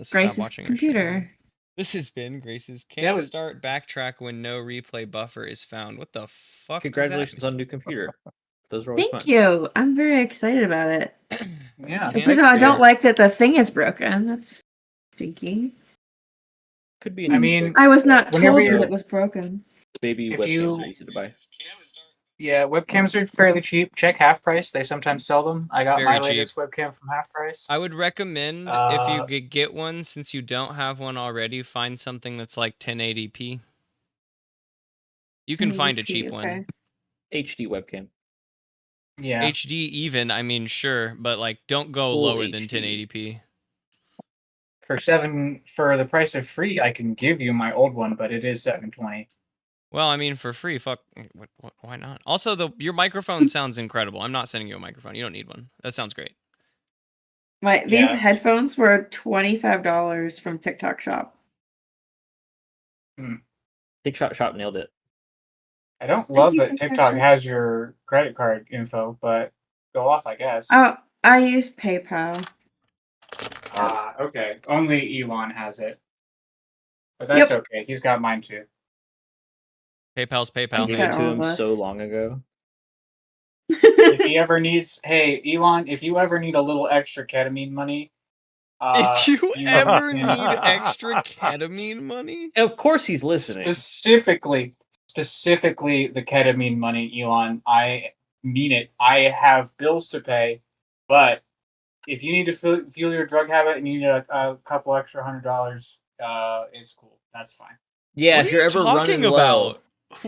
stop Grace's watching computer. This has been Grace's can't start backtrack when no replay buffer is found. What the fuck? Congratulations on new computer. Those are always fun. Thank you. I'm very excited about it. Yeah. I don't like that the thing is broken. That's stinky. Could be. I mean, I was not told that it was broken. Baby webcams are easy to buy. Yeah, webcams are fairly cheap. Check Half Price. They sometimes sell them. I got my latest webcam from Half Price. I would recommend if you could get one, since you don't have one already, find something that's like 1080p. You can find a cheap one. HD webcam. Yeah. HD even, I mean, sure, but like don't go lower than 1080p. For the price of free, I can give you my old one, but it is $720. Well, I mean, for free, fuck, why not? Also, your microphone sounds incredible. I'm not sending you a microphone. You don't need one. That sounds great. These headphones were $25 from TikTok Shop. TikTok Shop nailed it. I don't love that TikTok has your credit card info, but go off, I guess. Oh, I use PayPal. Okay. Only Elon has it. But that's okay. He's got mine too. PayPal's PayPal. I gave it to him so long ago. If he ever needs, hey Elon, if you ever need a little extra ketamine money, if you ever need extra ketamine money, of course he's listening. Specifically the ketamine money, Elon. I mean it. I have bills to pay, but if you need to fuel your drug habit and you need a couple extra $100, it's cool. That's fine. Yeah, if you're ever running low.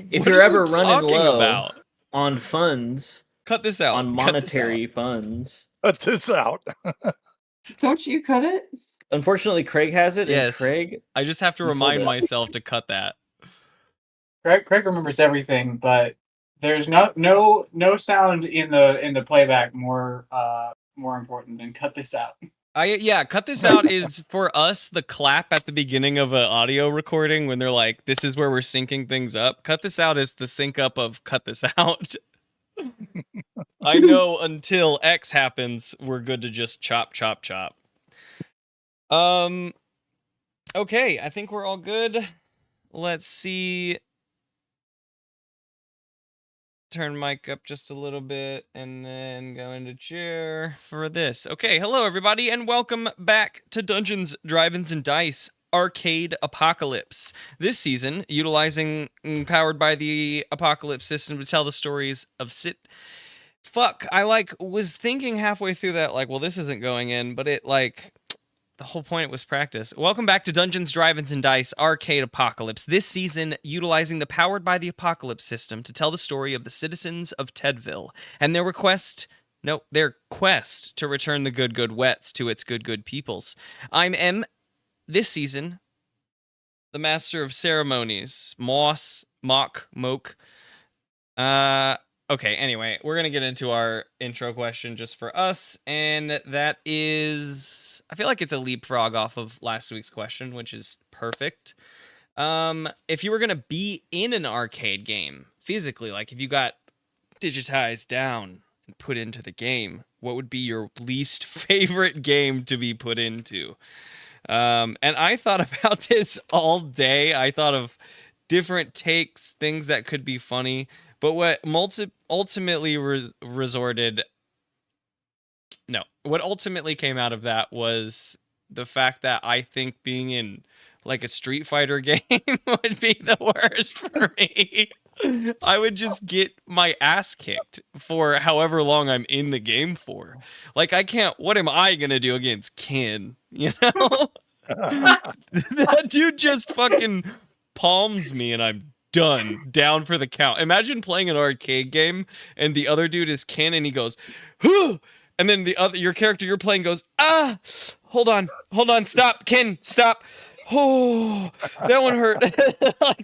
If you're ever running low on funds, cut this out. On monetary funds, cut this out. Don't you cut it? Unfortunately, Craig has it. Yes, and Craig. I just have to remind myself to cut that. Craig remembers everything, but there's no sound in the playback more important than cut this out. Cut this out is for us the clap at the beginning of an audio recording when they're like, this is where we're syncing things up. Cut this out is the sync up of cut this out. I know until X happens, we're good to just chop. Okay, I think we're all good. Let's see. Turn mic up just a little bit and then go into chair for this. Okay, hello everybody and welcome back to Dungeons, Drive-Ins, and Dice Arcade Apocalypse. This season, utilizing powered by the Apocalypse system to tell the stories of I was thinking halfway through that well, this isn't going in, but it the whole point was practice. Welcome back to Dungeons, Drive-Ins, and Dice Arcade Apocalypse. This season, utilizing the Powered by the Apocalypse system to tell the story of the citizens of Tedville and their quest to return the good wets to its good peoples. I'm M, this season, the Master of Ceremonies, Mock. Okay, anyway, we're going to get into our intro question just for us, and that is, I feel like it's a leapfrog off of last week's question, which is perfect. If you were going to be in an arcade game, physically, if you got digitized down and put into the game, what would be your least favorite game to be put into? And I thought about this all day. I thought of different takes, things that could be funny. But what ultimately came out of that was the fact that I think being in a Street Fighter game would be the worst for me. I would just get my ass kicked for however long I'm in the game for. What am I going to do against Ken? You know? That dude just fucking palms me and I'm down for the count. Imagine playing an arcade game and the other dude is Ken and he goes, "Whew!" And then your character you're playing goes, "Ah, hold on, stop, Ken, stop. Oh, that one hurt."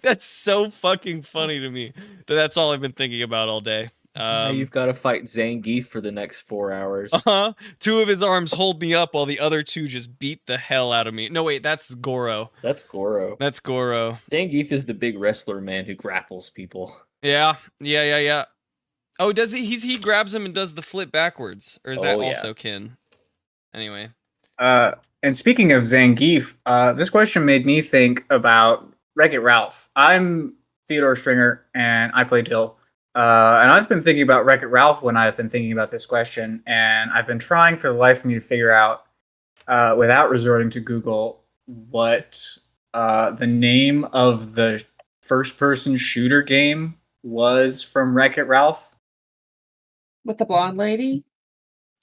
That's so fucking funny to me. That's all I've been thinking about all day. Now you've got to fight Zangief for the next 4 hours. Two of his arms hold me up while the other two just beat the hell out of me. No, wait, that's Goro. That's Goro. Zangief is the big wrestler man who grapples people. Yeah. Oh, does he? He grabs him and does the flip backwards, or is that also Ken? Anyway. And speaking of Zangief, this question made me think about Wreck-It Ralph. I'm Theodore Stringer, and I play Dill. And I've been thinking about Wreck-It Ralph when I've been thinking about this question, and I've been trying for the life of me to figure out, without resorting to Google, what the name of the first-person shooter game was from Wreck-It Ralph. With the blonde lady?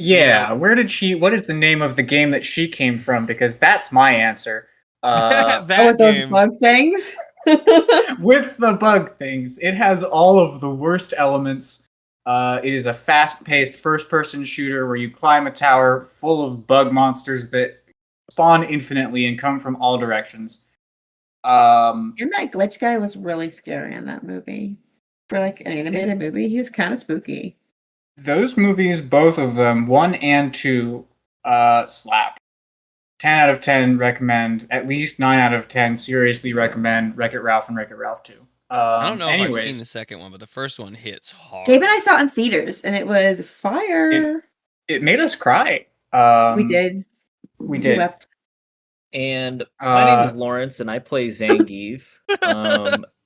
Yeah, what is the name of the game that she came from? Because that's my answer. That with those game. bug things? With the bug things. It has all of the worst elements. It is a fast-paced first-person shooter where you climb a tower full of bug monsters that spawn infinitely and come from all directions. And that glitch guy was really scary in that movie. For like an animated movie, he was kind of spooky. Those movies, both of them, 1 and 2, slap. 10 out of 10 recommend. At least 9 out of 10 seriously recommend Wreck-It Ralph and Wreck-It Ralph 2. I don't know anyways, if I've seen the second one, but the first one hits hard. Gabe and I saw it in theaters, and it was fire. It made us cry. We did. We did. Wept. And my name is Lawrence, and I play Zangief.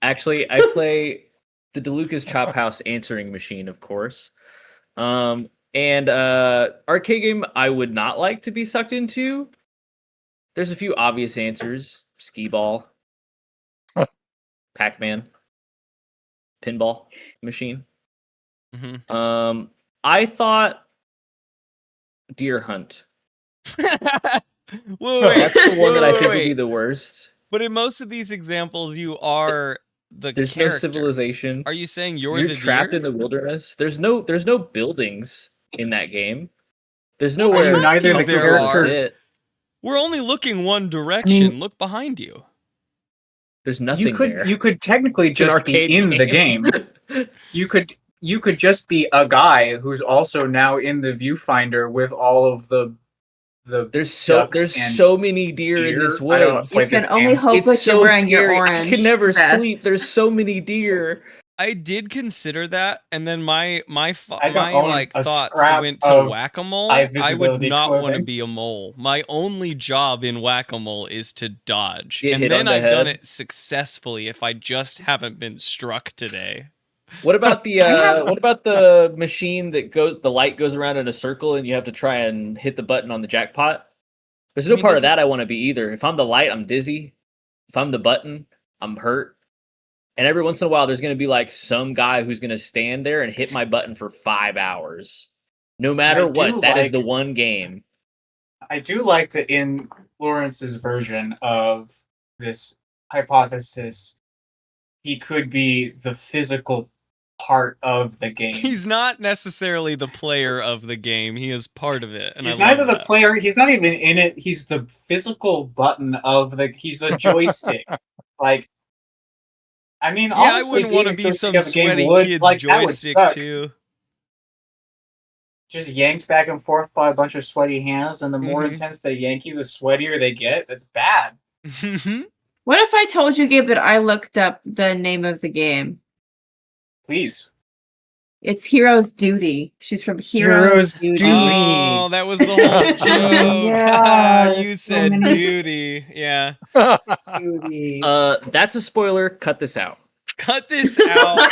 Actually, I play the DeLucas Chop House answering machine, of course. And arcade game I would not like to be sucked into. There's a few obvious answers: skee ball, Pac-Man, pinball machine. Mm-hmm. I thought Deer Hunt. Wait, That's the one that I think would be the worst. But in most of these examples, you are There's character. no civilization. Are you saying you're the trapped deer? in the wilderness? There's no buildings in that game. There's nowhere neither the comfortable to character. sit. We're only looking one direction. Look behind you. There's nothing there. You could technically It's an just be arcade in the game. You could just be a guy who's also now in the viewfinder with all of the There's so many deer in this woods. You can only hope that you're wearing your orange. I can never vest. sleep. There's so many deer. I did consider that, and then my own thoughts scrap went to of whack-a-mole. high I would visibility not want to clothing. be a mole. My only job in whack-a-mole is to dodge, Get and hit then on the I've head. done it successfully. If I just haven't been struck today. What about the machine that the light goes around in a circle and you have to try and hit the button on the jackpot? There's no part of that I want to be either. If I'm the light, I'm dizzy. If I'm the button, I'm hurt. And every once in a while, there's going to be like some guy who's going to stand there and hit my button for 5 hours. No matter what, that is the one game. I do like that in Lawrence's version of this hypothesis, he could be the physical part of the game. He's not necessarily the player of the game. He is part of it. And He's I love neither the that. player, he's not even in it, he's the physical button he's the joystick. Like, I mean, Yeah, honestly, I wouldn't want to being a be some joystick of the game sweaty would, kid's like, that would joystick suck. too. Just yanked back and forth by a bunch of sweaty hands, and the more intense they yank you, the sweatier they get. That's bad. What if I told you, Gabe, that I looked up the name of the game? Please. It's Hero's Duty. She's from Hero's Duty. Oh, that was the whole joke. Yeah, You said duty. Yeah. Duty. That's a spoiler. Cut this out. Cut this out.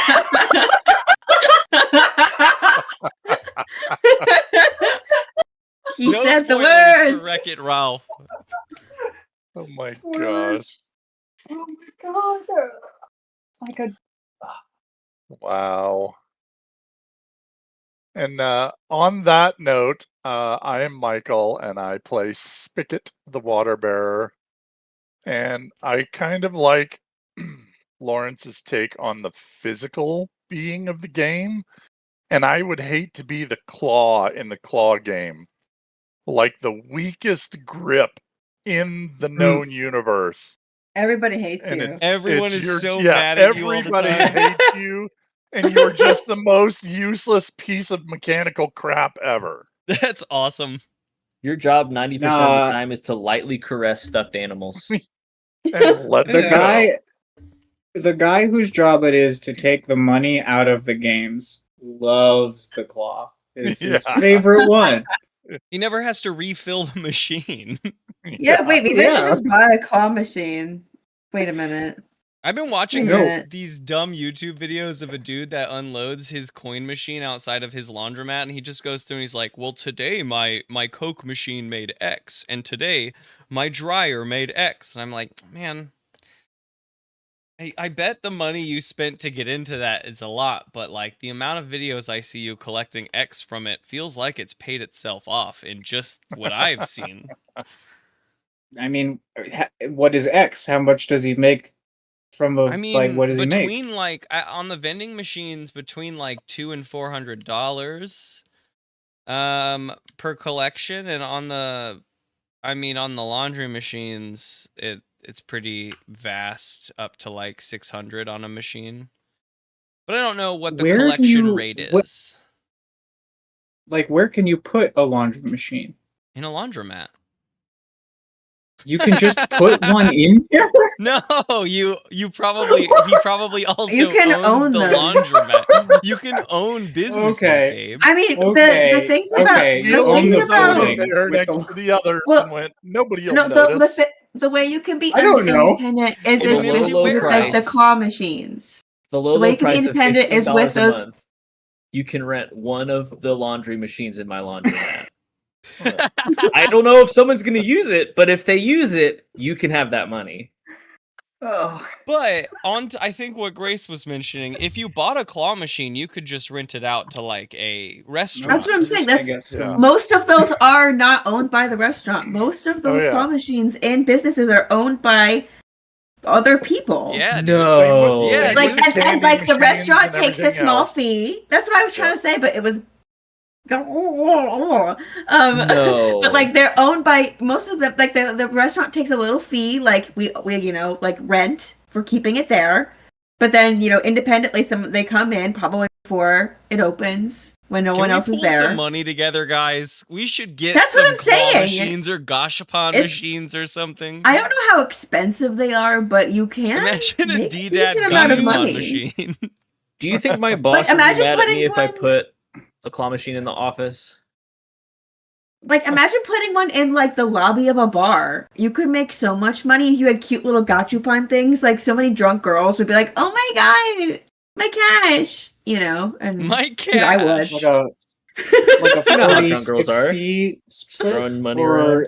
He No said the spoilers words. for Wreck-It Ralph. Oh my Spoilers. gosh. Oh my god. It's like a... Wow. And on that note, I am Michael, and I play Spigot, the water bearer. And I kind of like Lawrence's take on the physical being of the game. And I would hate to be the claw in the claw game. Like the weakest grip in the known universe. Everybody hates And you. Everyone is so mad at you all the everybody time. hates you, and you're just the most useless piece of mechanical crap ever. That's awesome. Your job 90% of the time is to lightly caress stuffed animals. And let The it go. the guy whose job it is to take the money out of the games loves the claw. It's his Yeah. favorite one. He never has to refill the machine. Yeah, wait, maybe I should just buy a claw machine. Wait a minute. I've been watching No. these dumb YouTube videos of a dude that unloads his coin machine outside of his laundromat, and he just goes through and he's like, well, today my Coke machine made X, and today my dryer made X. And I'm like, man, I bet the money you spent to get into that is a lot, but like the amount of videos I see you collecting X from it feels like it's paid itself off in just what I've seen. I mean, what is X? How much does he make from a, I mean, like, what does he make? between like on the vending machines between like $200 and $400 per collection, and on the laundry machines it's pretty vast, up to like 600 on a machine. But I don't know what the collection rate is. Like, where can you put a laundry machine? In a laundromat. You can just put one in there? No, he probably also You can owns own the them. laundromat. You can own businesses, Okay. Gabe. I mean, Okay, the things about okay, the you own things the about building. There with next the- to the other Well, and went, nobody will no, notice. the way you can be I don't know. independent is It's with low like the price. claw machines. The The way low you can be price of independent is with $15 a those. month. You can rent one of the laundry machines in my laundromat. I don't know if someone's going to use it, but if they use it, you can have that money. Oh. But I think what Grace was mentioning, if you bought a claw machine, you could just rent it out to like a restaurant. That's what I'm saying. I That's guess so. Yeah. most of those are not owned by the restaurant. Most of those yeah. claw machines in businesses are owned by other people. Yeah, dude. No. Yeah, Like dude. and like the Candy restaurant machines and takes a everything small else. fee. That's what I was trying Yeah. to say, but it was No. but like they're owned by most of them. Like the restaurant takes a little fee, like we like rent for keeping it there. But then independently, they come in probably before it opens when no Can one we else is pull there. some money together, guys? We should get That's what some I'm claw saying. machines or gashapon machines or something. I don't know how expensive they are, but you can Imagine a make a DDaD decent amount of gashapon money. machine. Do you think my boss would be imagine mad at putting me if I one- put a claw machine in the office? Like, imagine putting one in, like, the lobby of a bar. You could make so much money if you had cute little gachapon things. Like, so many drunk girls would be like, oh my god, my cash! And My 'cause I cash. would. Like a You know how 40, drunk girls are. 60 split, Throwing money or around.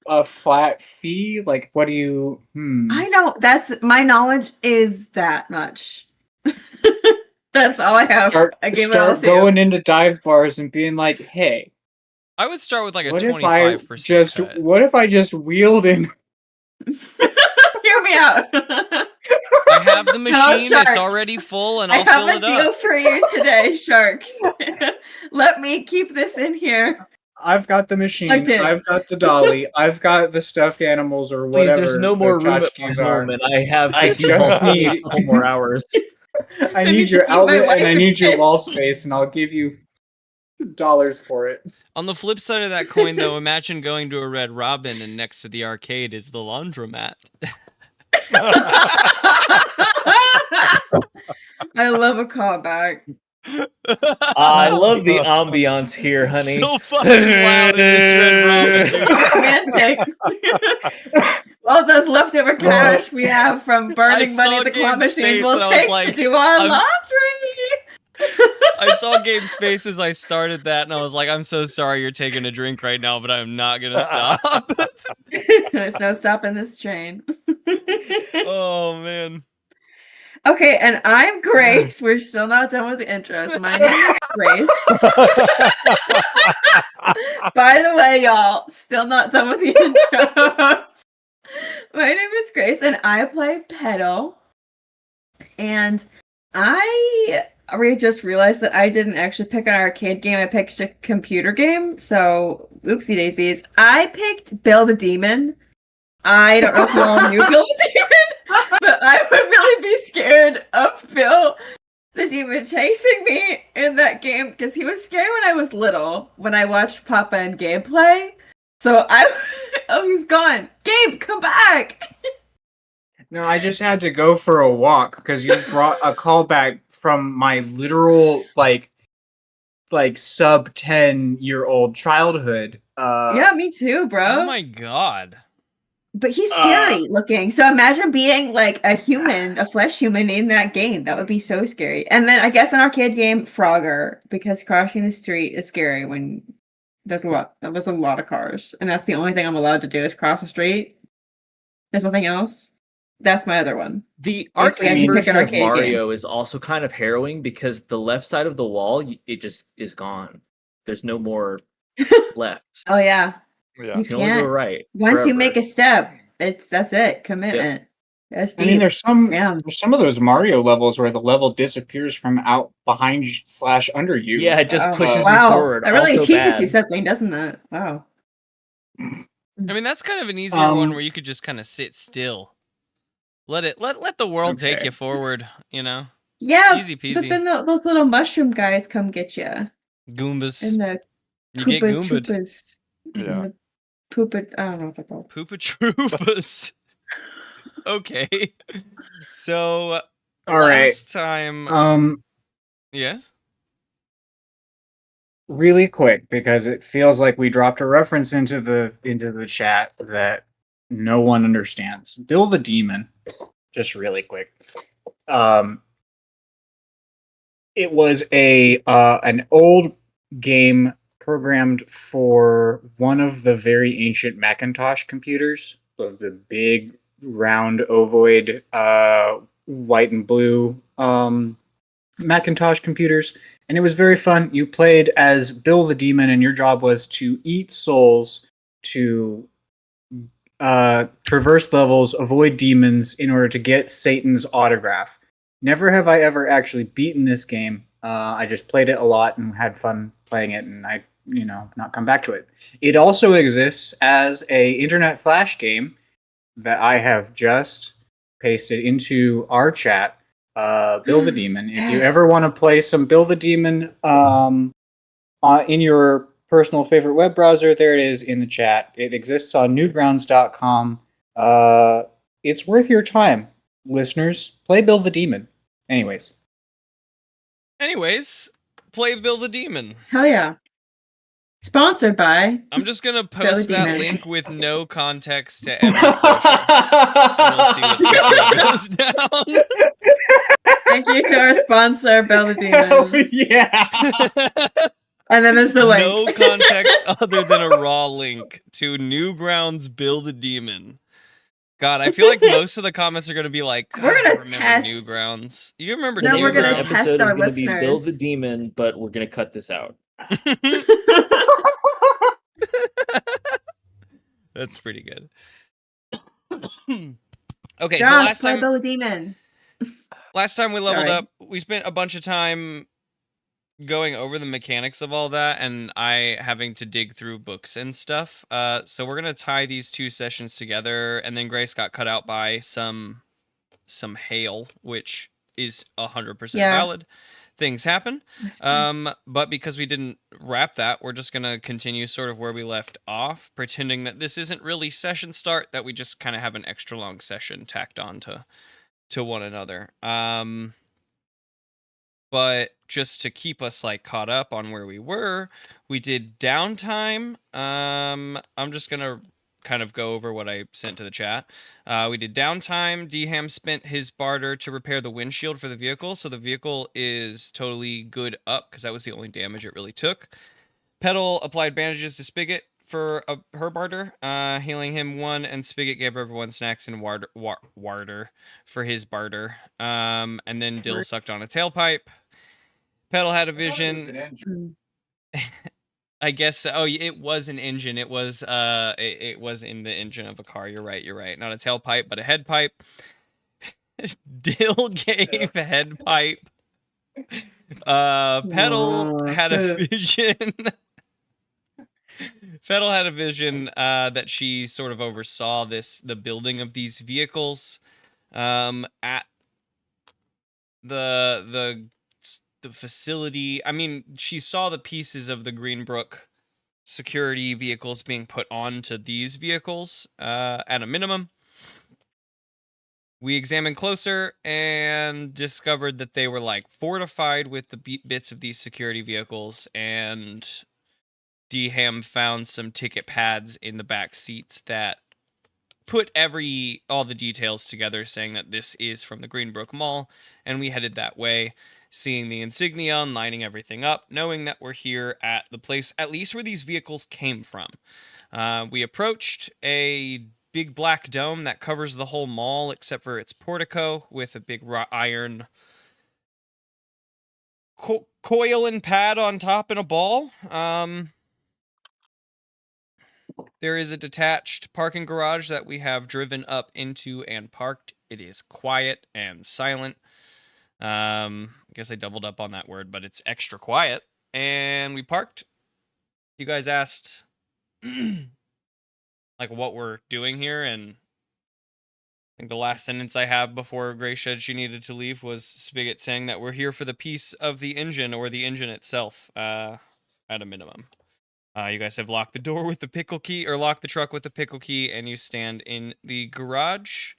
a flat fee? Like, what do you... I know, my knowledge is that much. That's all I have. I gave it all Start to you. going into dive bars and being like, hey, I would start with like a what if 25% cut. what if I just wheeled in? Hear me out. I have the machine, Sharks. it's already full, and I I'll have fill a it deal up. for you today, Sharks. Let me keep this in here. I've got the machine. I did. I've got the dolly. I've got the stuffed animals or Please, whatever. there's no the more room at my tchotchkes are. home, and I have I to do just home need- a couple more hours. I need need to your feed my outlet wife and I and need your kids. wall space, and I'll give you dollars for it. On the flip side of that coin, though, imagine going to a Red Robin and next to the arcade is the laundromat. I love a callback. I love the ambiance here, honey. So fucking loud in this Red Robin. Romantic. All those leftover cash we have from burning money saw at the claw Gabe's machines face we'll and I was take like, to do our I'm- laundry. I saw Gabe's face as I started that, and I was like, I'm so sorry you're taking a drink right now, but I'm not going to stop. There's no stopping this train. Oh, man. Okay, and I'm Grace. We're still not done with the intros. My name is Grace. By the way, y'all, still not done with the intros. My name is Grace, and I play Petal. And I just realized that I didn't actually pick an arcade game. I picked a computer game. So, oopsie daisies. I picked Bill the Demon. I don't know if you all knew Bill the Demon, but I would really be scared of Bill the Demon chasing me in that game because he was scary when I was little, when I watched Papa and Gabe play. So oh, he's gone. Gabe, come back. No, I just had to go for a walk because you brought a callback from my literal, like like sub 10-year-old childhood. Yeah, me too, bro. Oh my god. But he's scary looking. So imagine being like a human, a flesh human in that game. That would be so scary. And then I guess an arcade game, Frogger, because crossing the street is scary when there's a lot of cars. And that's the only thing I'm allowed to do is cross the street. There's nothing else. That's my other one. The If we arcade actually pick version an of arcade Mario is also kind of harrowing because the left side of the wall, it just is gone. There's no more left. Oh yeah. Yeah. You can only go right. Once you forever. make a step, that's it. Commitment. That's deep. I mean, there's Damn. some of those Mario levels where the level disappears from out behind / under you. Yeah, it just Oh, pushes you wow. forward. That really Also teaches bad. you something, doesn't it? Wow. I mean, that's kind of an easier one where you could just kind of sit still. Let the world take Okay. you forward, you know? Yeah, Easy peasy. but then those little mushroom guys come get you. Goombas. And the You get Koopa goombed. Troopas. Yeah. And the Poopa, I don't know what they're called. Poopa Troopas. Okay. So All right. last time yes? Really quick, because it feels like we dropped a reference into the chat that no one understands. Bill the Demon, just really quick. It was an old game programmed for one of the very ancient Macintosh computers, the big round ovoid white and blue Macintosh computers, and it was very fun. You played as Bill the Demon, and your job was to eat souls, to traverse levels, avoid demons in order to get Satan's autograph. Never have I ever actually beaten this game. I just played it a lot and had fun playing it, and I, not come back to it. It also exists as a internet flash game that I have just pasted into our chat. Bill the Demon. If you ever want to play some Bill the Demon in your personal favorite web browser, there it is in the chat. It exists on newgrounds.com. It's worth your time, listeners. Play Bill the Demon. Anyways, play Bill the Demon. Hell yeah. Sponsored by. I'm just gonna Bill the post that Demon. link with no context to every social. And we'll see what goes down. Thank you to our sponsor, Bill the hell Demon. yeah. And then there's the link. No context other than a raw link to Newgrounds Bill the Demon. God, I feel like most of the comments are gonna be like, We're gonna I remember test- Newgrounds. You remember No, The name we're of this gonna Newgrounds? test episode our is going to be Bill listeners. the Demon, but we're going to cut this out. That's pretty good. Okay, so Josh, play Bill the Demon. last time we leveled Sorry. up, we spent a bunch of time going over the mechanics of all that, and I having to dig through books and stuff. So we're gonna tie these two sessions together, and then Grace got cut out by some hail, which is 100% Yeah. valid. Things happen. But because we didn't wrap that, we're just gonna continue sort of where we left off, pretending that this isn't really session start, that we just kind of have an extra long session tacked on to one another. But just to keep us like caught up on where we were, we did downtime. I'm just gonna kind of go over what I sent to the chat. We did downtime. Dham spent his barter to repair the windshield for the vehicle, so the vehicle is totally good up because that was the only damage it really took. Petal applied bandages to Spigot for her barter, healing him 1, and Spigot gave everyone snacks and warder for his barter. And then Dill sucked on a tailpipe. Petal had a vision. I guess. Oh, it was an engine. It was it was in the engine of a car. You're right. Not a tailpipe, but a head pipe. Dill gave a head pipe. Petal had a vision. Petal had a vision that she sort of oversaw the building of these vehicles at the facility. I mean, she saw the pieces of the Greenbrook security vehicles being put onto these vehicles at a minimum, We examined closer and discovered that they were like fortified with the bits of these security vehicles, and D-Ham found some ticket pads in the back seats that put all the details together, saying that this is from the Greenbrook Mall, and we headed that way, seeing the insignia and lining everything up, knowing that we're here at the place, at least where these vehicles came from. We approached a big black dome that covers the whole mall except for its portico, with a big iron coil and pad on top and a ball. There is a detached parking garage that we have driven up into and parked. It is quiet and silent. I guess I doubled up on that word, but it's extra quiet. And we parked. You guys asked like what we're doing here, and I think the last sentence I have before Grace said she needed to leave was Spigot saying that we're here for the piece of the engine, or the engine itself, at a minimum. You guys have locked the door with the pickle key, or locked the truck with the pickle key, and you stand in the garage,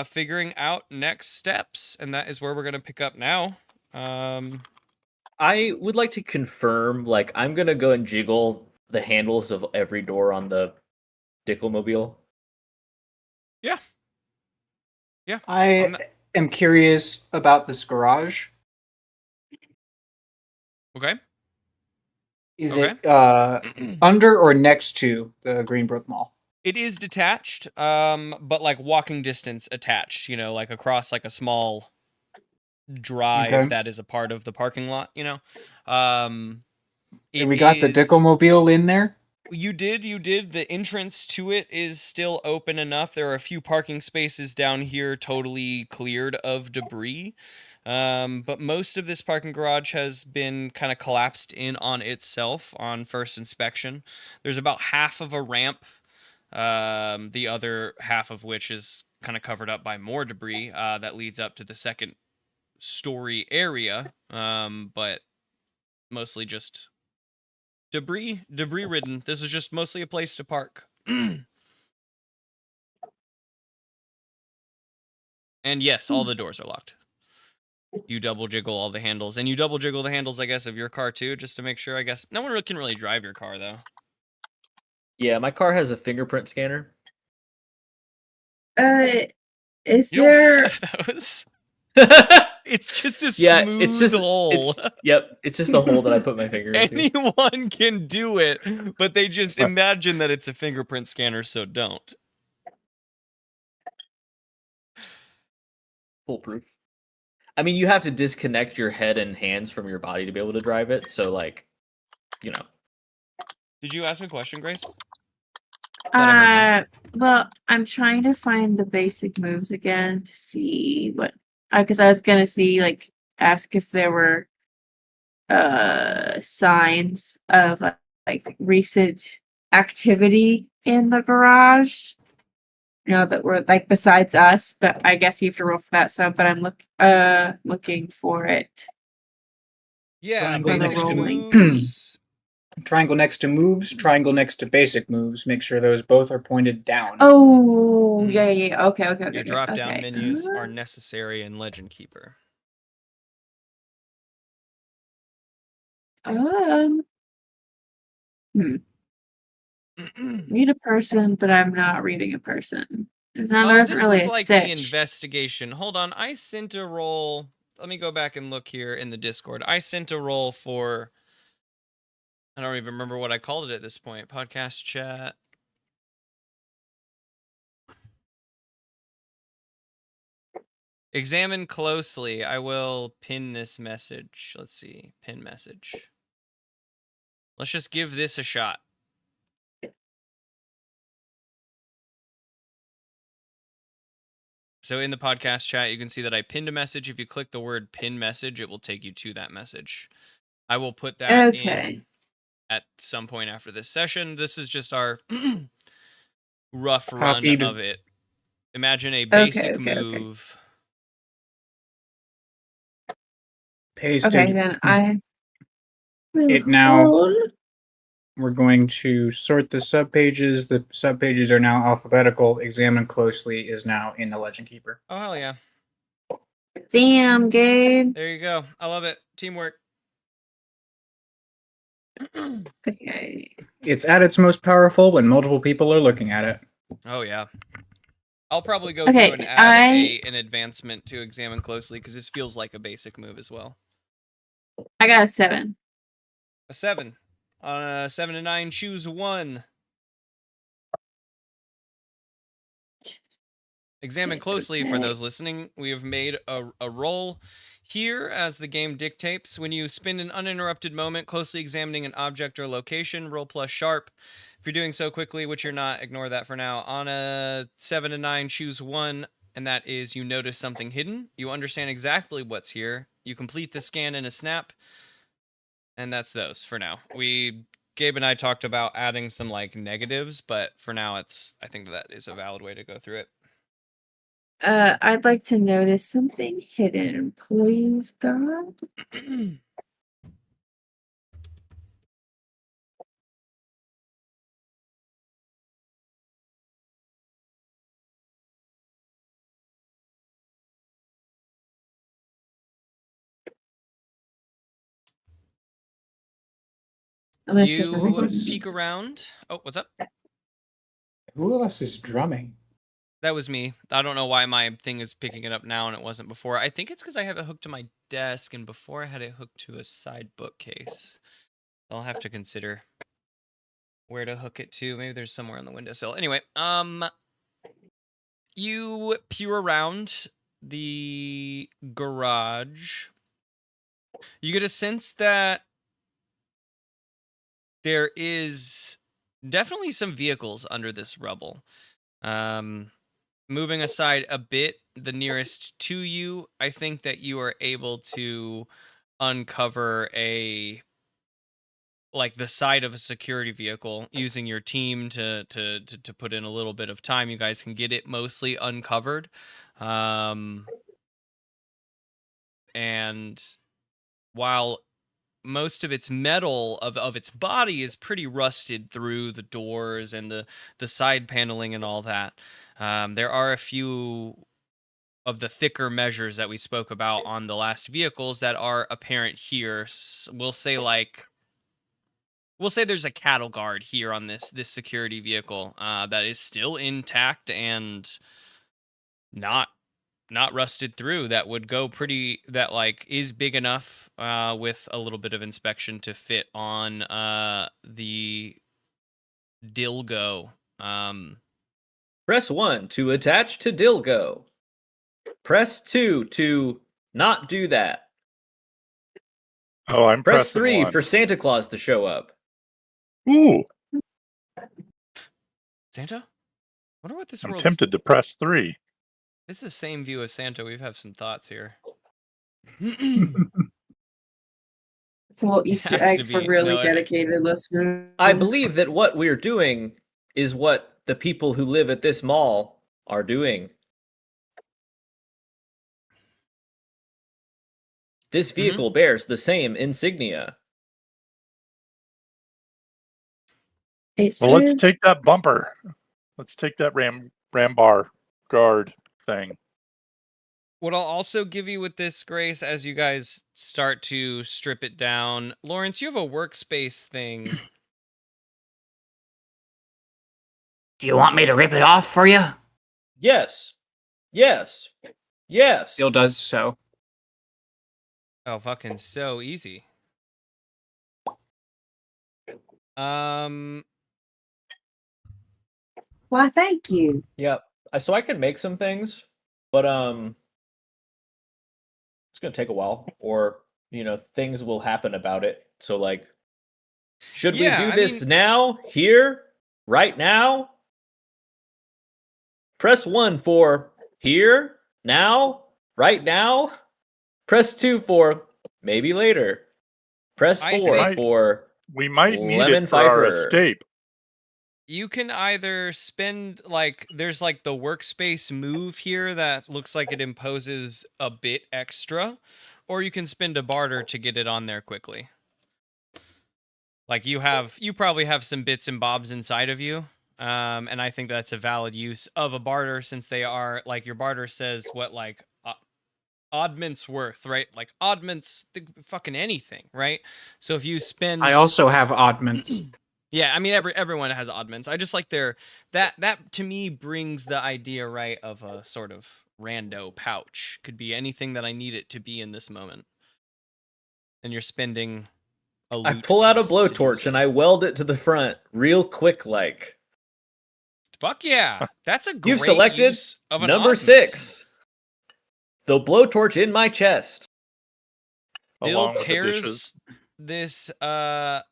figuring out next steps, and that is where we're going to pick up now. I would like to confirm, like, I'm going to go and jiggle the handles of every door on the Dicklemobile. Yeah. Yeah. I am curious about this garage. Okay. Is Okay. it under or next to the Greenbrook Mall? It is detached, but like walking distance attached, like across like a small drive that is a part of the parking lot, And we got the Dicklemobile in there? You did. The entrance to it is still open enough. There are a few parking spaces down here totally cleared of debris. But most of this parking garage has been kind of collapsed in on itself on first inspection. There's about half of a ramp, the other half of which is kind of covered up by more debris that leads up to the second story area, but mostly just debris ridden. This is just mostly a place to park. And yes, all the doors are locked. You double jiggle all the handles, and you double jiggle the handles, I guess, of your car too, just to make sure. I guess no one can really drive your car though. Yeah, my car has a fingerprint scanner. Is You there? don't have those. It's just a smooth it's just hole. It's just a hole that I put my finger into. Anyone can do it, but they just imagine that it's a fingerprint scanner, so don't. Foolproof. I mean, you have to disconnect your head and hands from your body to be able to drive it, so like, Did you ask a question, Grace? Well, I'm trying to find the basic moves again to see what, because I was gonna ask if there were signs of like recent activity in the garage. That were like besides us, but I guess you have to roll for that. So, but I'm looking for it. Yeah, Triangle basic next to moves. Triangle next to moves, triangle next to basic moves. Make sure those both are pointed down. Oh, yeah. Okay. Your drop-down menus are necessary in Legend Keeper. Read a person, but I'm not reading a person. There isn't really a like stitch. the investigation. Hold on, I sent a roll. Let me go back and look here in the Discord. I sent a roll for, I don't even remember what I called it at this point. Podcast chat. Examine closely. I will pin this message. Let's see. Pin message. Let's just give this a shot. So in the podcast chat, you can see that I pinned a message. If you click the word pin message, it will take you to that message. I will put that in at some point after this session. This is just our rough run of it. Imagine a basic move. Pasted. Okay, then I will it now We're going to sort the subpages. The subpages are now alphabetical. Examine closely is now in the Legend Keeper. Oh, hell yeah. Damn, Gabe. There you go. I love it. Teamwork. Okay. It's at its most powerful when multiple people are looking at it. Oh, yeah. I'll probably go Okay, through and add an advancement to examine closely because this feels like a basic move as well. I got a 7. A 7. On a 7 to 9, choose 1. Examine closely for those listening. We have made a roll here as the game dictates. When you spend an uninterrupted moment closely examining an object or location, roll plus sharp. If you're doing so quickly, which you're not, ignore that for now. On a 7 to 9, choose 1, and that is you notice something hidden. You understand exactly what's here. You complete the scan in a snap, and that's those for now. Gabe and I talked about adding some like negatives, but for now, I think that is a valid way to go through it. I'd like to notice something hidden, please, God. Unless there's nothing You else. peek around. Oh, what's up? Who of us is drumming? That was me. I don't know why my thing is picking it up now and it wasn't before. I think it's because I have it hooked to my desk, and before I had it hooked to a side bookcase. I'll have to consider where to hook it to. Maybe there's somewhere on the windowsill. Anyway, you peer around the garage. You get a sense that there is definitely some vehicles under this rubble. Moving aside a bit, the nearest to you, I think that you are able to uncover the side of a security vehicle using your team to put in a little bit of time. You guys can get it mostly uncovered. And while most of its metal of its body is pretty rusted through the doors and the side paneling and all that, there are a few of the thicker measures that we spoke about on the last vehicles that are apparent here. We'll say there's a cattle guard here on this security vehicle that is still intact and not rusted through. That would go is big enough with a little bit of inspection to fit on the Dilgo. Press 1 to attach to Dilgo. Press 2 to not do that. Oh, I'm Press pressing 3 1. for Santa Claus to show up. Ooh, Santa? I wonder what this I'm world's... tempted to press 3. It's the same view of Santa. We have some thoughts here. It's a little Easter egg for really dedicated listeners. I believe that what we're doing is what the people who live at this mall are doing. This vehicle bears the same insignia. It's Well, let's take that bumper. Let's take that rambar guard thing. What I'll also give you with this, Grace, as you guys start to strip it down, Lawrence, you have a workspace thing. Do you want me to rip it off for you? Yes. Yes. Yes. Still does so. Oh, fucking so easy. Why, thank you. Yep. So I can make some things, but it's gonna take a while, or things will happen about it. So should we do this now, here, right now? Press 1 for here, now, right now. Press 2 for maybe later. Press 4 for we might need Lemon it for our Pfeiffer. escape. You can either spend there's the workspace move here that looks like it imposes a bit extra, or you can spend a barter to get it on there quickly. Like you probably have some bits and bobs inside of you. And I think that's a valid use of a barter, since they are, like, your barter says what, like, oddments worth, right? Like oddments, fucking anything, right? So if you spend, I also have oddments. yeah, I mean everyone has oddments. I just like that to me brings the idea, right, of a sort of rando pouch. Could be anything that I need it to be in this moment. And you're spending a I loot pull out a piece to do blowtorch so. and I weld it to the front real quick like. Fuck yeah. That's a great You've selected use of an number oddment. 6. The blowtorch in my chest. Dill Along with the tears dishes.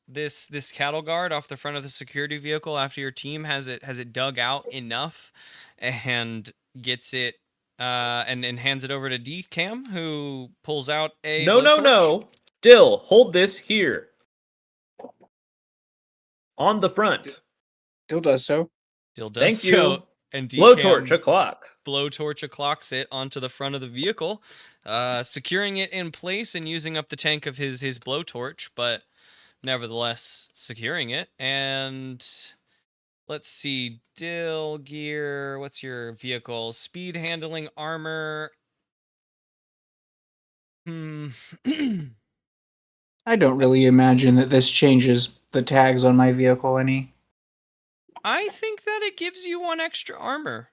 this cattle guard off the front of the security vehicle after your team has it dug out enough, and gets it and hands it over to DCam, who pulls out a blowtorch. No. Dill, hold this here. On the front. Dill does so. Dill does Thank so, you. and Blowtorch DCam o'clock. blowtorch o'clocks it onto the front of the vehicle, securing it in place and using up the tank of his blowtorch, but nevertheless securing it. And let's see, Dill gear, what's your vehicle? Speed, handling, armor. I don't really imagine that this changes the tags on my vehicle any. I think that it gives you 1 extra armor.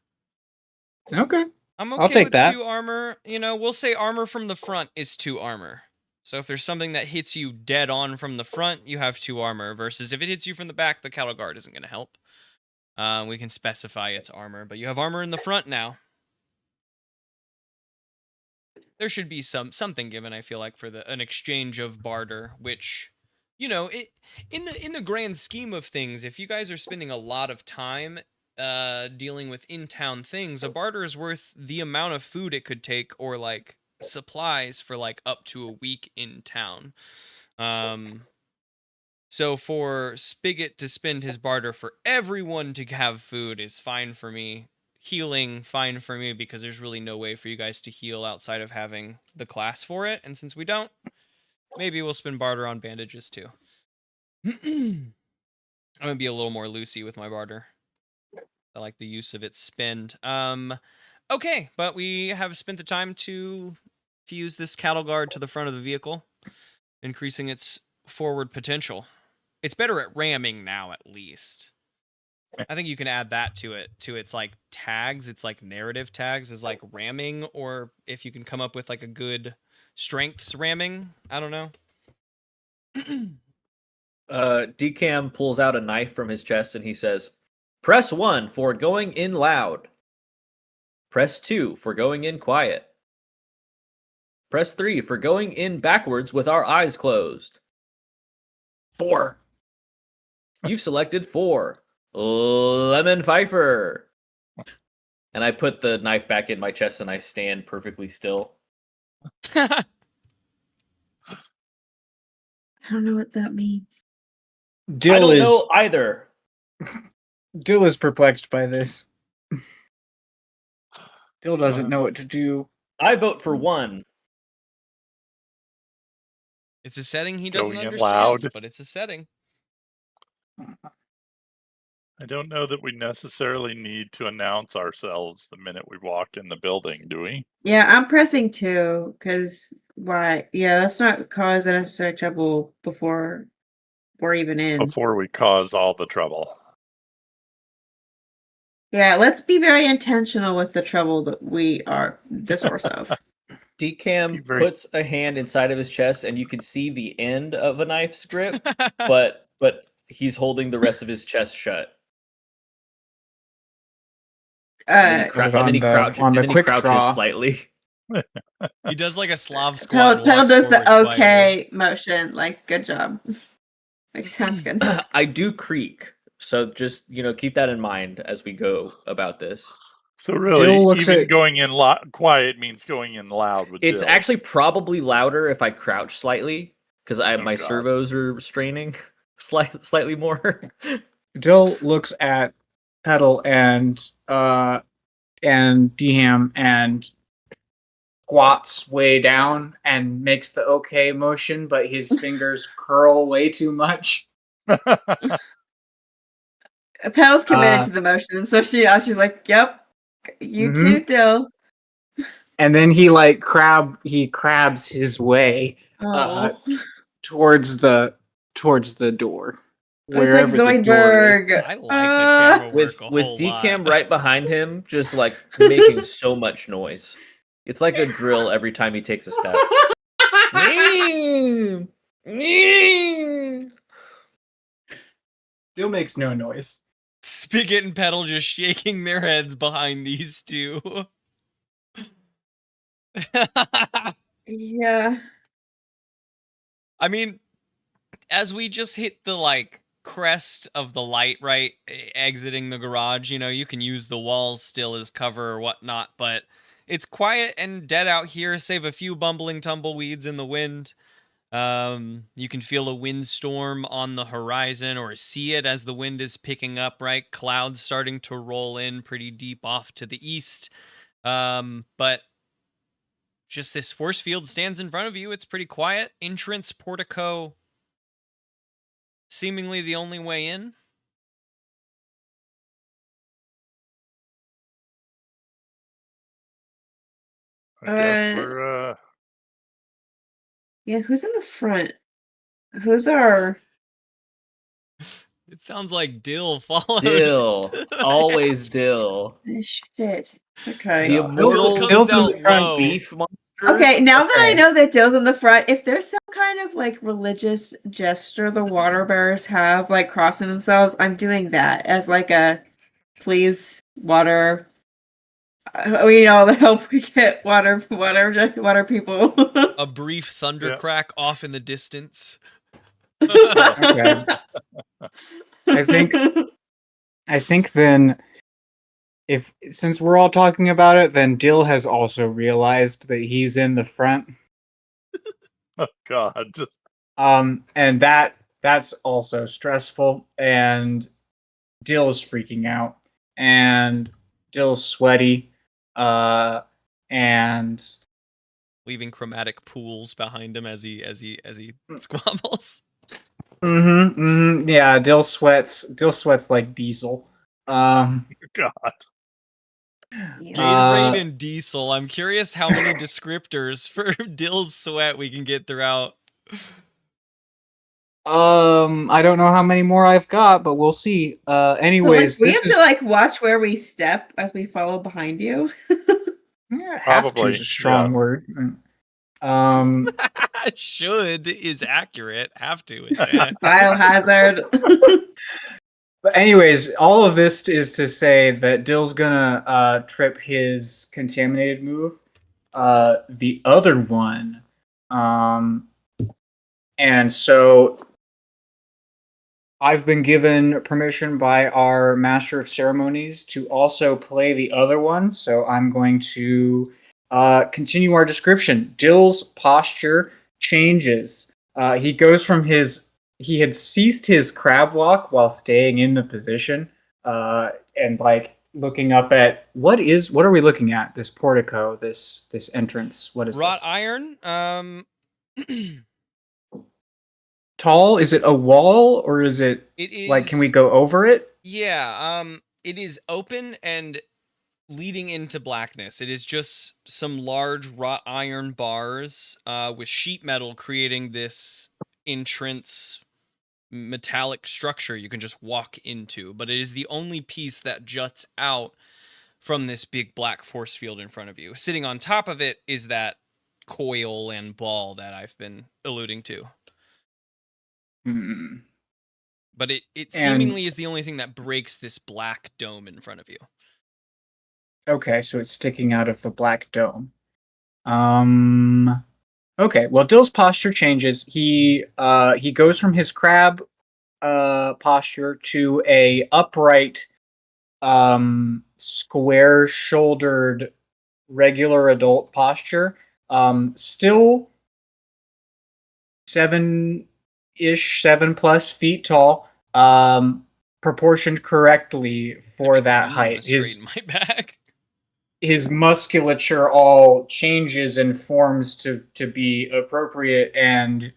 Okay. I'm I'll okay take with that. 2 armor. You know, we'll say armor from the front is 2 armor. So if there's something that hits you dead on from the front, you have 2 armor, versus if it hits you from the back, the cattle guard isn't going to help. We can specify its armor, but you have armor in the front now. There should be something given, I feel like, for an exchange of barter, which, you know, in the grand scheme of things, if you guys are spending a lot of time dealing with in-town things, a barter is worth the amount of food it could take, or like supplies for like up to a week in town. So for Spigot to spend his barter for everyone to have food is fine for me. Healing, fine for me, because there's really no way for you guys to heal outside of having the class for it. And since we don't, maybe we'll spend barter on bandages too. I'm gonna be a little more loosey with my barter. I like the use of its spend. Okay, but we have spent the time to fuse this cattle guard to the front of the vehicle, increasing its forward potential. It's better at ramming now, at least. I think you can add that to it, to its like tags, its like narrative tags, is like ramming, or if you can come up with like a good strengths ramming. I don't know. DCam pulls out a knife from his chest and he says, "Press 1 for going in loud. Press 2 for going in quiet. Press 3 for going in backwards with our eyes closed." 4. You've selected 4. Lemon Pfeiffer. And I put the knife back in my chest and I stand perfectly still. I don't know what that means. I Dill don't is know either. Dill is perplexed by this. Dill doesn't know what to do. I vote for 1. It's a setting he doesn't Going in understand, loud. but it's a setting. I don't know that we necessarily need to announce ourselves the minute we walk in the building, do we? Yeah, I'm pressing 2 because why? Yeah, that's not cause unnecessary trouble before we're even in. Before we cause all the trouble. Yeah, let's be very intentional with the trouble that we are the source of. DCam Very- puts a hand inside of his chest and you can see the end of a knife's grip, but he's holding the rest of his chest shut. And then he crouches draw. slightly. He does like a Slav squat. Pedal And does the walks okay motion. Like, good job. Like, sounds good. I do creak, so just keep that in mind as we go about this. So really, Dill looks even at- going in quiet means going in loud with It's Dill. actually probably louder if I crouch slightly because my God. servos are straining slightly more. Dill looks at Pedal and Deham and squats way down and makes the okay motion, but his fingers curl way too much. Pedal's committed to the motion, so she's like, "Yep, you too, Dill." And then he crabs his way towards the door. It's like Wherever the door is. Zoidberg. I like the camera with work a with whole Decam lot. right behind him, just like making so much noise. It's like a drill every time he takes a step. Still makes no noise. Spigot and Pedal just shaking their heads behind these two. Yeah. I mean, as we just hit the like crest of the light, right, exiting the garage, you can use the walls still as cover or whatnot, but it's quiet and dead out here, save a few bumbling tumbleweeds in the wind. You can feel a windstorm on the horizon or see it as the wind is picking up, right? Clouds starting to roll in pretty deep off to the east. But just this force field stands in front of you. It's pretty quiet. Entrance portico, seemingly the only way in. I guess we're Yeah, who's in the front? Who's our... It sounds like Dill followed. Dill. Always Dill. Shit. Okay. The immortal Dill's out low. beef monster. Okay, now that I know that Dill's in the front, if there's some kind of like religious gesture the water bearers have, like crossing themselves, I'm doing that as like a please water. We need all the help we get, water people. A brief thunder crack off in the distance. Okay. I think then, since we're all talking about it, then Dill has also realized that he's in the front. oh god. And that's also stressful, and Dill's freaking out, and Dill's sweaty, and leaving chromatic pools behind him as he squabbles. Yeah, Dill sweats like diesel. God. Gatorade and diesel. I'm curious how many descriptors for Dill's sweat we can get throughout. I don't know how many more I've got, but we'll see. Anyways, so, we have to like watch where we step as we follow behind you. Yeah, probably is a strong word. Should is accurate. Have to is biohazard. But anyways, all of this is to say that Dill's gonna trip his contaminated move. The other one, and so I've been given permission by our Master of Ceremonies to also play the other one. So I'm going to continue our description. Dill's posture changes. He goes from he had ceased his crab walk while staying in the position, and like looking up at what are we looking at? This portico, this entrance. What is wrought this? iron? Tall? Is it a wall or is it? It is like, can we go over it? Yeah. It is open and leading into blackness. It is just some large wrought iron bars with sheet metal creating this entrance metallic structure you can just walk into, but it is the only piece that juts out from this big black force field in front of you. Sitting on top of it is that coil and ball that I've been alluding to. Mm-hmm. But it seemingly is the only thing that breaks this black dome in front of you. Okay, so it's sticking out of the black dome. Okay, well, Dill's posture changes. He goes from his crab posture to a upright, square-shouldered, regular adult posture. Still 7+ feet tall. Proportioned correctly for that height. My back. His musculature all changes and forms to be appropriate and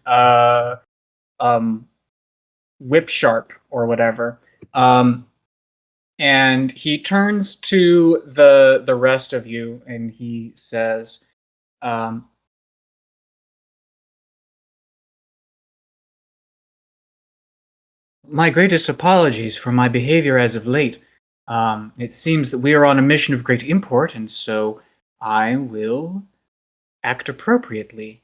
whip sharp or whatever. And he turns to the rest of you and he says, my greatest apologies for my behavior as of late. It seems that we are on a mission of great import, and so I will act appropriately.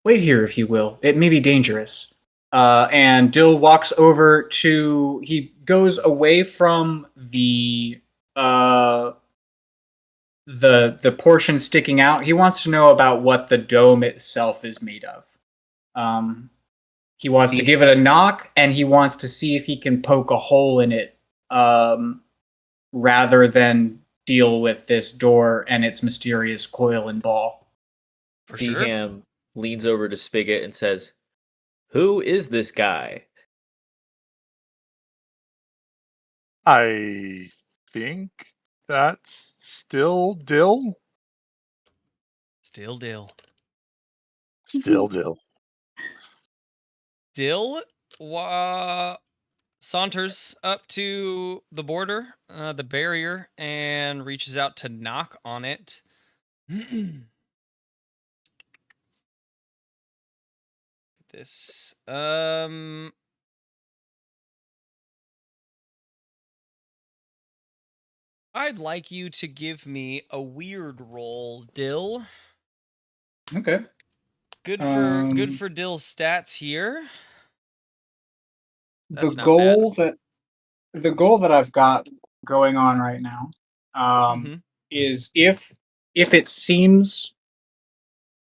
Wait here, if you will. It may be dangerous. And Dill walks over to. He goes away from the portion sticking out. He wants to know about what the dome itself is made of. He wants to give it a knock, and he wants to see if he can poke a hole in it, rather than deal with this door and its mysterious coil and ball. For sure. DHam leans over to Spigot and says, "Who is this guy?" I think that's still Dill. Still Dill. Still Dill. Dill saunters up to the border, the barrier, and reaches out to knock on it. This. I'd like you to give me a weird roll, Dill. Okay. Good for Dill's stats here. That's the not goal bad. the goal that I've got going on right now is if it seems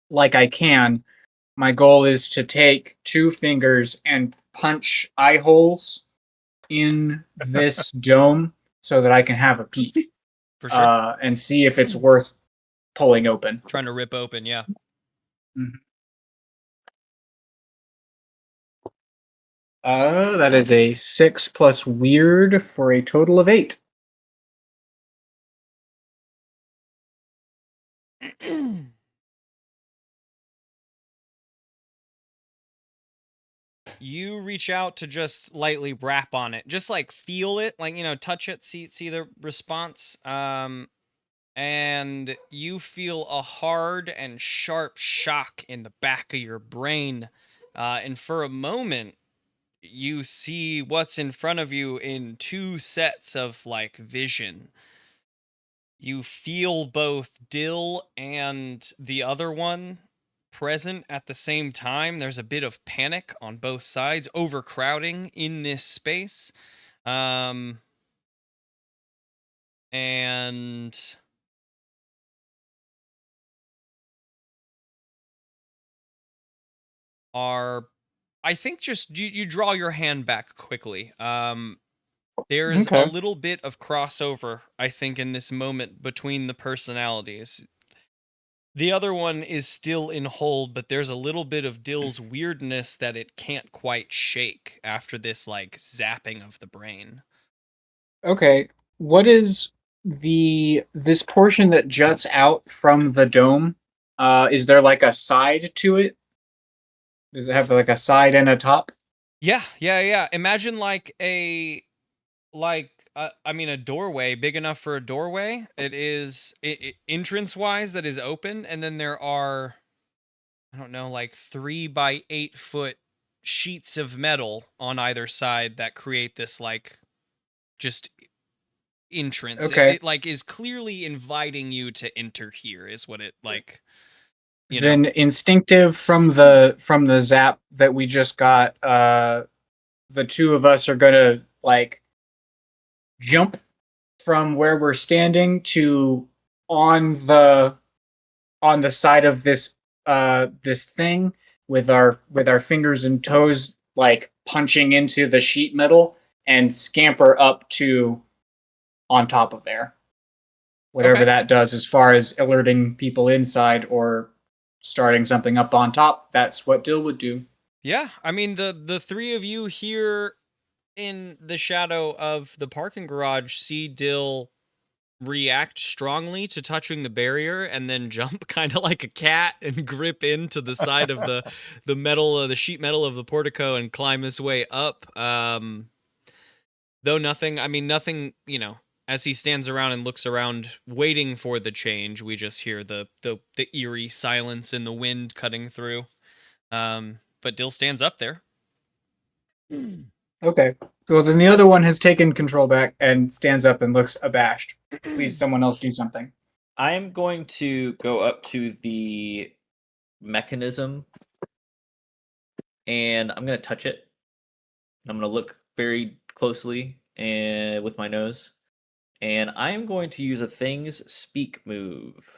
like I can, my goal is to take 2 fingers and punch eye holes in this dome so that I can have a peek. For sure. And see if it's worth pulling open. Trying to rip open, yeah. Mm-hmm. That is a 6 plus weird for a total of 8. You reach out to just lightly rap on it, just like feel it, like, you know, touch it, see the response. And you feel a hard and sharp shock in the back of your brain. And for a moment, you see what's in front of you in 2 sets of like vision. You feel both Dill and the other one present at the same time. There's a bit of panic on both sides, overcrowding in this space. And I think just you draw your hand back quickly. There's a little bit of crossover, I think, in this moment between the personalities. The other one is still in hold, but there's a little bit of Dill's weirdness that it can't quite shake after this, like, zapping of the brain. Okay, what is this portion that juts out from the dome? Is there like a side to it? Does it have like a side and a top? Yeah. Imagine like a doorway big enough for a doorway. It is entrance-wise that is open, and then there are, I don't know, like 3 by 8 foot sheets of metal on either side that create this like just entrance. Okay. It like is clearly inviting you to enter here, is what it like. Then instinctive from the zap that we just got, the 2 of us are gonna like jump from where we're standing to on the side of this thing with our fingers and toes like punching into the sheet metal and scamper up to on top of there. Whatever that does as far as alerting people inside or starting something up on top, that's what Dill would do. Yeah, I mean the 3 of you here in the shadow of the parking garage see Dill react strongly to touching the barrier and then jump kind of like a cat and grip into the side of the metal, the sheet metal of the portico and climb his way up. Though nothing, as he stands around and looks around waiting for the change, we just hear the eerie silence in the wind cutting through. But Dill stands up there. Okay. Well, then the other one has taken control back and stands up and looks abashed. Please, someone else do something. I'm going to go up to the mechanism and I'm going to touch it. I'm going to look very closely and with my nose. And I'm going to use a things speak move.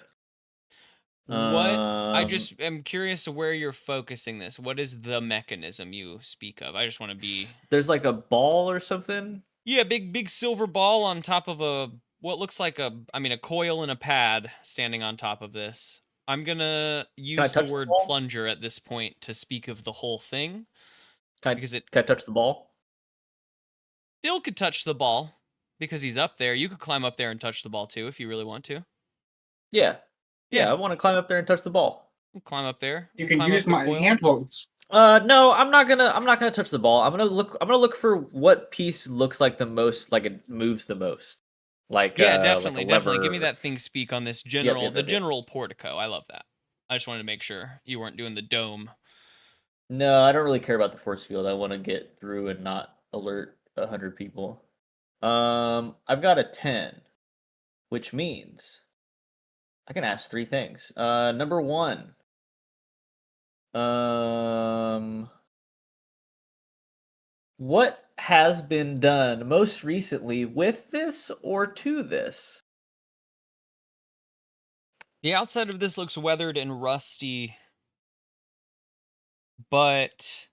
I just am curious to where you're focusing this. What is the mechanism you speak of? I just want to be. There's like a ball or something. Yeah, big silver ball on top of what looks like a coil and a pad standing on top of this. I'm gonna use the word plunger at this point to speak of the whole thing. Can I touch the ball? Dill could touch the ball because he's up there. You could climb up there and touch the ball too if you really want to. Yeah, I want to climb up there and touch the ball. We'll climb up there. You can use my handholds. No, I'm not gonna touch the ball. I'm gonna look for what piece looks like the most, like it moves the most. Like definitely. Like Give me that thing speak on this general general portico. I love that. I just wanted to make sure you weren't doing the dome. No, I don't really care about the force field. I want to get through and not alert 100 people. I've got a 10, which means I can ask 3 things. Number 1. What has been done most recently with this or to this? The outside of this looks weathered and rusty, but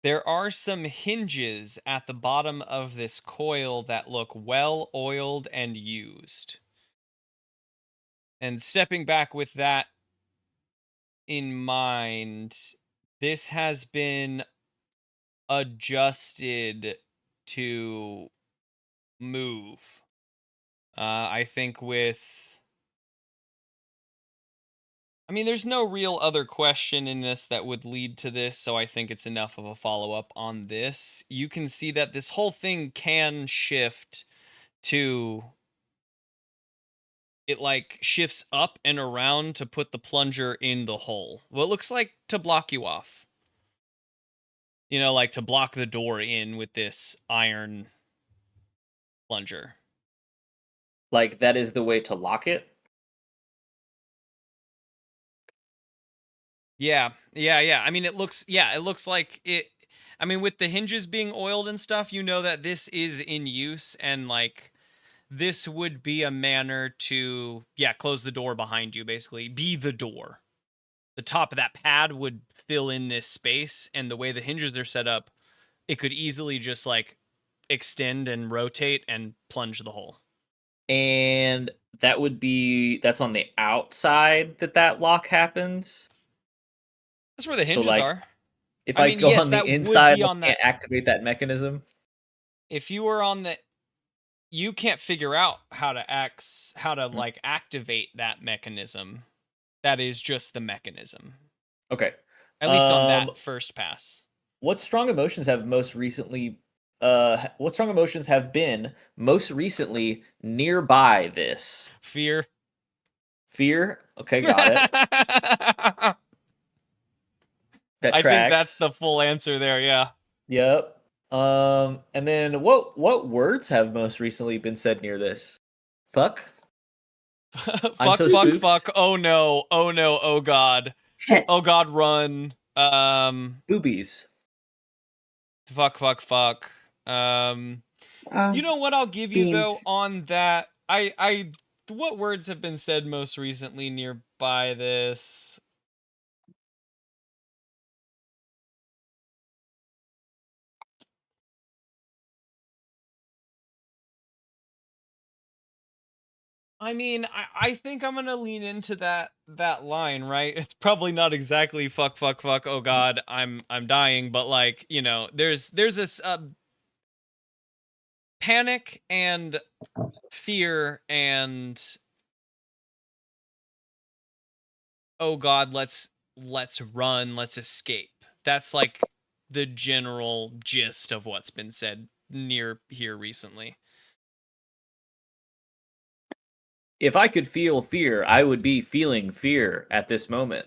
there are some hinges at the bottom of this coil that look well oiled and used. And stepping back with that in mind, this has been adjusted to move. I think there's no real other question in this that would lead to this, so I think it's enough of a follow-up on this. You can see that this whole thing can shift to... It, shifts up and around to put the plunger in the hole. Well, it looks like to block you off. To block the door in with this iron plunger. Like, that is the way to lock it? Yeah. It looks like it... with the hinges being oiled and stuff, that this is in use, and, this would be a manner to, close the door behind you, basically. Be the door. The top of that pad would fill in this space, and the way the hinges are set up, it could easily just, extend and rotate and plunge the hole. And that's on the outside that lock happens? That's where the hinges are. If I go on the inside, I can't activate that mechanism? If you were on the... You can't figure out how to activate that mechanism. That is just the mechanism. Okay. At least on that first pass. What strong emotions have been most recently nearby this? Fear. Okay, got it. That tracks. I think that's the full answer there, yeah. Yep. And then what words have most recently been said near this? Fuck. Fuck. Oh no. Oh god. Tits. Oh god, run. Boobies. Fuck. You know what I'll give you though on that? What words have been said most recently nearby this? I think I'm gonna lean into that line, right? It's probably not exactly fuck. Oh god, I'm dying, but there's this panic and fear and oh god, let's run, let's escape. That's like the general gist of what's been said near here recently. If I could feel fear, I would be feeling fear at this moment.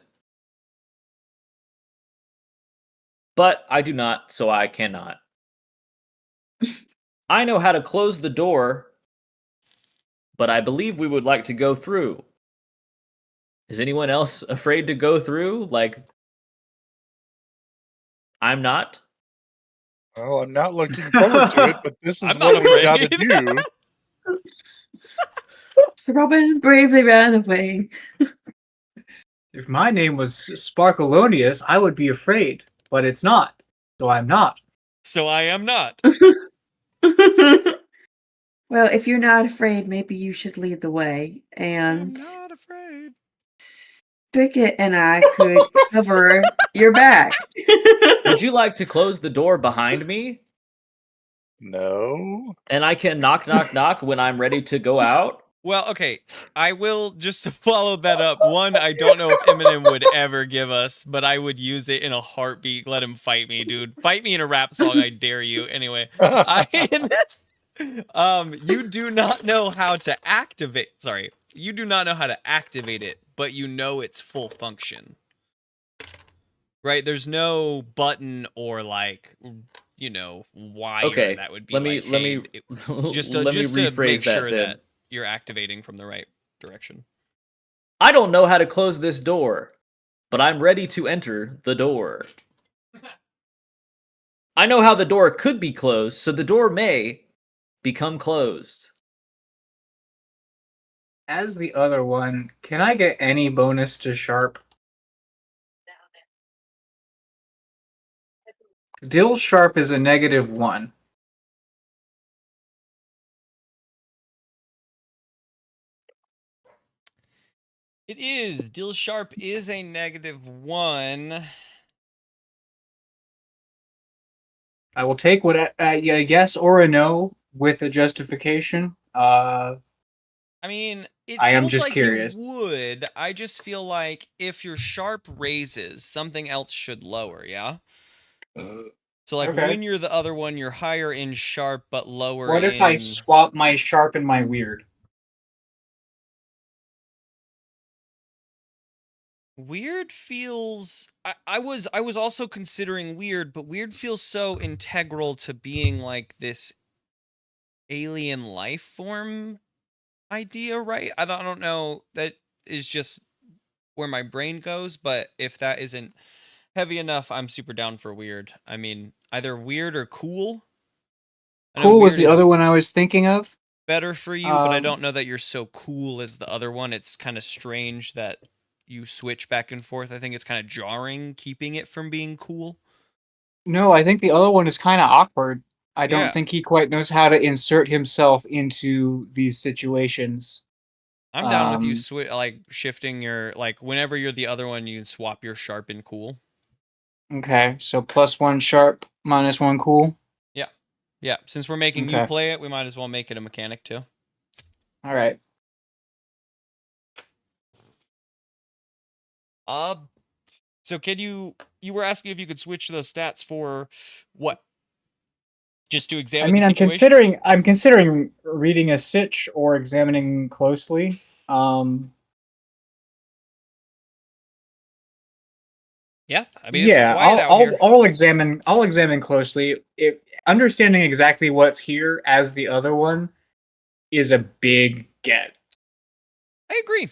But I do not, so I cannot. I know how to close the door, but I believe we would like to go through. Is anyone else afraid to go through? Like, I'm not. Well, I'm not looking forward to it, but this is I'm not what we got to afraid. do. So Robin bravely ran away. If my name was Sparkalonius, I would be afraid, but it's not. So I'm not. So I am not. Well, if you're not afraid, maybe you should lead the way. I'm And not afraid. Spigot and I could cover your back. Would you like to close the door behind me? No. And I can knock, knock, knock when I'm ready to go out? Well, okay. I will just to follow that up. One, I don't know if Eminem would ever give us, but I would use it in a heartbeat. Let him fight me, dude. Fight me in a rap song. I dare you. Anyway, you do not know how to activate. Sorry, you do not know how to activate it, but you know its full function. Right? There's no button or like, you know, wire Okay, that would be. let me just let me to rephrase make that sure then. that you're activating from the right direction. I don't know how to close this door, but I'm ready to enter the door. I know how the door could be closed, so the door may become closed. As the other one, can I get any bonus to sharp? Dill sharp is a -1. It is. Dill sharp is a -1. I will take what a yes or a no with a justification. I mean, it I am feels just like curious. you would. I just feel like if your sharp raises, something else should lower, yeah? So like Okay. when you're the other one, you're higher in sharp but lower What in if I swap my sharp and my weird? weird feels I was also considering weird, but weird feels so integral to being like this alien life form idea, right? I don't know. That is just where my brain goes, but if that isn't heavy enough, I'm super down for weird. I mean, either weird or cool. I know Cool was weird the is other one I was thinking of. better for you, but I don't know that you're so cool as the other one. It's kind of strange that you switch back and forth. I think it's kind of jarring keeping it from being cool. No, I think the other one is kind of awkward. I don't Yeah. think he quite knows how to insert himself into these situations. I'm down with you like shifting your like whenever you're the other one, you can swap your sharp and cool. Okay, so +1 sharp, -1 cool. Yeah, since we're making you Okay. play it, we might as well make it a mechanic too. All right. So kid, you were asking if you could switch those stats for what? Just to examine I mean, the I'm situation? considering reading a sitch or examining closely. Yeah, I mean Yeah, it's quiet out here. I'll examine closely. Understanding exactly what's here as the other one is a big get. I agree.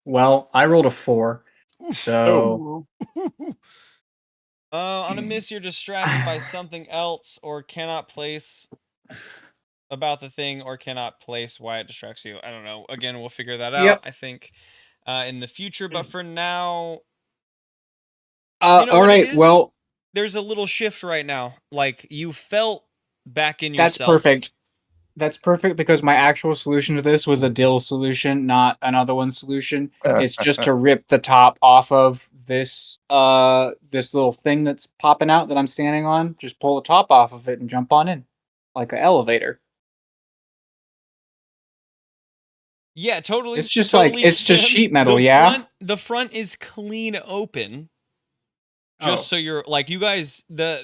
Well, I rolled a 4, so On a miss, you're distracted by something else or cannot place about the thing or cannot place why it distracts you. I don't know. Again, we'll figure that out, Yep. I think, in the future. But for now, all what right. it is? Well, there's a little shift right now. Like you felt back in that's yourself. perfect. That's perfect because my actual solution to this was a dill solution, not another one solution. It's just to rip the top off of this this little thing that's popping out that I'm standing on. Just pull the top off of it and jump on in, like an elevator. Yeah, totally. It's just totally it's just can. sheet metal, yeah. The front is clean open. Oh. Just so you're like, you guys, the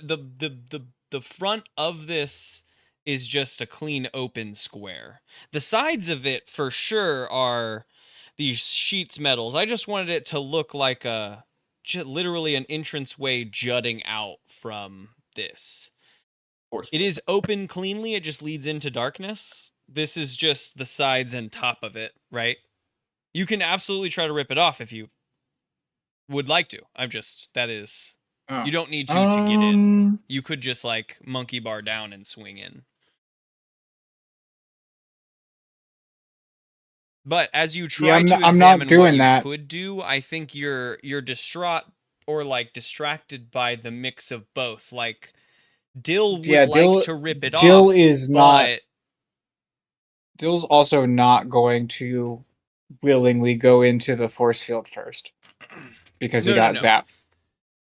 front of this is just a clean open square. The sides of it for sure are these sheets metals. I just wanted it to look like literally an entranceway jutting out from this. It is open cleanly. It just leads into darkness. This is just the sides and top of it, right? You can absolutely try to rip it off if you would like to. You don't need to get in. You could just like monkey bar down and swing in. But as you try to examine what you could do, I think you're distraught or like distracted by the mix of both. Like Dill would like to rip it off. Dill is not. Dill's also not going to willingly go into the force field first because he got zapped.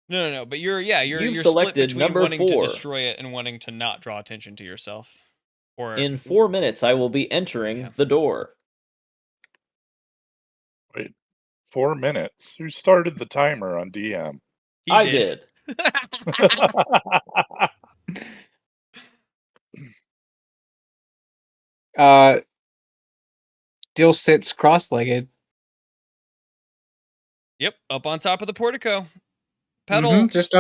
No. But you're split selected between number wanting 4. to destroy it and wanting to not draw attention to yourself. Or in 4 minutes, I will be entering the door. Wait, 4 minutes? Who started the timer on DM? I did. Dill sits cross-legged. Yep, up on top of the portico. Pedal. Just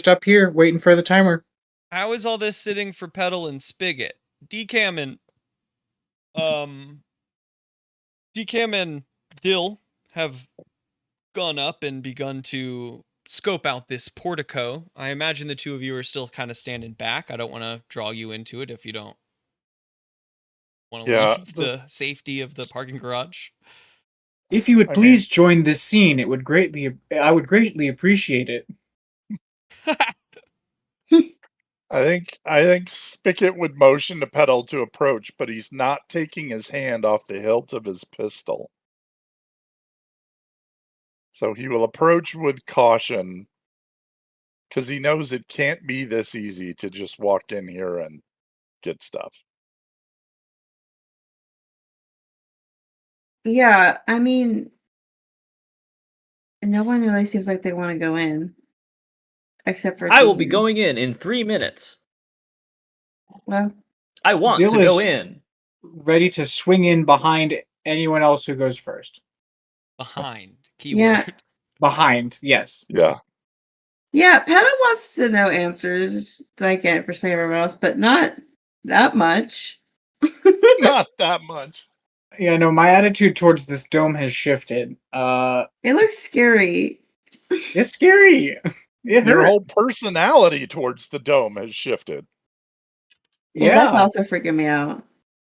up here, waiting for the timer. How is all this sitting for Pedal and Spigot? Decam and Dill have gone up and begun to scope out this portico. I imagine the two of you are still kind of standing back. I don't want to draw you into it if you don't want to leave the safety of the parking garage. If you would please join this scene, I would greatly appreciate it. I think Spigot would motion to Pedal to approach, but he's not taking his hand off the hilt of his pistol. So he will approach with caution because he knows it can't be this easy to just walk in here and get stuff. Yeah, I mean, no one really seems like they want to go in. Except for I will be going in 3 minutes. Well, I want Dill to go in. Ready to swing in behind anyone else who goes first. Behind. Keyword. Yeah. Behind, yes. Yeah. Yeah, Pedal wants to know answers like for everyone else, but not that much. Not that much. Yeah, no, my attitude towards this dome has shifted. It looks scary. It's scary. Your whole personality towards the dome has shifted. Yeah, that's also freaking me out.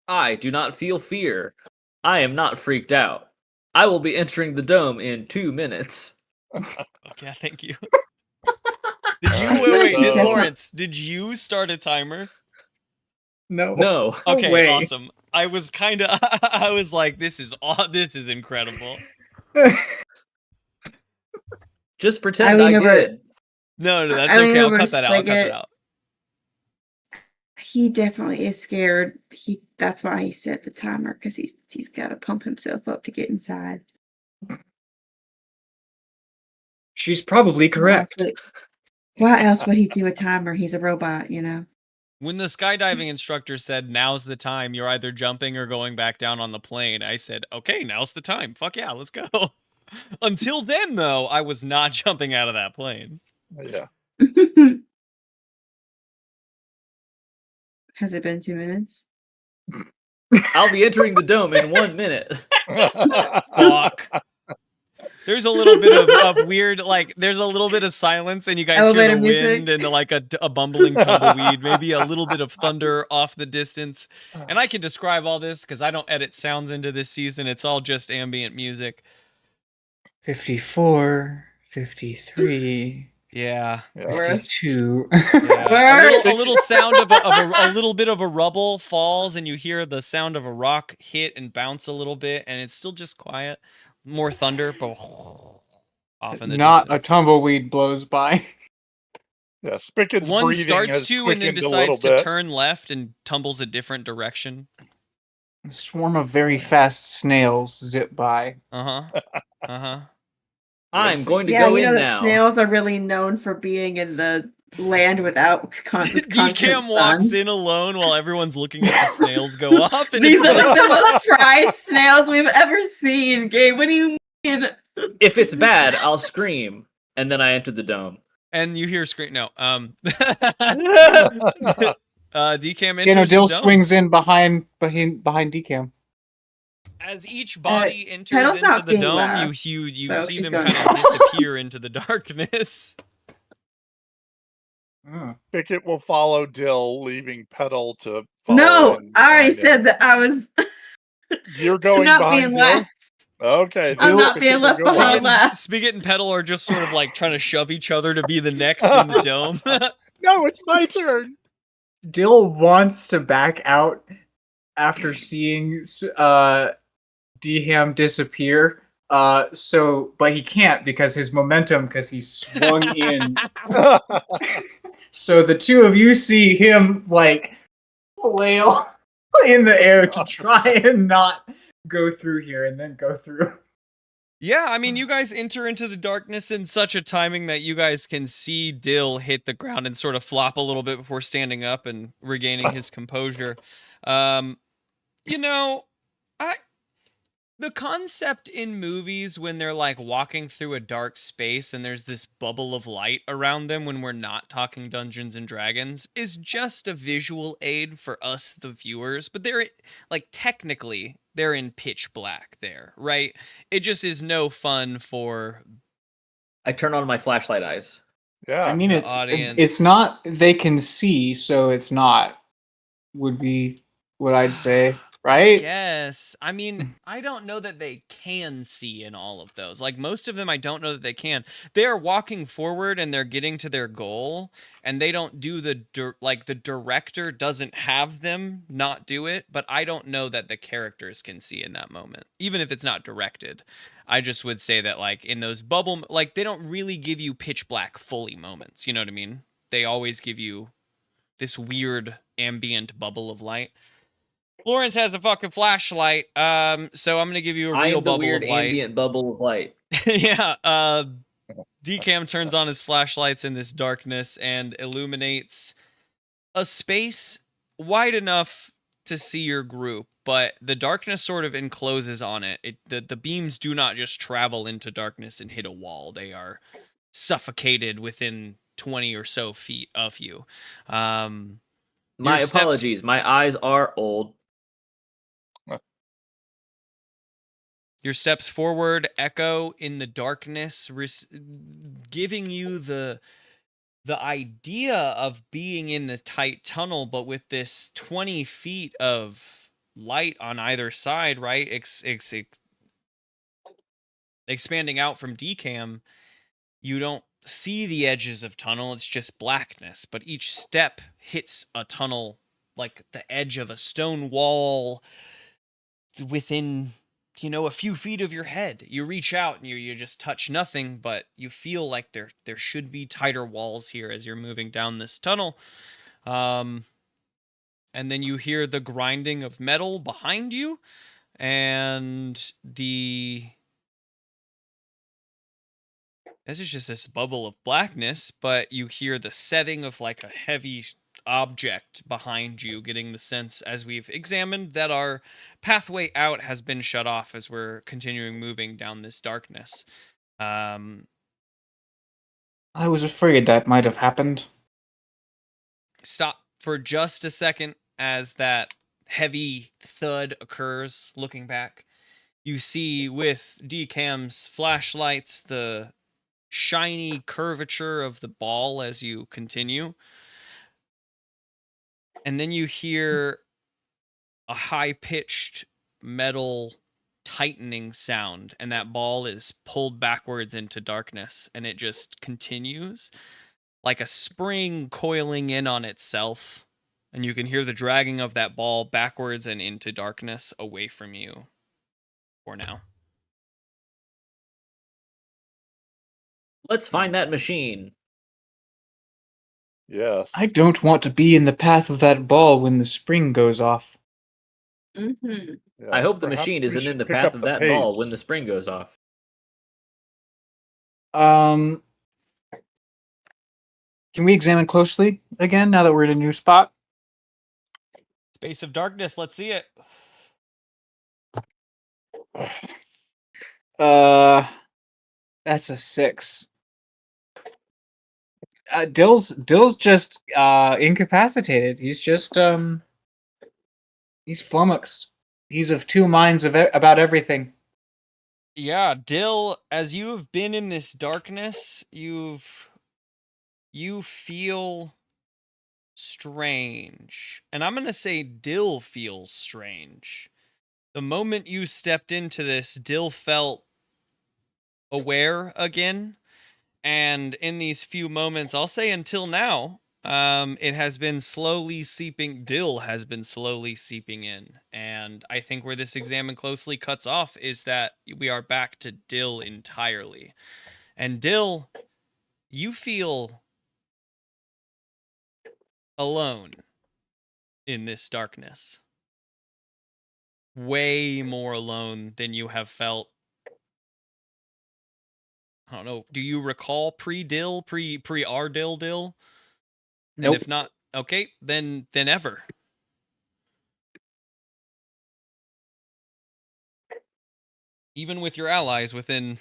I do not feel fear. I am not freaked out. I will be entering the dome in 2 minutes. Yeah, thank you. Wait, Lawrence, did you start a timer? No. Okay, awesome. I was like, this is incredible. Just pretend I did. No, that's okay. I'll cut that out. I'll cut that out. He definitely is scared. That's why he set the timer, because he's got to pump himself up to get inside. She's probably correct. Why else would he do a timer? He's a robot, you know. When the skydiving instructor said, now's the time, you're either jumping or going back down on the plane, I said, okay, now's the time. Fuck yeah, let's go. Until then, though, I was not jumping out of that plane. Yeah. Has it been 2 minutes? I'll be entering the dome in 1 minute. Fuck. There's a little bit of weird, like, there's a little bit of silence, and you guys hear the wind and like a bumbling tumbleweed, maybe a little bit of thunder off the distance. And I can describe all this because I don't edit sounds into this season. It's all just ambient music. 54, 53. Yeah. 52. Yeah. A little sound of a little bit of a rubble falls, and you hear the sound of a rock hit and bounce a little bit, and it's still just quiet. More thunder, but off in the Not distance. a tumbleweed blows by. Yeah, Spickett's One breathing starts has to and then quickened a little decides to bit. turn left and tumbles a different direction. A swarm of very fast snails zip by. I'm going to Yeah, go you know in that now. snails are really known for being in the land without constant DCAM walks sun. in alone while everyone's looking at the snails go off. And These it's are like, like the most fried snails we've ever seen, Gabe. What do you mean? If it's bad, I'll scream, and then I enter the dome. and you hear scream. No, DCAM enters You know, Dill the dome. swings in behind DCAM. As each body enters Pedal's into not the being dome, last, you so see she's them going kind of disappear into the darkness. Spigot will follow Dill, leaving Pedal to follow No, in I already behind him. said that I was You're going not behind being Dill? last. Okay. I'm then not Spigot being will left go behind last. last. Spigot and Pedal are just sort of like trying to shove each other to be the next in the dome. No, it's my turn. Dill wants to back out after seeing Dham disappear. But he can't because his momentum, because he swung in. So the two of you see him like flail in the air to try and not go through here, and then go through. Yeah, I mean, you guys enter into the darkness in such a timing that you guys can see Dill hit the ground and sort of flop a little bit before standing up and regaining his composure. You know, the concept in movies when they're like walking through a dark space and there's this bubble of light around them when we're not talking Dungeons and Dragons is just a visual aid for us, the viewers. But they're like technically they're in pitch black there, right? It just is no fun for. I turn on my flashlight eyes. Yeah. I mean, The audience. it's not they can see, so it's not would be what I'd say, right? Yes. I mean, I don't know that they can see in all of those. Like most of them, I don't know that they can. They are walking forward and they're getting to their goal, and they don't do like the director doesn't have them not do it, but I don't know that the characters can see in that moment, even if it's not directed. I just would say that like in those bubble, like they don't really give you pitch black fully moments. You know what I mean? They always give you this weird ambient bubble of light. Lawrence has a fucking flashlight, so I'm gonna give you a I real am the bubble weird of light. ambient bubble of light. Yeah, DCAM turns on his flashlights in this darkness and illuminates a space wide enough to see your group, but the darkness sort of encloses on it. The beams do not just travel into darkness and hit a wall. They are suffocated within 20 or so feet of you. My Your steps- apologies. My eyes are old. Your steps forward echo in the darkness, giving you the idea of being in the tight tunnel, but with this 20 feet of light on either side, right? Expanding out from DCAM, you don't see the edges of tunnel. It's just blackness, but each step hits a tunnel like the edge of a stone wall within a few feet of your head. You reach out and you just touch nothing, but you feel like there should be tighter walls here as you're moving down this tunnel. And then you hear the grinding of metal behind you, and this is just this bubble of blackness, but you hear the setting of like a heavy object behind you, getting the sense, as we've examined, that our pathway out has been shut off as we're continuing moving down this darkness. I was afraid that might have happened. Stop for just a second as that heavy thud occurs. Looking back, you see with DCAM's flashlights the shiny curvature of the ball as you continue. And then you hear a high-pitched metal tightening sound, and that ball is pulled backwards into darkness, and it just continues like a spring coiling in on itself, and you can hear the dragging of that ball backwards and into darkness away from you for now. Let's find that machine. Yes. I don't want to be in the path of that ball when the spring goes off. Mm-hmm. I Yes, hope the perhaps machine we isn't should in the pick path up of the that ball when pace. the spring goes off. Can we examine closely again now that we're in a new spot? Space of darkness. Let's see it. That's a 6. Dill's just incapacitated. He's just he's flummoxed. He's of two minds about everything. Yeah, Dill, as you have been in this darkness, you feel strange. And I'm going to say Dill feels strange. The moment you stepped into this, Dill felt aware again. And in these few moments, I'll say until now, it has been slowly seeping. Dill has been slowly seeping in. And I think where this examine closely cuts off is that we are back to Dill entirely. And Dill, you feel alone in this darkness. Way more alone than you have felt. I don't know. Do you recall pre-Dill, pre-R-Dill Dill? And Nope. if not, okay, then ever. Even with your allies within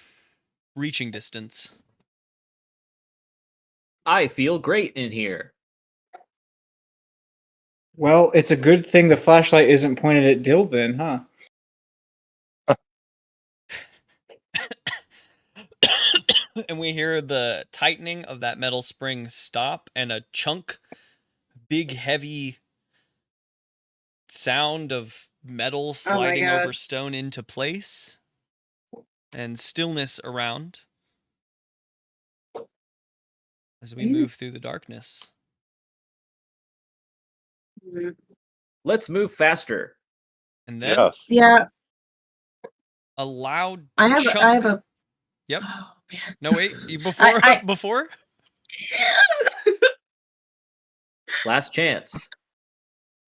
reaching distance. I feel great in here. Well, it's a good thing the flashlight isn't pointed at Dill then, huh? And we hear the tightening of that metal spring stop and a chunk, big, heavy sound of metal sliding God. over stone into place. And stillness around as we move through the darkness. Let's move faster. And then Yes. Yeah, a loud I have chunk. a. Yep. Oh man. No, wait. Before? Before? Last chance.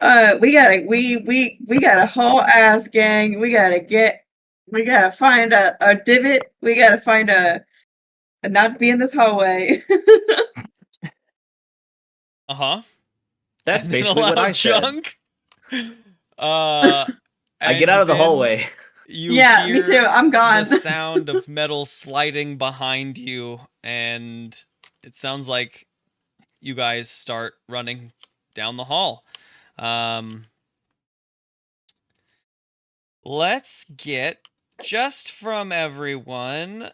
We got a whole ass gang. We gotta find a divot. We gotta find a not be in this hallway. Uh-huh. That's And then basically a what loud I said. chunk. I get out of the and then hallway. You Yeah, me hear too. I'm gone. the sound of metal sliding behind you, and it sounds like you guys start running down the hall. Let's get just from everyone.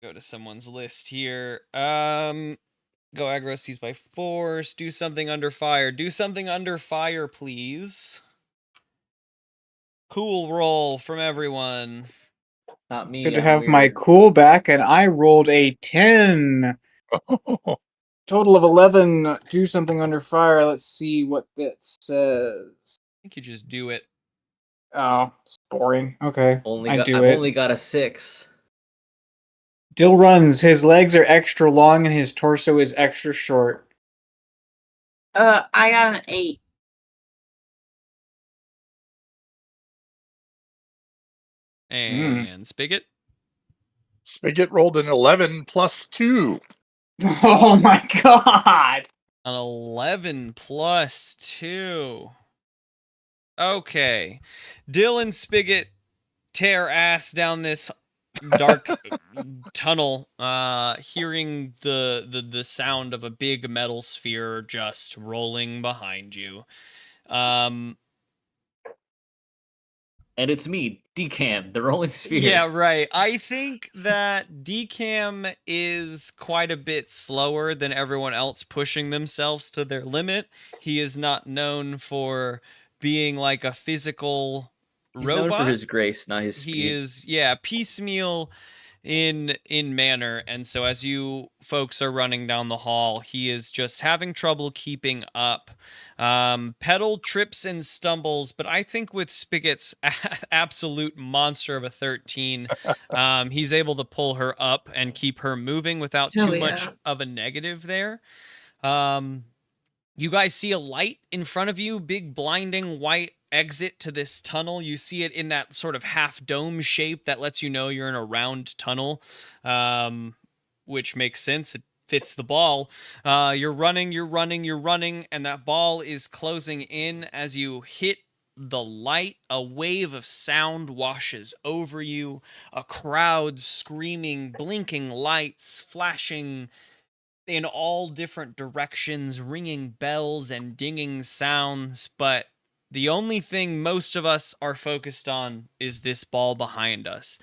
Go to someone's list here. Go aggro, seize by force. Do something under fire. Do something under fire, please. Cool roll from everyone. Not me. Good to I'm have my weird. cool back, and I rolled a 10. Total of 11. Do something under fire. Let's see what that says. I think you just do it. Oh, it's boring. Okay, I've do only got a 6. Dill runs. His legs are extra long and his torso is extra short. I got an 8. And Spigot? Spigot rolled an 11 plus 2. Oh my god! An 11 plus 2. Okay. Dill and Spigot tear ass down this dark tunnel, hearing the sound of a big metal sphere just rolling behind you. And it's me, Decam, the rolling sphere. Yeah, right. I think that Decam is quite a bit slower than everyone else pushing themselves to their limit. He is not known for being like a physical He's robot. known for his grace, not his speed. He is, piecemeal. in manner, and so as you folks are running down the hall, he is just having trouble keeping up. Petal trips and stumbles, but I think with Spigot's absolute monster of a 13, he's able to pull her up and keep her moving without Hell too much yeah. of a negative there. You guys see a light in front of you, big blinding white exit to this tunnel. You see it in that sort of half dome shape that lets you know you're in a round tunnel, which makes sense. It fits the ball. You're running, and that ball is closing in as you hit the light. A wave of sound washes over you, a crowd screaming, blinking lights, flashing in all different directions, ringing bells and dinging sounds, but the only thing most of us are focused on is this ball behind us.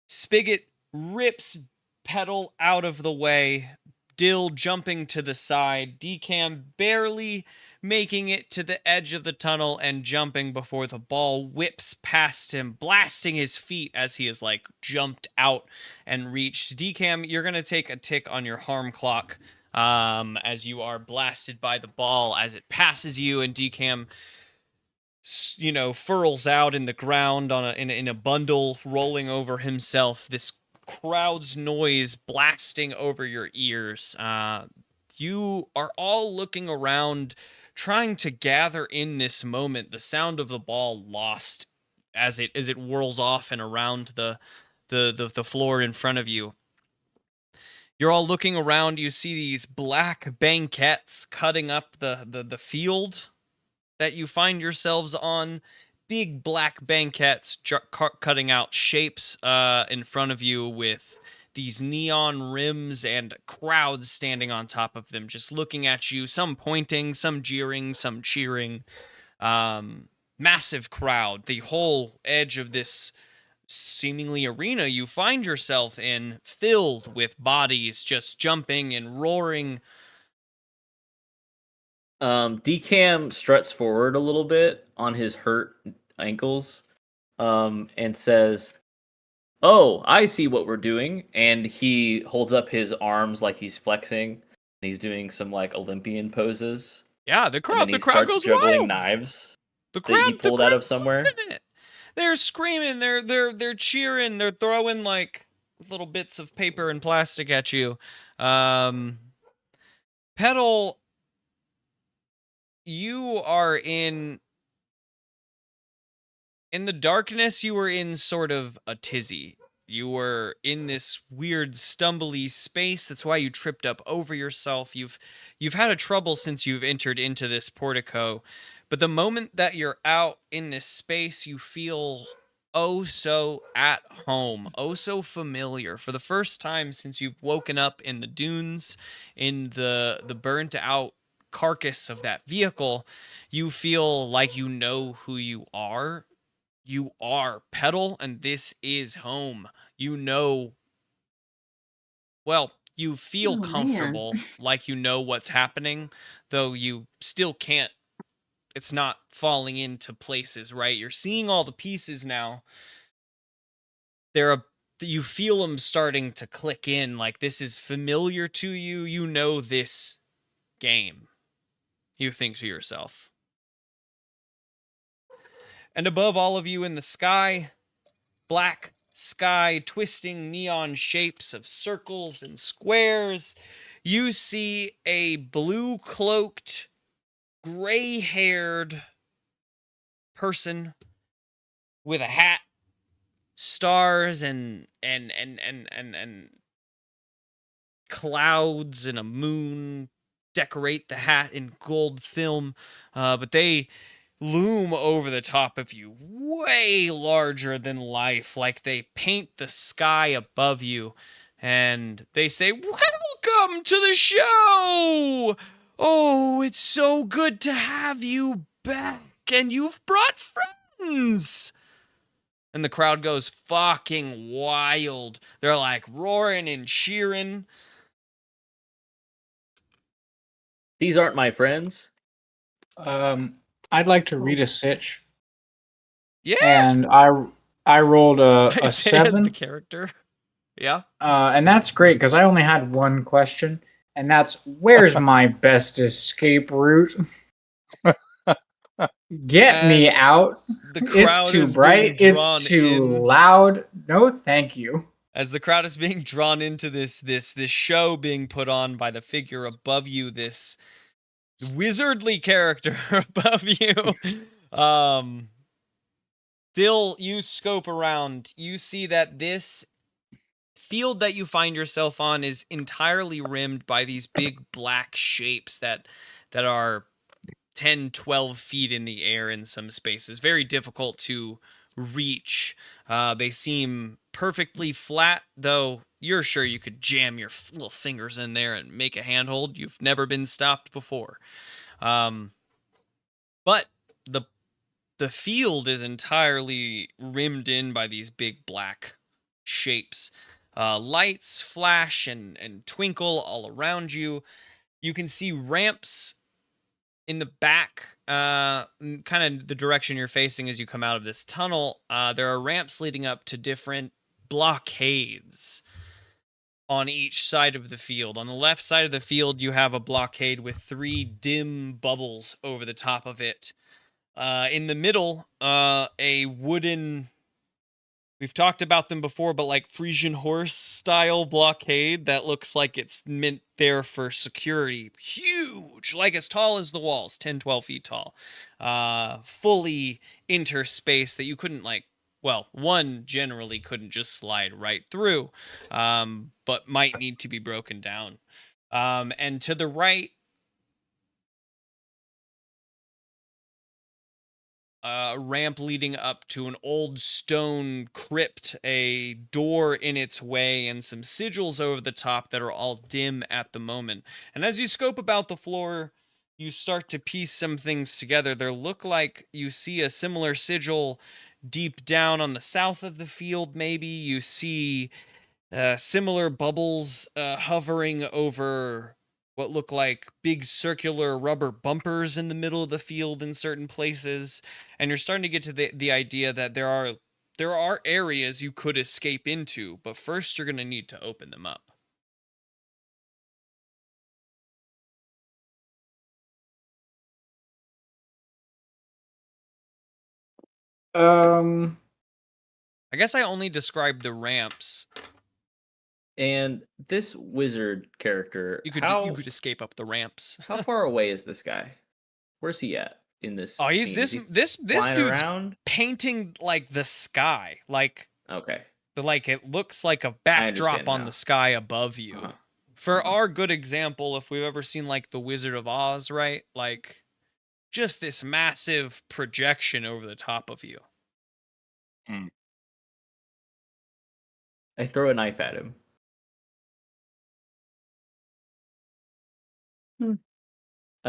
Spigot rips Petal out of the way, Dill jumping to the side, Decam barely making it to the edge of the tunnel and jumping before the ball whips past him, blasting his feet as he is like jumped out and reached. Decam, you're going to take a tick on your harm clock as you are blasted by the ball as it passes you, and Decam furls out in the ground in a bundle, rolling over himself, this crowd's noise blasting over your ears. You are all looking around, trying to gather in this moment, the sound of the ball lost as it whirls off and around the floor in front of you. You're all looking around. You see these black banquettes cutting up the field that you find yourselves on. Big black banquettes cutting out shapes in front of you with these neon rims and crowds standing on top of them, just looking at you, some pointing, some jeering, some cheering. Massive crowd. The whole edge of this seemingly arena you find yourself in, filled with bodies just jumping and roaring. Decam struts forward a little bit on his hurt ankles, and says, "Oh, I see what we're doing." And he holds up his arms like he's flexing, and he's doing some like Olympian poses. Yeah, the And crowd. then he The crowd starts goes juggling wild. knives The that crowd. he pulled out of somewhere. It. They're screaming. They're cheering. They're throwing like little bits of paper and plastic at you. Petal, you are in the darkness. You were in sort of a tizzy. You were in this weird stumbly space. That's why you tripped up over yourself. You've had a trouble since you've entered into this portico. But the moment that you're out in this space, you feel oh so at home, oh so familiar. For the first time since you've woken up in the dunes, in the burnt out carcass of that vehicle, you feel like you know who you are. You are Petal, and this is home. You know, well, you feel Oh, comfortable, like you know what's happening, though you still can't. It's not falling into places, right? You're seeing all the pieces now. You feel them starting to click in, like this is familiar to you. You know this game. You think to yourself. And above all of you in the sky, black sky, twisting neon shapes of circles and squares, you see a blue-cloaked, gray-haired person with a hat, stars and clouds and a moon decorate the hat in gold film, but they loom over the top of you, way larger than life, like they paint the sky above you, and they say, "Welcome to the show! Oh, it's so good to have you back, and you've brought friends!" And the crowd goes fucking wild. They're like roaring and cheering. These aren't my friends. I'd like to read a sitch, Yeah. and I rolled a Isaiah's the 7. character. Yeah. And that's great because I only had one question, and that's where's my best escape route? Get me As out. the It's crowd too is being bright. It's drawn too in. loud. No, thank you. As the crowd is being drawn into this show being put on by the figure above you, this wizardly character above you. Still, you scope around. You see that this field that you find yourself on is entirely rimmed by these big black shapes that are 10, 12 feet in the air in some spaces. Very difficult to reach. They seem perfectly flat, though you're sure you could jam your little fingers in there and make a handhold. You've never been stopped before. But the field is entirely rimmed in by these big black shapes. Lights flash and twinkle all around you. You can see ramps in the back, kind of the direction you're facing as you come out of this tunnel. There are ramps leading up to different blockades on each side of the field. On the left side of the field, you have a blockade with 3 dim bubbles over the top of it. In the middle, a wooden... We've talked about them before, but like Frisian horse style blockade that looks like it's meant there for security. Huge, like as tall as the walls, 10, 12 feet tall. Fully interspaced that you couldn't one generally couldn't just slide right through, but might need to be broken down. And to the right, a ramp leading up to an old stone crypt, a door in its way, and some sigils over the top that are all dim at the moment. And as you scope about the floor, you start to piece some things together. There look like you see a similar sigil deep down on the south of the field, maybe. You see similar bubbles hovering over what look like big circular rubber bumpers in the middle of the field in certain places, and you're starting to get to the idea that there are areas you could escape into, but first you're going to need to open them up. Um, I guess I only described the ramps. And this wizard character, You could escape up the ramps. how far away is this guy? Where's he at in this? Oh, he's scene? this Flying dude's around? painting like the sky, like Okay. it looks like a backdrop on now. the sky above you. Uh-huh. For Mhm. our good example, if we've ever seen like the Wizard of Oz, right? Like just this massive projection over the top of you. I throw a knife at him. I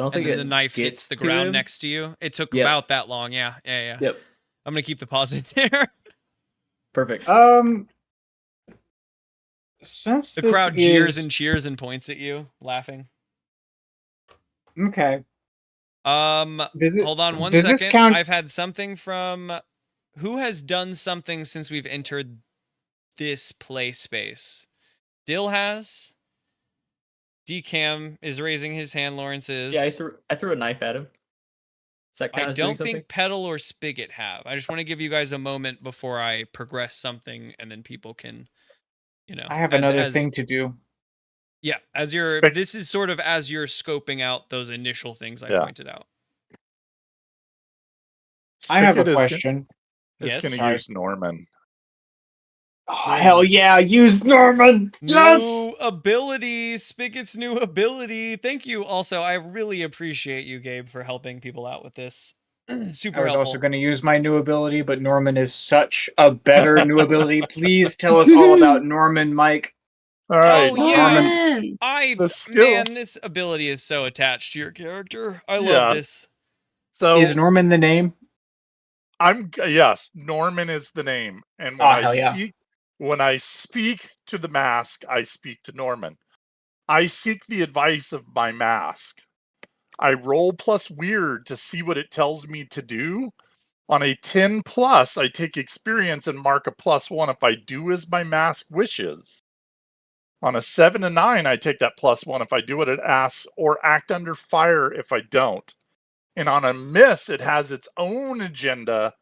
don't And think then it the knife gets hits the to ground him. next to you. It took Yep. about that long, yeah. Yep. I'm gonna keep the pause in there. Perfect. Since The this crowd jeers is and cheers and points at you, laughing. okay, Hold on one does second. this count? I've had something from... Who has done something since we've entered this play space? Dill has. Decam is raising his hand. Lawrence is. Yeah, I threw a knife at him. Does that count I as doing don't something? think Pedal or Spigot have. I just want to give you guys a moment before I progress something, and then people can, I have another thing to do. Yeah, as you're... This is sort of as you're scoping out those initial things I pointed out. I have a Spigot question. It's going to use Norman. Oh, hell yeah, use Norman! Yes! New ability, Spigot's new ability. Thank you. Also, I really appreciate you, Gabe, for helping people out with this. Super I was helpful. also going to use my new ability, but Norman is such a better new ability. Please tell us all about Norman, Mike. All right. Oh, yeah. Norman! Man, this ability is so attached to your character. I love this. So is Norman the name? Yes, Norman is the name. And when I speak to the mask, I speak to Norman. I seek the advice of my mask. I roll plus weird to see what it tells me to do. On a 10 plus, I take experience and mark a +1 if I do as my mask wishes. On a 7 and 9, I take that +1 if I do what it asks, or act under fire if I don't. And on a miss, it has its own agenda,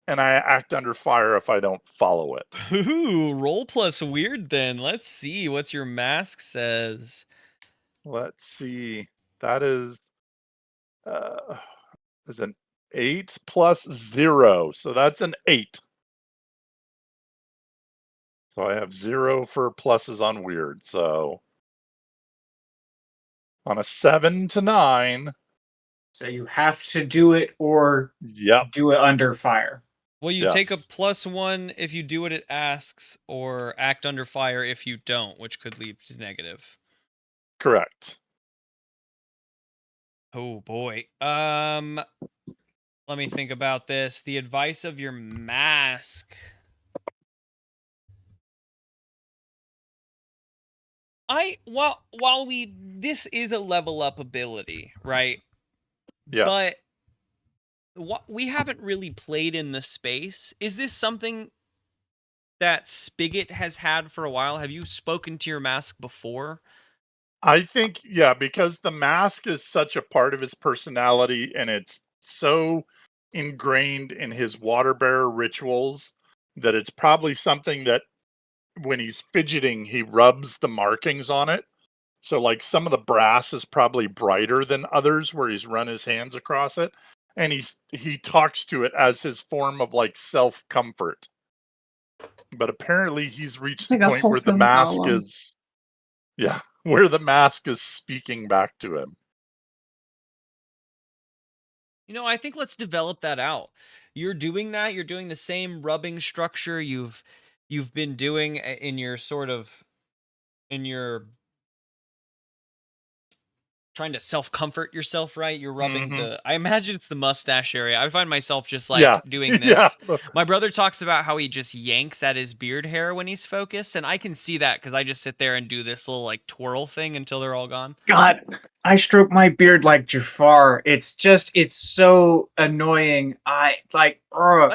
and I act under fire if I don't follow it. Ooh, roll plus weird then. Let's see what your mask says. Let's see. That is an 8 plus 0. So that's an 8. So I have 0 for pluses on weird. So on a 7 to 9. So you have to do it or Yep. do it under fire. Well, you take a Yes. +1 if you do what it asks, or act under fire if you don't, which could lead to negative. Correct. Oh boy. Let me think about this. The advice of your mask. This is a level up ability, right? Yes. But we haven't really played in the space. Is this something that Spigot has had for a while? Have you spoken to your mask before? I think, yeah, because the mask is such a part of his personality and it's so ingrained in his water bearer rituals that it's probably something that when he's fidgeting, he rubs the markings on it. So, like, some of the brass is probably brighter than others where he's run his hands across it. And he talks to it as his form of like self-comfort. But apparently he's reached It's the like a point where the wholesome mask golem. is, yeah, where the mask is speaking back to him. I think let's develop that out. You're doing that. You're doing the same rubbing structure you've been doing in your trying to self-comfort yourself, right? You're rubbing I imagine it's the mustache area. I find myself just like doing this. Yeah. My brother talks about how he just yanks at his beard hair when he's focused, and I can see that because I just sit there and do this little like twirl thing until they're all gone. God, I stroke my beard like Jafar. It's so annoying.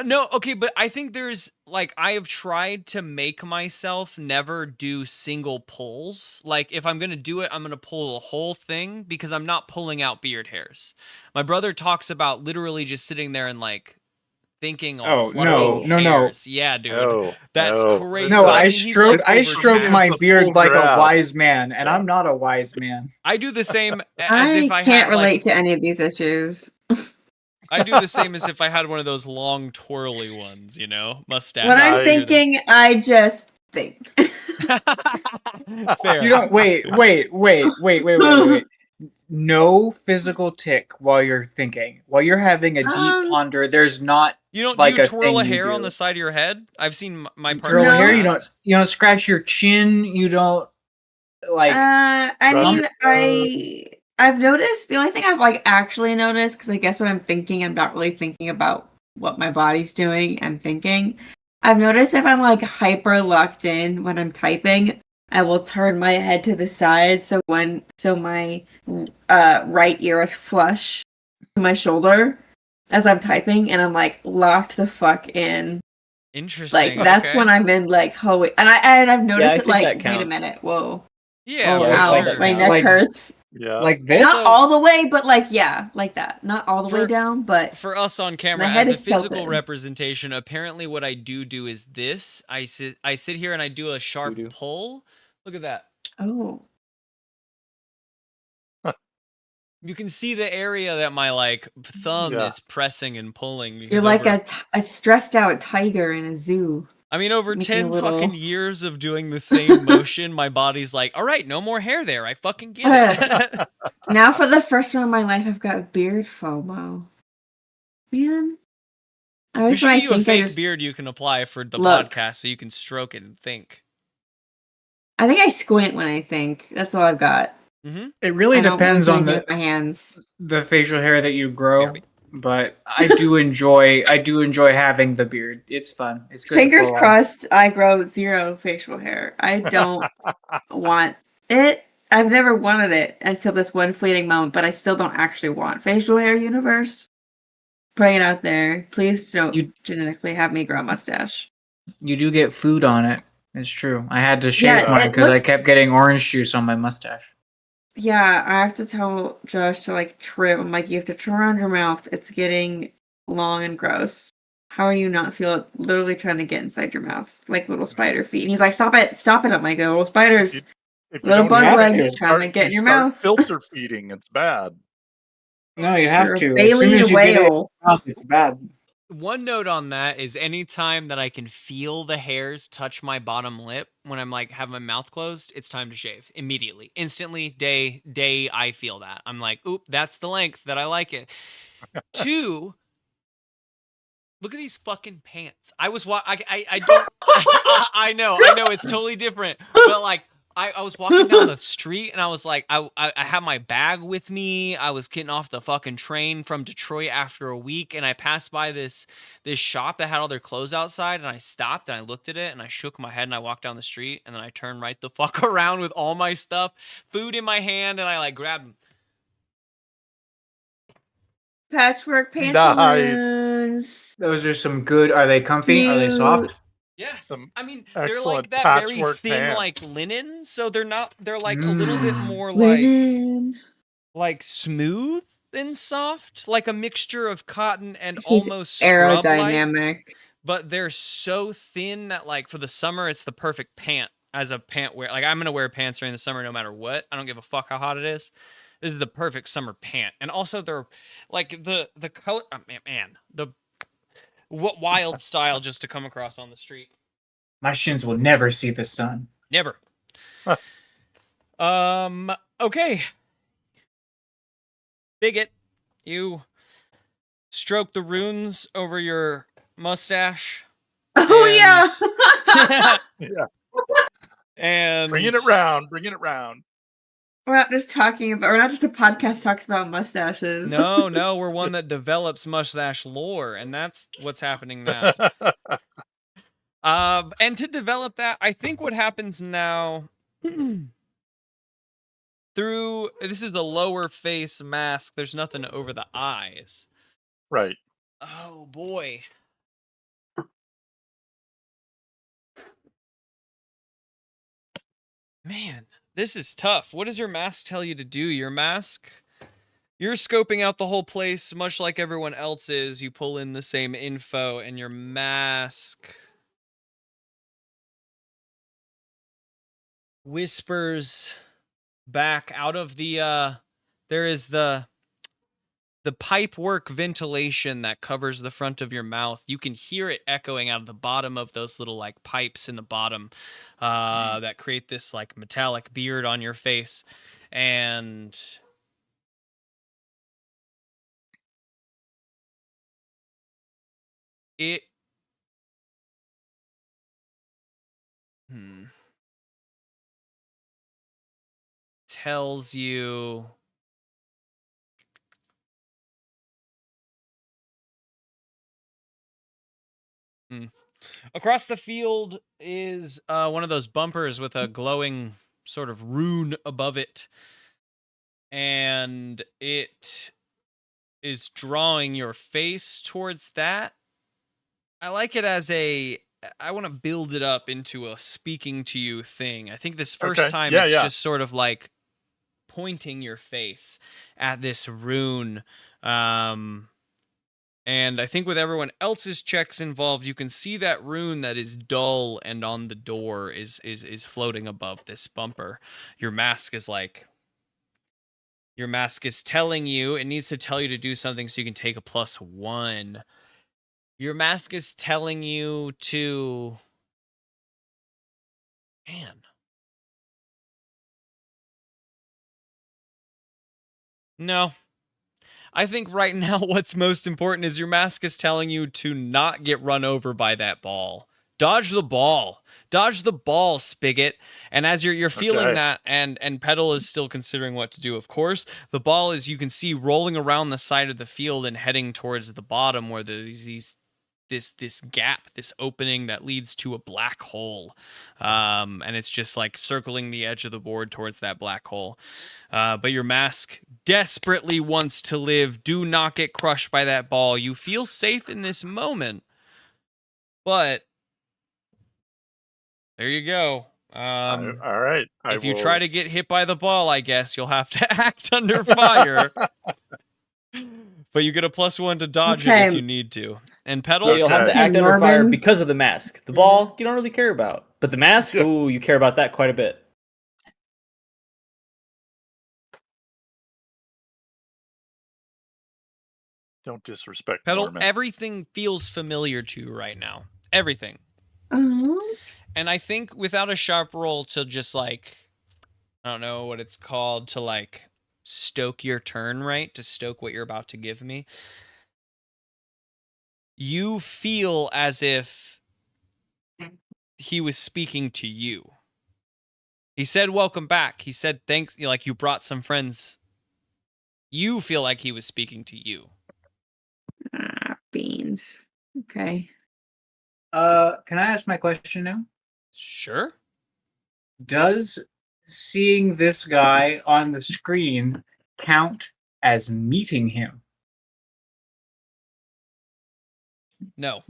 No, okay, but I think there's like I have tried to make myself never do single pulls. Like if I'm gonna do it, I'm gonna pull the whole thing because I'm not pulling out beard hairs. My brother talks about literally just sitting there and like thinking on Oh, plucking no. hairs. Yeah, dude. No, That's no. crazy. No, I I mean, he's, like, stroke over my It's a beard full like a grab. wise man, and Yeah. I'm not a wise man. I do the same as I if I can't had relate like to any of these issues. I do the same as if I had one of those long twirly ones, mustache. When I'm I- thinking, I just think. Fair. You don't wait. No physical tick while you're thinking. While you're having a deep ponder, there's not You don't like do you a twirl a thing you hair on do. the side of your head? I've seen my partner. Twirl a do hair. that. You don't scratch your chin. You don't like. I Rub mean, I've noticed the only thing I've like actually noticed, because I guess when I'm thinking, I'm not really thinking about what my body's doing. I'm thinking. I've noticed if I'm like hyper locked in when I'm typing, I will turn my head to the side so my right ear is flush to my shoulder as I'm typing, and I'm like locked the fuck in. Interesting. Like that's okay. when I'm in like and I've noticed I it think like that wait a counts. minute, whoa. Yeah, Oh, for ow, that sure. my counts. neck Like- hurts. Yeah. Like this. Not all the way, but like yeah, like that. Not all the way For- down, but For us on camera, My head as a is physical tilted. representation, apparently what I do is this. I sit here and I do a sharp Doo-doo. pull. Look at that. oh, You can see the area that my like thumb Yeah. is pressing and pulling. you're because like over- a stressed out tiger in a zoo. I mean, over making 10 a little- fucking years of doing the same motion, my body's like, all right, no more hair there. I fucking get it. Now for the first time in my life, I've got beard FOMO. Man, I We always should when I get you a think I fake just beard you can apply for the Look. podcast so you can stroke it and think. I think I squint when I think. That's all I've got. It really I don't really depends do on anything with my hands. the facial hair that you grow, BRB. but I do enjoy having the beard. It's fun. It's good. to Fingers pull off. crossed, I grow zero facial hair. I don't want it. I've never wanted it until this one fleeting moment, but I still don't actually want facial hair universe. Putting it out there. Please don't You- genetically have me grow a mustache. You do get food on it. It's true. I had to Yeah, shave mine it because I looks- kept getting orange juice on my mustache. Yeah, I have to tell Josh to like trim. I'm like, you have to trim around your mouth. It's getting long and gross. How do you not feel it literally trying to get inside your mouth like little spider feet? And he's like, stop it, stop it. I'm like, little spiders, If you little don't bug have it, legs you trying to start- get in you your start mouth. filter feeding. It's bad. No, you have You're a to. As soon baleen as you get it, whale. it's bad. One note on that is anytime that I can feel the hairs touch my bottom lip when I'm like have my mouth closed, it's time to shave immediately. Instantly, day I feel that. I'm like, oop, that's the length that I like it. 2, look at these fucking pants. I was I don't I know it's totally different, but like I was walking down the street and I was like, I had my bag with me. I was getting off the fucking train from Detroit after a week, and I passed by this shop that had all their clothes outside, and I stopped and I looked at it and I shook my head and I walked down the street, and then I turned right the fuck around with all my stuff, food in my hand, and I like grabbed them. Patchwork Nice. pantaloons. Those are some good. Are they comfy? Are they soft? Yeah. Some I mean, they're excellent like that very patchwork thin, like pants. linen. So they're like a little bit more Linen. like smooth and soft, like a mixture of cotton and He's almost scrub-like. aerodynamic. But they're so thin that like for the summer, it's the perfect pant as a pant wear. Like I'm gonna wear pants during the summer no matter what. I don't give a fuck how hot it is. This is the perfect summer pant, and also they're like the color. Oh, man, what wild style just to come across on the street. My shins will never see the sun. Never. Okay. Bigot, you stroke the runes over your mustache. Oh And- yeah. Yeah. And Bringing it round. We're not just a podcast talks about mustaches. No, we're one that develops mustache lore, and that's what's happening now. And to develop that, I think what happens now this is the lower face mask. There's nothing over the eyes. Right. Oh boy. Man, this is tough. What does your mask tell you to do? Your mask, you're scoping out the whole place much like everyone else is. You pull in the same info, and your mask whispers back out of the there is the pipe work ventilation that covers the front of your mouth. You can hear it echoing out of the bottom of those little like pipes in the bottom that create this like metallic beard on your face. And it tells you across the field is one of those bumpers with a glowing sort of rune above it, and it is drawing your face towards that. I like it as I want to build it up into a speaking to you thing. I think this first time it's just sort of like pointing your face at this rune. And I think with everyone else's checks involved, you can see that rune that is dull and on the door is floating above this bumper. Your mask is telling you, it needs to tell you to do something so you can take a +1. Your mask is telling you to... Man. No. I think right now what's most important is your mask is telling you to not get run over by that ball. Dodge the ball. Dodge the ball, Spigot. And as you're feeling that, and Petal is still considering what to do, of course, the ball is, you can see, rolling around the side of the field and heading towards the bottom where these this gap, this opening that leads to a black hole, and it's just like circling the edge of the board towards that black hole. But your mask desperately wants to live. Do not get crushed by that ball. You feel safe in this moment, but there you go. All right. If you try to get hit by the ball, I guess you'll have to act under fire. But you get a +1 to dodge it if you need to. And Petal, Yeah, you'll have to act under fire because of the mask. The ball, you don't really care about. But the mask, ooh, you care about that quite a bit. Don't disrespect Petal, Norman. everything feels familiar to you right now. Everything. And I think without a sharp roll to just like, I don't know what it's called, to like stoke your turn, right? To stoke what you're about to give me. You feel as if he was speaking to you. He said, welcome back. He said, thanks. Like you brought some friends. You feel like he was speaking to you. Beans. Okay. Can I ask my question now? Sure. Does seeing this guy on the screen count as meeting him? No.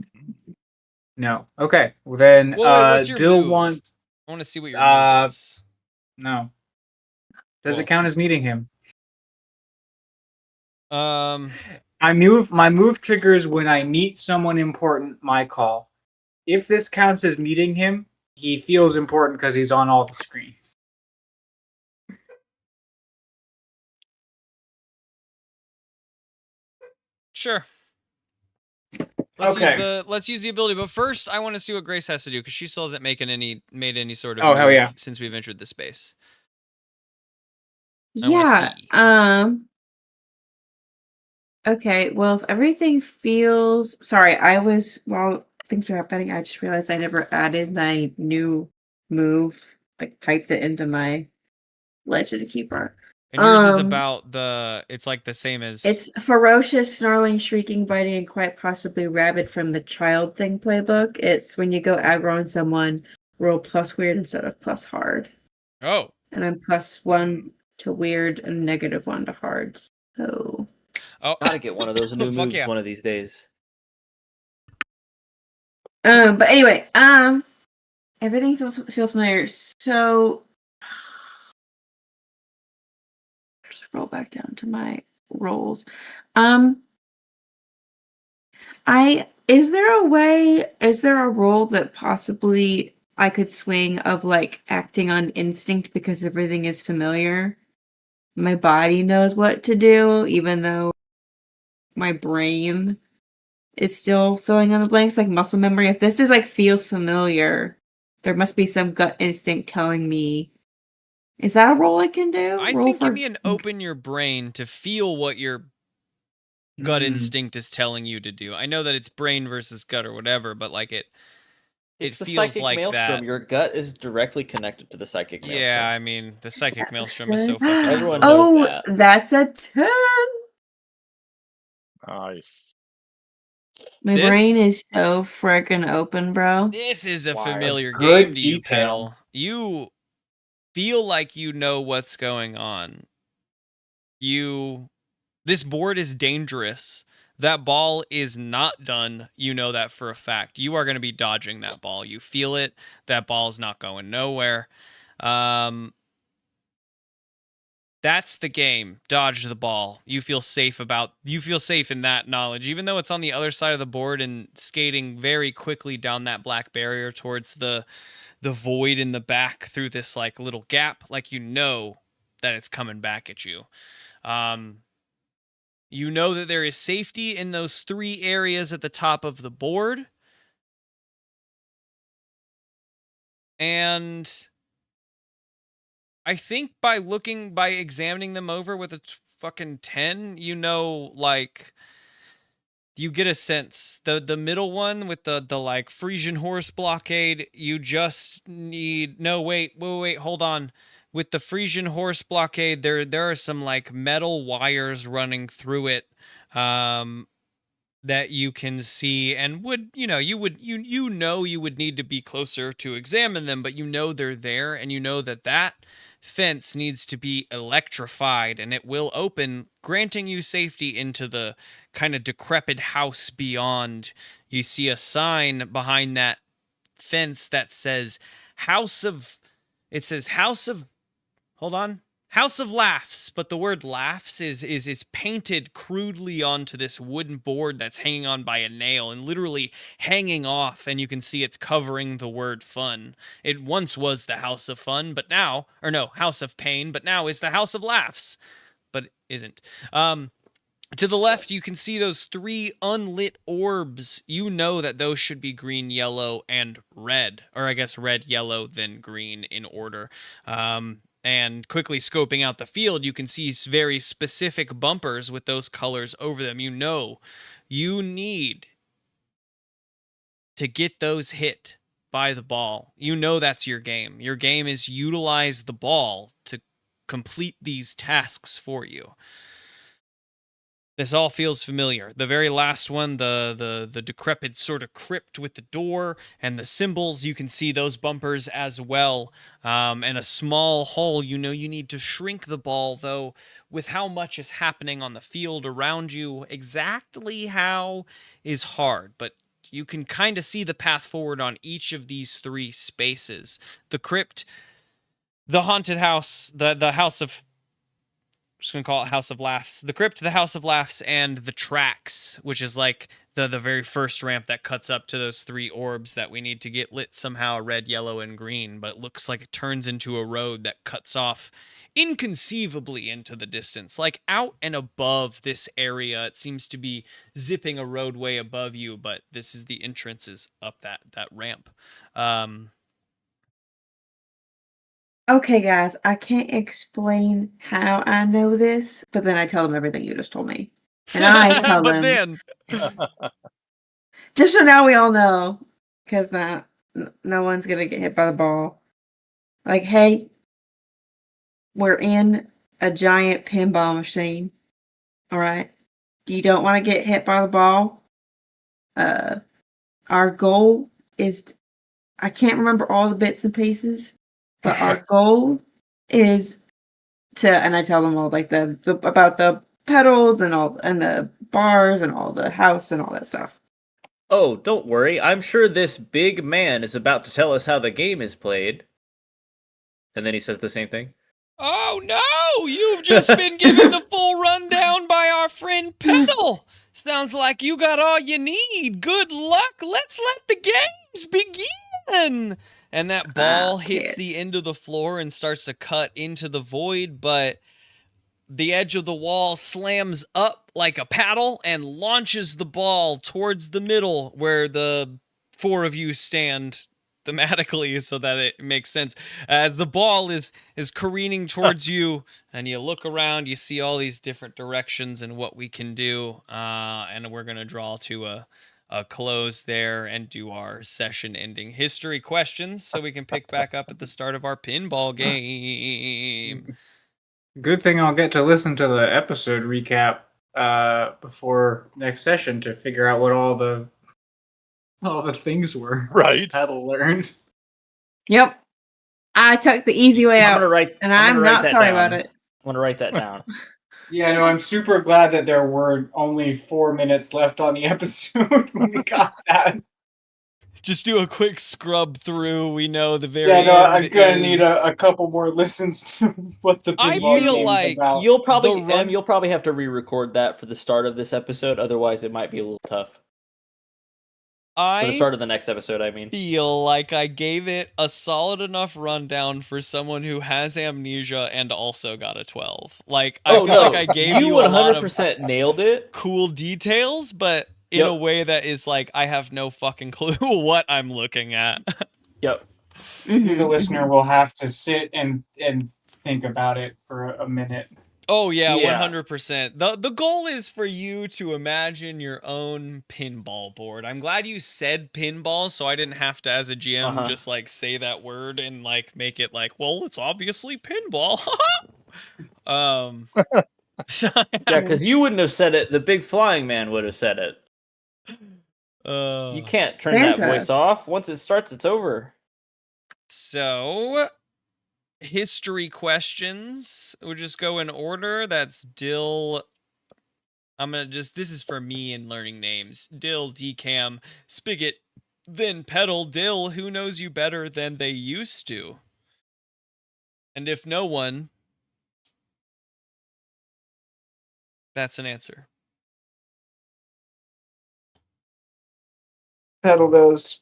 No. Okay. Well then, what's your Dill move? wants. I want to see what your move is. No. Does it count as meeting him? My move triggers when I meet someone important. My call. If this counts as meeting him, he feels important because he's on all the screens. Sure. Let's use the ability, but first I want to see what Grace has to do because she still hasn't made any sort of move since we've entered the space. Okay, well, if everything feels... Sorry, while things were happening, I just realized I never added my new move, like typed it into my Legend Keeper. And yours is about it's like the same as... It's ferocious, snarling, shrieking, biting, and quite possibly rabid from the Child Thing playbook. It's when you go aggro on someone, roll plus weird instead of plus hard. Oh. And I'm +1 to weird and -1 to hard. So... Gotta get one of those new moves one of these days. But anyway, everything feels familiar. So just roll back down to my rolls. Is there a role that possibly I could swing of like acting on instinct because everything is familiar? My body knows what to do, even though my brain is still filling in the blanks, like muscle memory. If this is like feels familiar, there must be some gut instinct telling me. Is that a role I can do? I think give me an open your brain to feel what your gut instinct is telling you to do. I know that it's brain versus gut or whatever, but like it the feels psychic like maelstrom. that. Your gut is directly connected to the psychic maelstrom. Yeah, I mean the psychic maelstrom is so fucking everyone knows that. That's a 10. Nice. My brain is so freaking open, bro. This is a familiar game to you, Petal. You feel like you know what's going on. This board is dangerous. That ball is not done. You know that for a fact. You are going to be dodging that ball. You feel it. That ball is not going nowhere. That's the game. Dodge the ball. You feel safe in that knowledge, even though it's on the other side of the board and skating very quickly down that black barrier towards the void in the back through this like little gap. Like you know that it's coming back at you. You know that there is safety in those 3 areas at the top of the board. And I think by examining them over with a fucking 10, you know, like, you get a sense. The middle one with the like Frisian horse blockade, you just need... No, wait, hold on. With the Frisian horse blockade, there are some like metal wires running through it. that you can see, and you would need to be closer to examine them, but they're there, and that fence needs to be electrified, and it will open, granting you safety into the kind of decrepit house beyond. You see a sign behind that fence that says House of hold on. House of Laughs, but the word laughs is painted crudely onto this wooden board that's hanging on by a nail and literally hanging off, and you can see it's covering the word fun. It once was the House of Fun, but now, or no, House of Pain, but now is the House of Laughs, but it isn't. To the left, you can see those 3 unlit orbs. You know that those should be green, yellow, and red, or I guess red, yellow, then green in order. And quickly scoping out the field, you can see very specific bumpers with those colors over them. You know you need to get those hit by the ball. You know that's your game. Your game is utilize the ball to complete these tasks for you. This all feels familiar. The very last one, the decrepit sort of crypt with the door and the symbols, you can see those bumpers as well. And a small hole, you need to shrink the ball, though, with how much is happening on the field around you, exactly how is hard. But you can kind of see the path forward on each of these 3 spaces. The crypt, the haunted house, the house of... just gonna call it House of Laughs. The crypt, the House of Laughs, and the tracks, which is like the very first ramp that cuts up to those 3 orbs that we need to get lit somehow, red, yellow, and green. But it looks like it turns into a road that cuts off inconceivably into the distance, like out and above this area. It seems to be zipping a roadway above you, but this is the entrances up that ramp. Okay, guys, I can't explain how I know this, but then I tell them everything you just told me. And I tell but them, then just so now we all know, because no one's going to get hit by the ball. Like, hey, we're in a giant pinball machine, all right? You don't want to get hit by the ball. Our goal is, I can't remember all the bits and pieces, but our goal is to, and I tell them all like the about the pedals and all, and the bars and all the house and all that stuff. Oh, don't worry. I'm sure this big man is about to tell us how the game is played. And then he says the same thing. Oh no! You've just been given the full rundown by our friend Pedal. Sounds like you got all you need. Good luck. Let's let the games begin. And that ball hits the end of the floor and starts to cut into the void, but the edge of the wall slams up like a paddle and launches the ball towards the middle where the 4 of you stand thematically, so that it makes sense. As the ball is careening towards you, and you look around, you see all these different directions and what we can do, and we're going to draw to a close there and do our session-ending history questions so we can pick back up at the start of our pinball game. Good thing I'll get to listen to the episode recap before next session to figure out what all the things were. Right. Paddle learned. Yep. I took the easy way out, I'm not sorry about it. I'm gonna write that down. Yeah, no, I'm super glad that there were only 4 minutes left on the episode when we got that. Just do a quick scrub through. We know the very Yeah, no, end I'm gonna need is- a couple more listens to what the I pinball feel game's like about. You'll probably The run- you'll probably have to re-record that for the start of this episode. Otherwise, it might be a little tough. For the start of the next episode, I mean. Feel like I gave it a solid enough rundown for someone who has amnesia and also got a 12. Like, I feel like I gave you a lot of 100% nailed it. cool details, but in a way that is like, I have no fucking clue what I'm looking at. Yep. You, the listener, will have to sit and think about it for a minute. Oh yeah, Yeah. 100%. The goal is for you to imagine your own pinball board. I'm glad you said pinball, so I didn't have to, as a GM, just like say that word and like make it like, well, it's obviously pinball. Yeah, because you wouldn't have said it. The big flying man would have said it. You can't turn that Santa. voice off. Once it starts, it's over. So, history questions. We'll just go in order. That's Dill. This is for me in learning names. Dill, Decam, Spigot, then Pedal, Dill. Who knows you better than they used to? And if no one, that's an answer. Pedal those.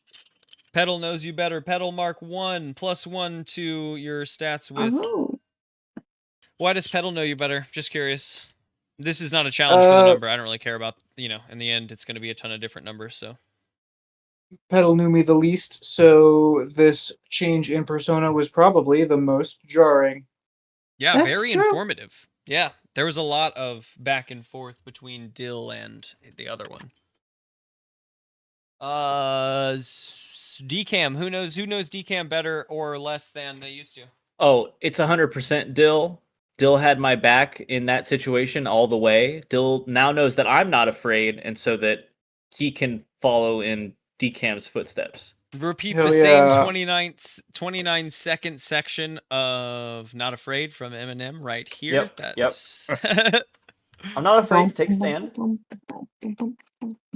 Pedal knows you better. Pedal mark 1 +1 to your stats with. Oh. Why does Pedal know you better? Just curious. This is not a challenge for the number. I don't really care about, in the end, it's going to be a ton of different numbers, so. Pedal knew me the least, so this change in persona was probably the most jarring. Yeah, That's very true. informative. Yeah, there was a lot of back and forth between Dill and the other one. Decam, who knows Decam better or less than they used to? Oh, it's 100% Dill. Dill had my back in that situation all the way. Dill now knows that I'm not afraid, and so that he can follow in Decam's footsteps. Repeat Hell the same yeah. 29-second section of Not Afraid from Eminem right here. Yep, That's I'm not afraid to take a stand.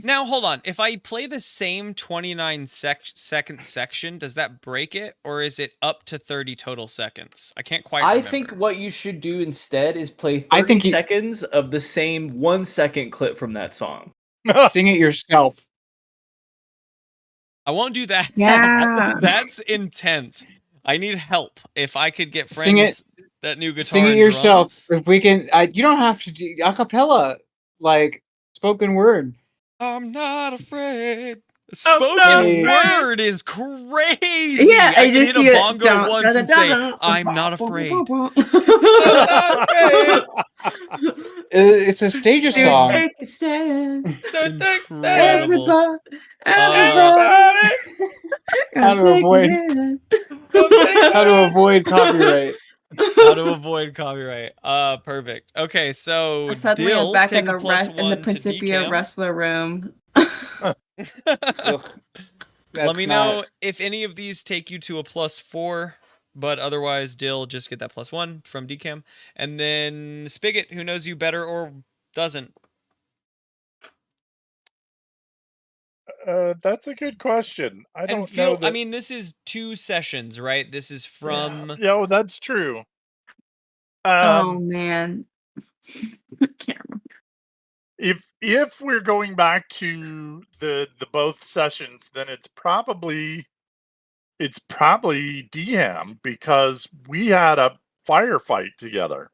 Now, hold on. If I play the same 29-second section, does that break it? Or is it up to 30 total seconds? I can't quite remember. I think what you should do instead is play 30 seconds of the same 1 second clip from that song. Sing it yourself. I won't do that. Yeah. That's intense. I need help. If I could get friends Sing it. that knew guitar Sing it and yourself. drums. If we can, you don't have to do a cappella, like spoken word. I'm not afraid. Spoken word is crazy. Yeah, I can just hit see a it. bongo once and say, I'm not afraid. It's a stage song. Take a stand. Incredible. Everybody. How to avoid copyright. How to avoid copyright. Perfect. Okay, so Suddenly Dill, I'm back take in a plus in the one to Principia Decam. wrestler room. Let me know if any of these take you to a +4, but otherwise, Dill, just get that +1 from Decam. And then Spigot, who knows you better or doesn't? That's a good question. I And don't know. I mean, this is 2 sessions, right? This is from. Yeah, well, that's true. Oh man. I can't remember. If we're going back to the both sessions, then it's probably DM because we had a firefight together.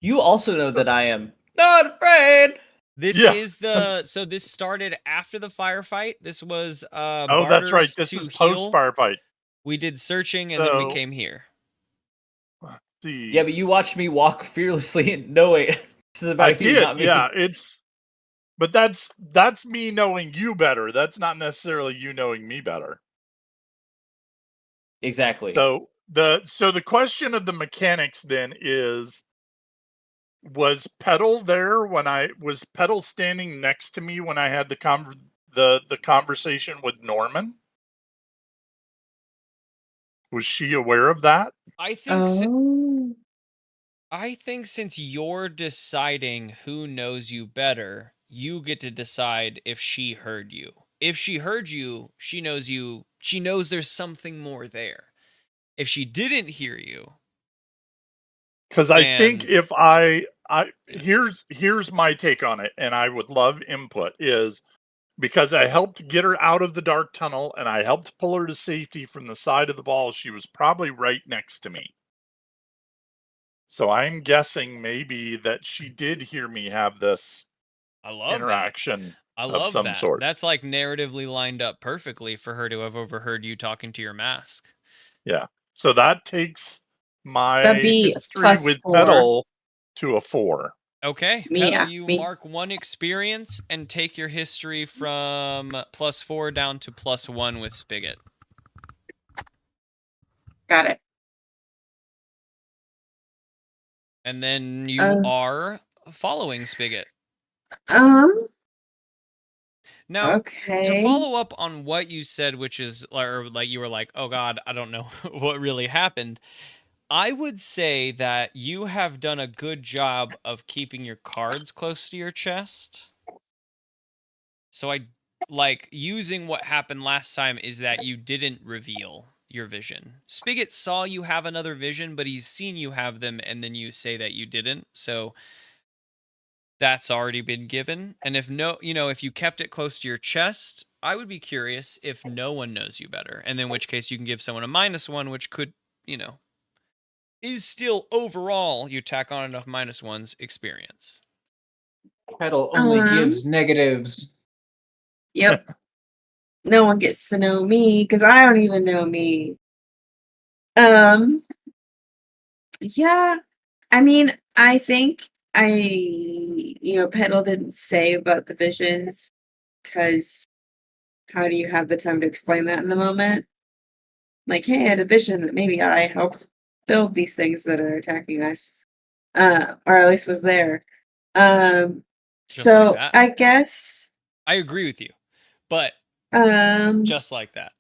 You also know that I am not afraid. This is so this started after the firefight. This was oh, that's right. This is post firefight. We did searching and then we came here. Yeah, but you watched me walk fearlessly and no wait. This is about you, not me. Yeah, but that's me knowing you better. That's not necessarily you knowing me better. Exactly. So the question of the mechanics then is, was Pedal there when was Pedal standing next to me when I had the conversation with Norman? Was she aware of that? I think since you're deciding who knows you better, you get to decide if she heard you. If she heard you, she knows you. She knows there's something more there. If she didn't hear you, because I think if here's my take on it, and I would love input, is because I helped get her out of the dark tunnel and I helped pull her to safety from the side of the ball, she was probably right next to me. So I'm guessing maybe that she did hear me have this interaction of some sort. That's like narratively lined up perfectly for her to have overheard you talking to your mask. Yeah. So that takes my history with Pedal to a 4. Okay, Pedal, you mark 1 experience and take your history from +4 down to +1 with Spigot. Got it. And then you are following Spigot. Now, Okay. to follow up on what you said, which is, or like you were like, oh God, I don't know what really happened. I would say that you have done a good job of keeping your cards close to your chest. So I like using what happened last time is that you didn't reveal your vision. Spigot saw you have another vision, but he's seen you have them, and then you say that you didn't. So that's already been given. And if if you kept it close to your chest, I would be curious if no one knows you better, and in which case you can give someone a -1, which could, is still overall you tack on enough -1s experience. Petal only gives negatives. Yep. No one gets to know me because I don't even know me. Yeah. I mean, I think Petal didn't say about the visions because how do you have the time to explain that in the moment? Like, hey, I had a vision that maybe I helped build these things that are attacking us. Or at least was there. Just So like that. I guess I agree with you, but just like that.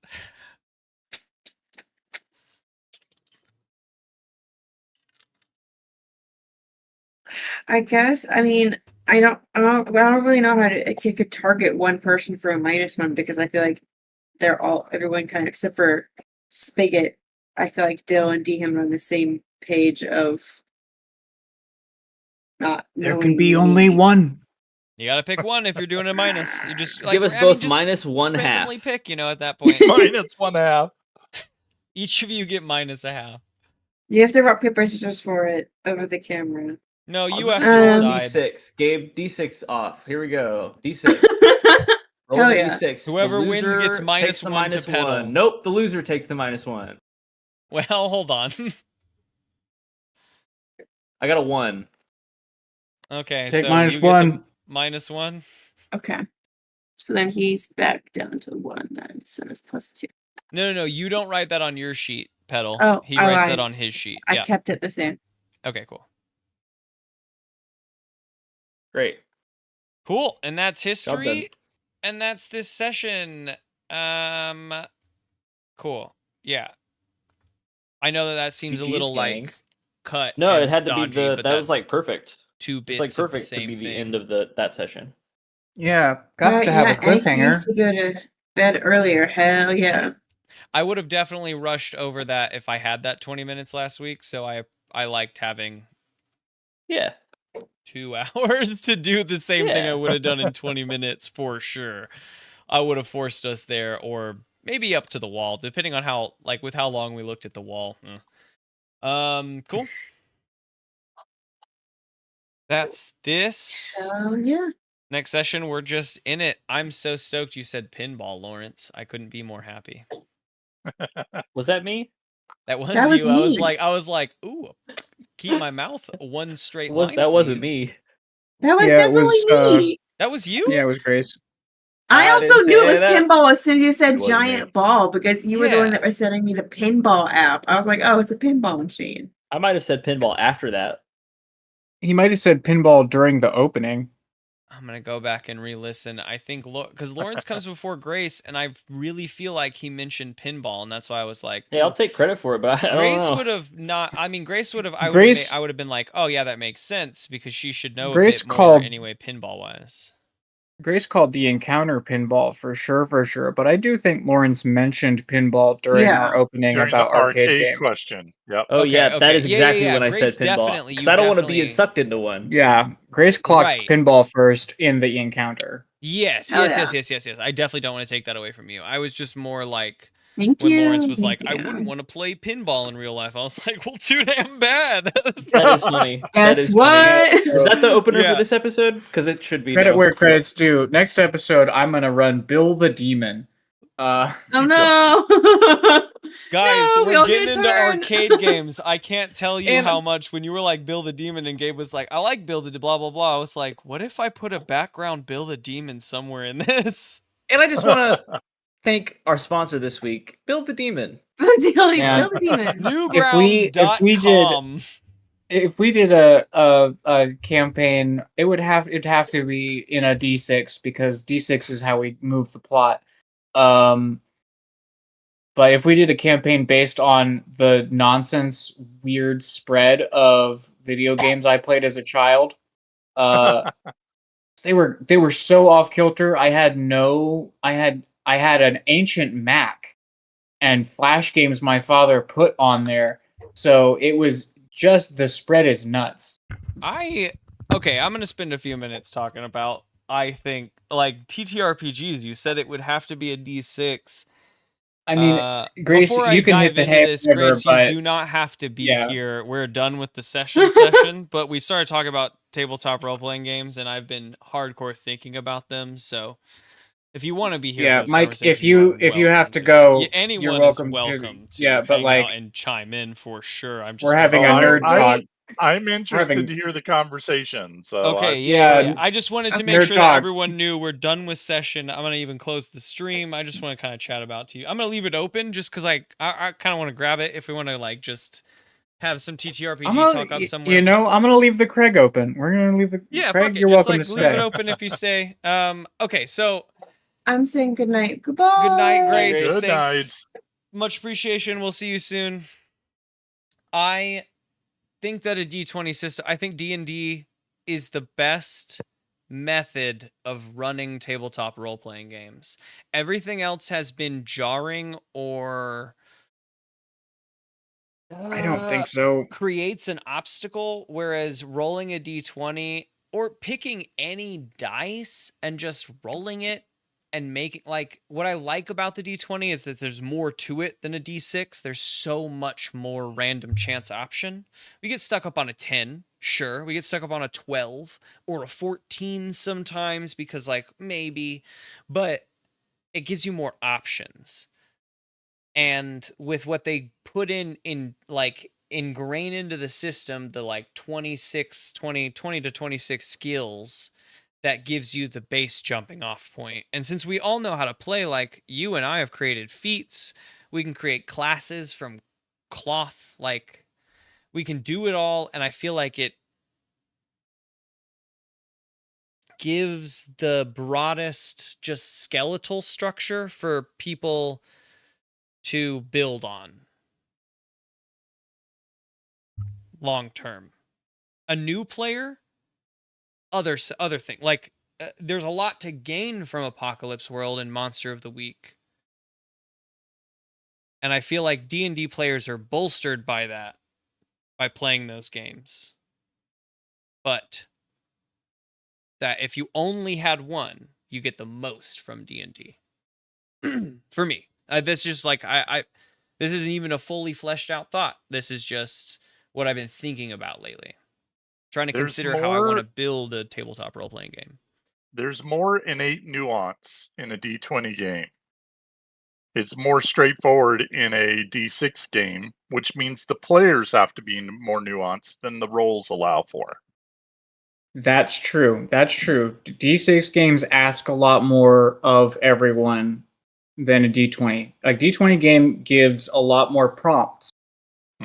I guess. I mean, I don't really know how to I could target one person for a -1 because I feel like everyone kind of except for Spigot. I feel like Dill and Dehem are on the same page of not. There can be only one. You gotta pick one if you're doing a minus. You just Give us both -1/2. randomly pick. At that point, -1/2. each of you get -1/2. You have to rock paper scissors for it over the camera. No, you This have is to decide. D6. Gabe, D6 off. Here we go. D6. Roll Hell the yeah. D6. Whoever The wins loser gets takes the -1 to Petal. -1. Nope, the loser takes the -1. Well, hold on. I got a 1. Okay, Take so you -1. get the -1. Okay. So then he's back down to 1 instead of +2. No. You don't write that on your sheet, Petal. Oh, He writes lied. that on his sheet. I Yeah. kept it the same. Okay, cool. Great. Cool. And that's Job history. done. And that's this session. Cool. Yeah. I know that seems a GG's, little gang. like cut. No, and it had to be stodgy, but that was that's like perfect. 2 It's bits like of the perfect to same be the thing. end of that session. Yeah, got to have a And he cliffhanger. seems to go to bed earlier. Hell yeah. I would have definitely rushed over that if I had that 20 minutes last week, so I liked having Yeah. 2 hours to do the same thing I Yeah. would have done in 20 minutes for sure. I would have forced us there, or maybe up to the wall, depending on how long we looked at the wall. Cool. That's this. Yeah. Next session, we're just in it. I'm so stoked you said pinball, Lawrence. I couldn't be more happy. Was that me? That was That was you. me. I was like, ooh, keep my mouth one straight line. That wasn't please. me. That was Yeah, it was, definitely me. That was you? Yeah, it was Grace. I I also didn't knew it say was that. pinball as soon as you said It wasn't me. giant ball because you were the one Yeah. that was sending me the pinball app. I was like, oh, it's a pinball machine. I might have said pinball after that. He might have said pinball during the opening. I'm gonna go back and re-listen. I think because Lawrence comes before Grace, and I really feel like he mentioned pinball, and that's why I was like, Hey, I'll take credit for it, but I don't Grace know. would have not. I mean, Grace would have. I Grace- would have been like, oh yeah, that makes sense because she should know Grace a bit more called- anyway, pinball wise. Grace called the encounter pinball for sure. But I do think Lawrence mentioned pinball during Yeah. our opening During about the arcade games. question. Yep. Oh Okay, yeah, that okay. is Yeah, exactly yeah, when I Grace said pinball. definitely- Because you I don't want to be definitely- sucked into one. Yeah, Grace clocked Right. pinball first in the encounter. Yes. Oh, yeah. Yes. I definitely don't want to take that away from you. I was just more like Thank when you. Lawrence was like, thank I you. wouldn't want to play pinball in real life. I was like, well, too damn bad. That is funny. That Guess is what? funny. Is that the opener Yeah. for this episode? Because it should be. Credit though. where credit's due. Next episode, I'm gonna run Bill the Demon. Oh no. Guys, No, we we're all get getting a into turn. arcade games. I can't tell you And- how much when you were like Bill the Demon and Gabe was like, I like Bill the blah blah blah. I was like, what if I put a background Bill the Demon somewhere in this? And I just want to thank our sponsor this week, Build the Demon. Yeah. Bill the Demon. Newgrounds.com. if we did a campaign, it'd have to be in a D6 because D6 is how we move the plot. But if we did a campaign based on the nonsense, weird spread of video games I played as a child, they were so off kilter. I had an ancient Mac and Flash games my father put on there, so it was just the spread is nuts. Okay, I'm gonna spend a few minutes talking about. I think like TTRPGs. You said it would have to be a D6. I mean, Grace, before you I can dive hit the into hay this, whenever, Grace, you but do not have to be yeah. here. We're done with the session, but we started talking about tabletop role-playing games, and I've been hardcore thinking about them. So, if you want to be here for Yeah, this Mike, conversation, you are if you have welcome to go, you're anyone is welcome to. welcome to Yeah, but hang out like and chime in for sure. I'm just we're having a making nerd sure talk. I'm interested having- to hear the conversation. So Okay, Yeah, yeah. I just wanted to make nerd sure that talk. everyone knew we're done with session. I'm gonna even close the stream. I just want to kind of chat about to you. I'm gonna leave it open just because I kind of want to grab it if we want to like just have some TTRPG talk up somewhere. I'm gonna leave the Craig open. We're gonna leave the Yeah, Craig. fuck it. You're Just welcome like to leave it stay. open if you stay. Okay, so I'm saying good night. Goodbye. good night, Grace. Grace. good Thanks. night. Much appreciation. We'll see you soon. I think that a D20 system, I think D&D is the best method of running tabletop role-playing games. Everything else has been jarring or I don't think so. creates an obstacle, whereas rolling a D20 or picking any dice and just rolling it and making like what I like about the D20 is that there's more to it than a D6. There's so much more random chance option. We get stuck up on a 10, sure. We get stuck up on a 12 or a 14 sometimes because like maybe, but it gives you more options. And with what they put in like ingrain into the system, the like 20 to 26 skills that gives you the base jumping off point. And since we all know how to play, like you and I have created feats, we can create classes from cloth, like we can do it all. And I feel like it gives the broadest just skeletal structure for people to build on long term. A new player, other thing, like there's a lot to gain from Apocalypse World and Monster of the Week, and I feel like D&D players are bolstered by that by playing those games. But that if you only had one, you get the most from D&D. For me, this is just like this isn't even a fully fleshed out thought. This is just what I've been thinking about lately. Trying to consider how I want to build a tabletop role-playing game. There's more innate nuance in a D20 game. It's more straightforward in a D6 game, which means the players have to be more nuanced than the roles allow for. That's true. D6 games ask a lot more of everyone than a D20. A D20 game gives a lot more prompts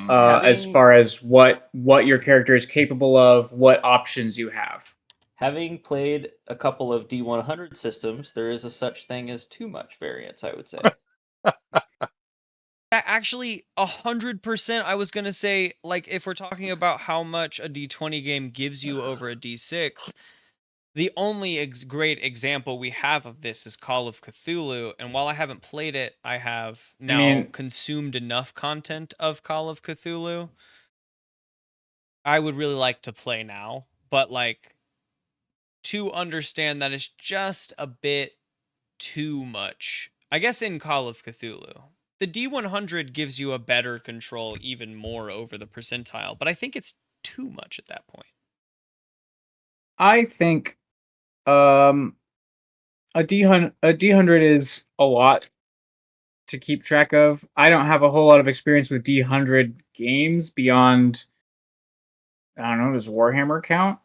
as far as what your character is capable of, what options you have. Having played a couple of D100 systems, there is a such thing as too much variance, I would say. Actually, 100%. I was gonna say, like, if we're talking about how much a D20 game gives you over a D6, the only great example we have of this is Call of Cthulhu. And while I haven't played it, I have now consumed enough content of Call of Cthulhu. I would really like to play now, but like to understand that it's just a bit too much. I guess in Call of Cthulhu, the D100 gives you a better control even more over the percentile, but I think it's too much at that point. I think a D100 is a lot to keep track of. I don't have a whole lot of experience with D100 games beyond, I don't know, does Warhammer count?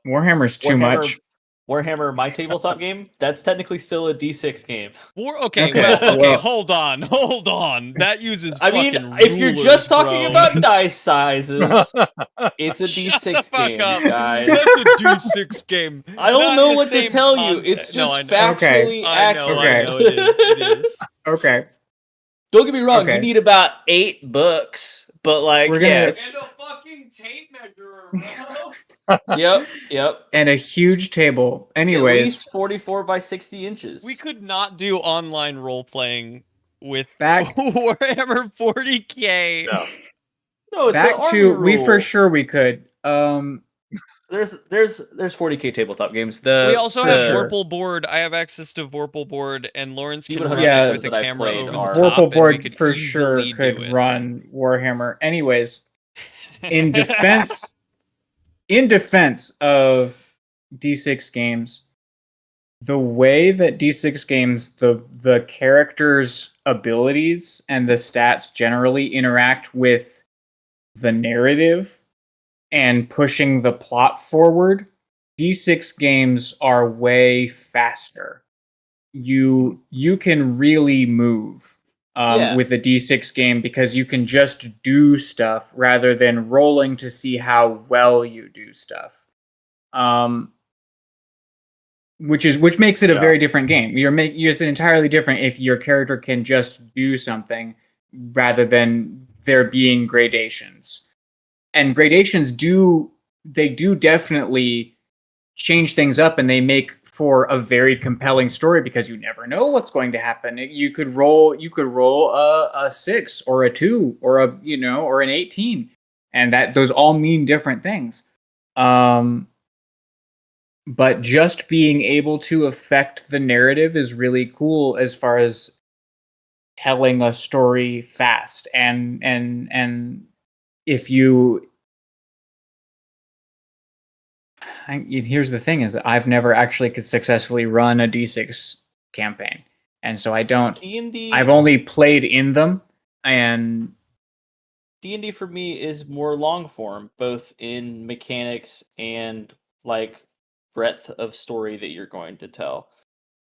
Warhammer's too much. Warhammer, my tabletop game, that's technically still a D6 game. Okay, Okay, well, well- hold on. That uses I mean, fucking if you're just rulers, talking bro. about dice sizes, it's a Shut D6 the fuck game, up. guys. That's a D6 game. I don't Not know in the what to same tell you. context. It's No, just I know. factually I know, I accurate. know. It is. It is. Okay. Don't get me wrong. Okay. You need about 8 books, but like, We're gonna- yeah, And a fucking tape measure, bro. yep. And a huge table. At Anyways, least 44 by 60 inches. We could not do online role playing with Back- Warhammer 40K. No. No, it's back an army to we for rule. sure we could. There's 40K tabletop games. The We also for have sure. Vorpal board. I have access to Vorpal board, and Lawrence can Even run Yeah. this with the that I've camera played over the are- top. Vorpal and we board could for sure easily could do it. run Warhammer. Anyways, in defense of D6 games, the way that D6 games, the characters' abilities and the stats generally interact with the narrative and pushing the plot forward, D6 games are way faster. You can really move Yeah. with a D6 game because you can just do stuff rather than rolling to see how well you do stuff. Which makes it a Yeah. very different game. It's entirely different if your character can just do something rather than there being gradations. And gradations do definitely change things up, and they make for a very compelling story because you never know what's going to happen. You could roll a 6 or a 2 or or an 18, and those all mean different things. But just being able to affect the narrative is really cool as far as telling a story fast. And if you here's the thing is that I've never actually could successfully run a D6 campaign. And so I don't D&D, I've only played in them, and D&D for me is more long form, both in mechanics and like breadth of story that you're going to tell.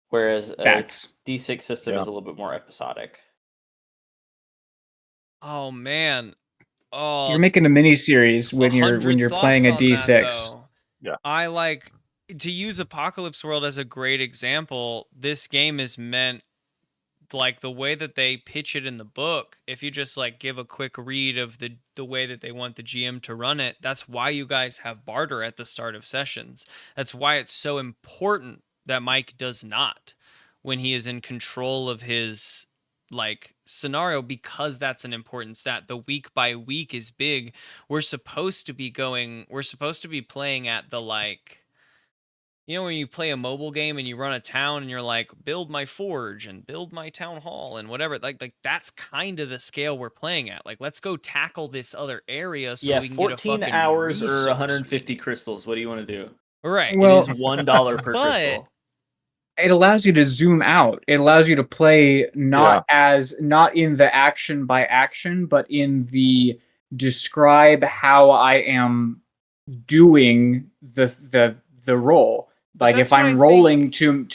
Whereas a Facts. D6 system Yeah. is a little bit more episodic. Oh man. Oh, you're making a mini series when you're 100 playing a thoughts on D6. that, though. Yeah. I like to use Apocalypse World as a great example. This game is meant, like, the way that they pitch it in the book. If you just like give a quick read of the way that they want the GM to run it, that's why you guys have barter at the start of sessions. That's why it's so important that Mike does not when he is in control of his like scenario, because that's an important stat. The week by week is big. We're supposed to be playing at the, like, when you play a mobile game and you run a town and you're like, build my forge and build my town hall and whatever, like that's kind of the scale we're playing at. Like, let's go tackle this other area so Yeah, we can get a 14 fucking hours or resource 150 feed. crystals. What do you want to do? Right. Well, It is $1 per but- crystal. it allows you to zoom out. It allows you to play not in the action by action, but in the describe how I am doing the role. Like that's if what I I'm rolling to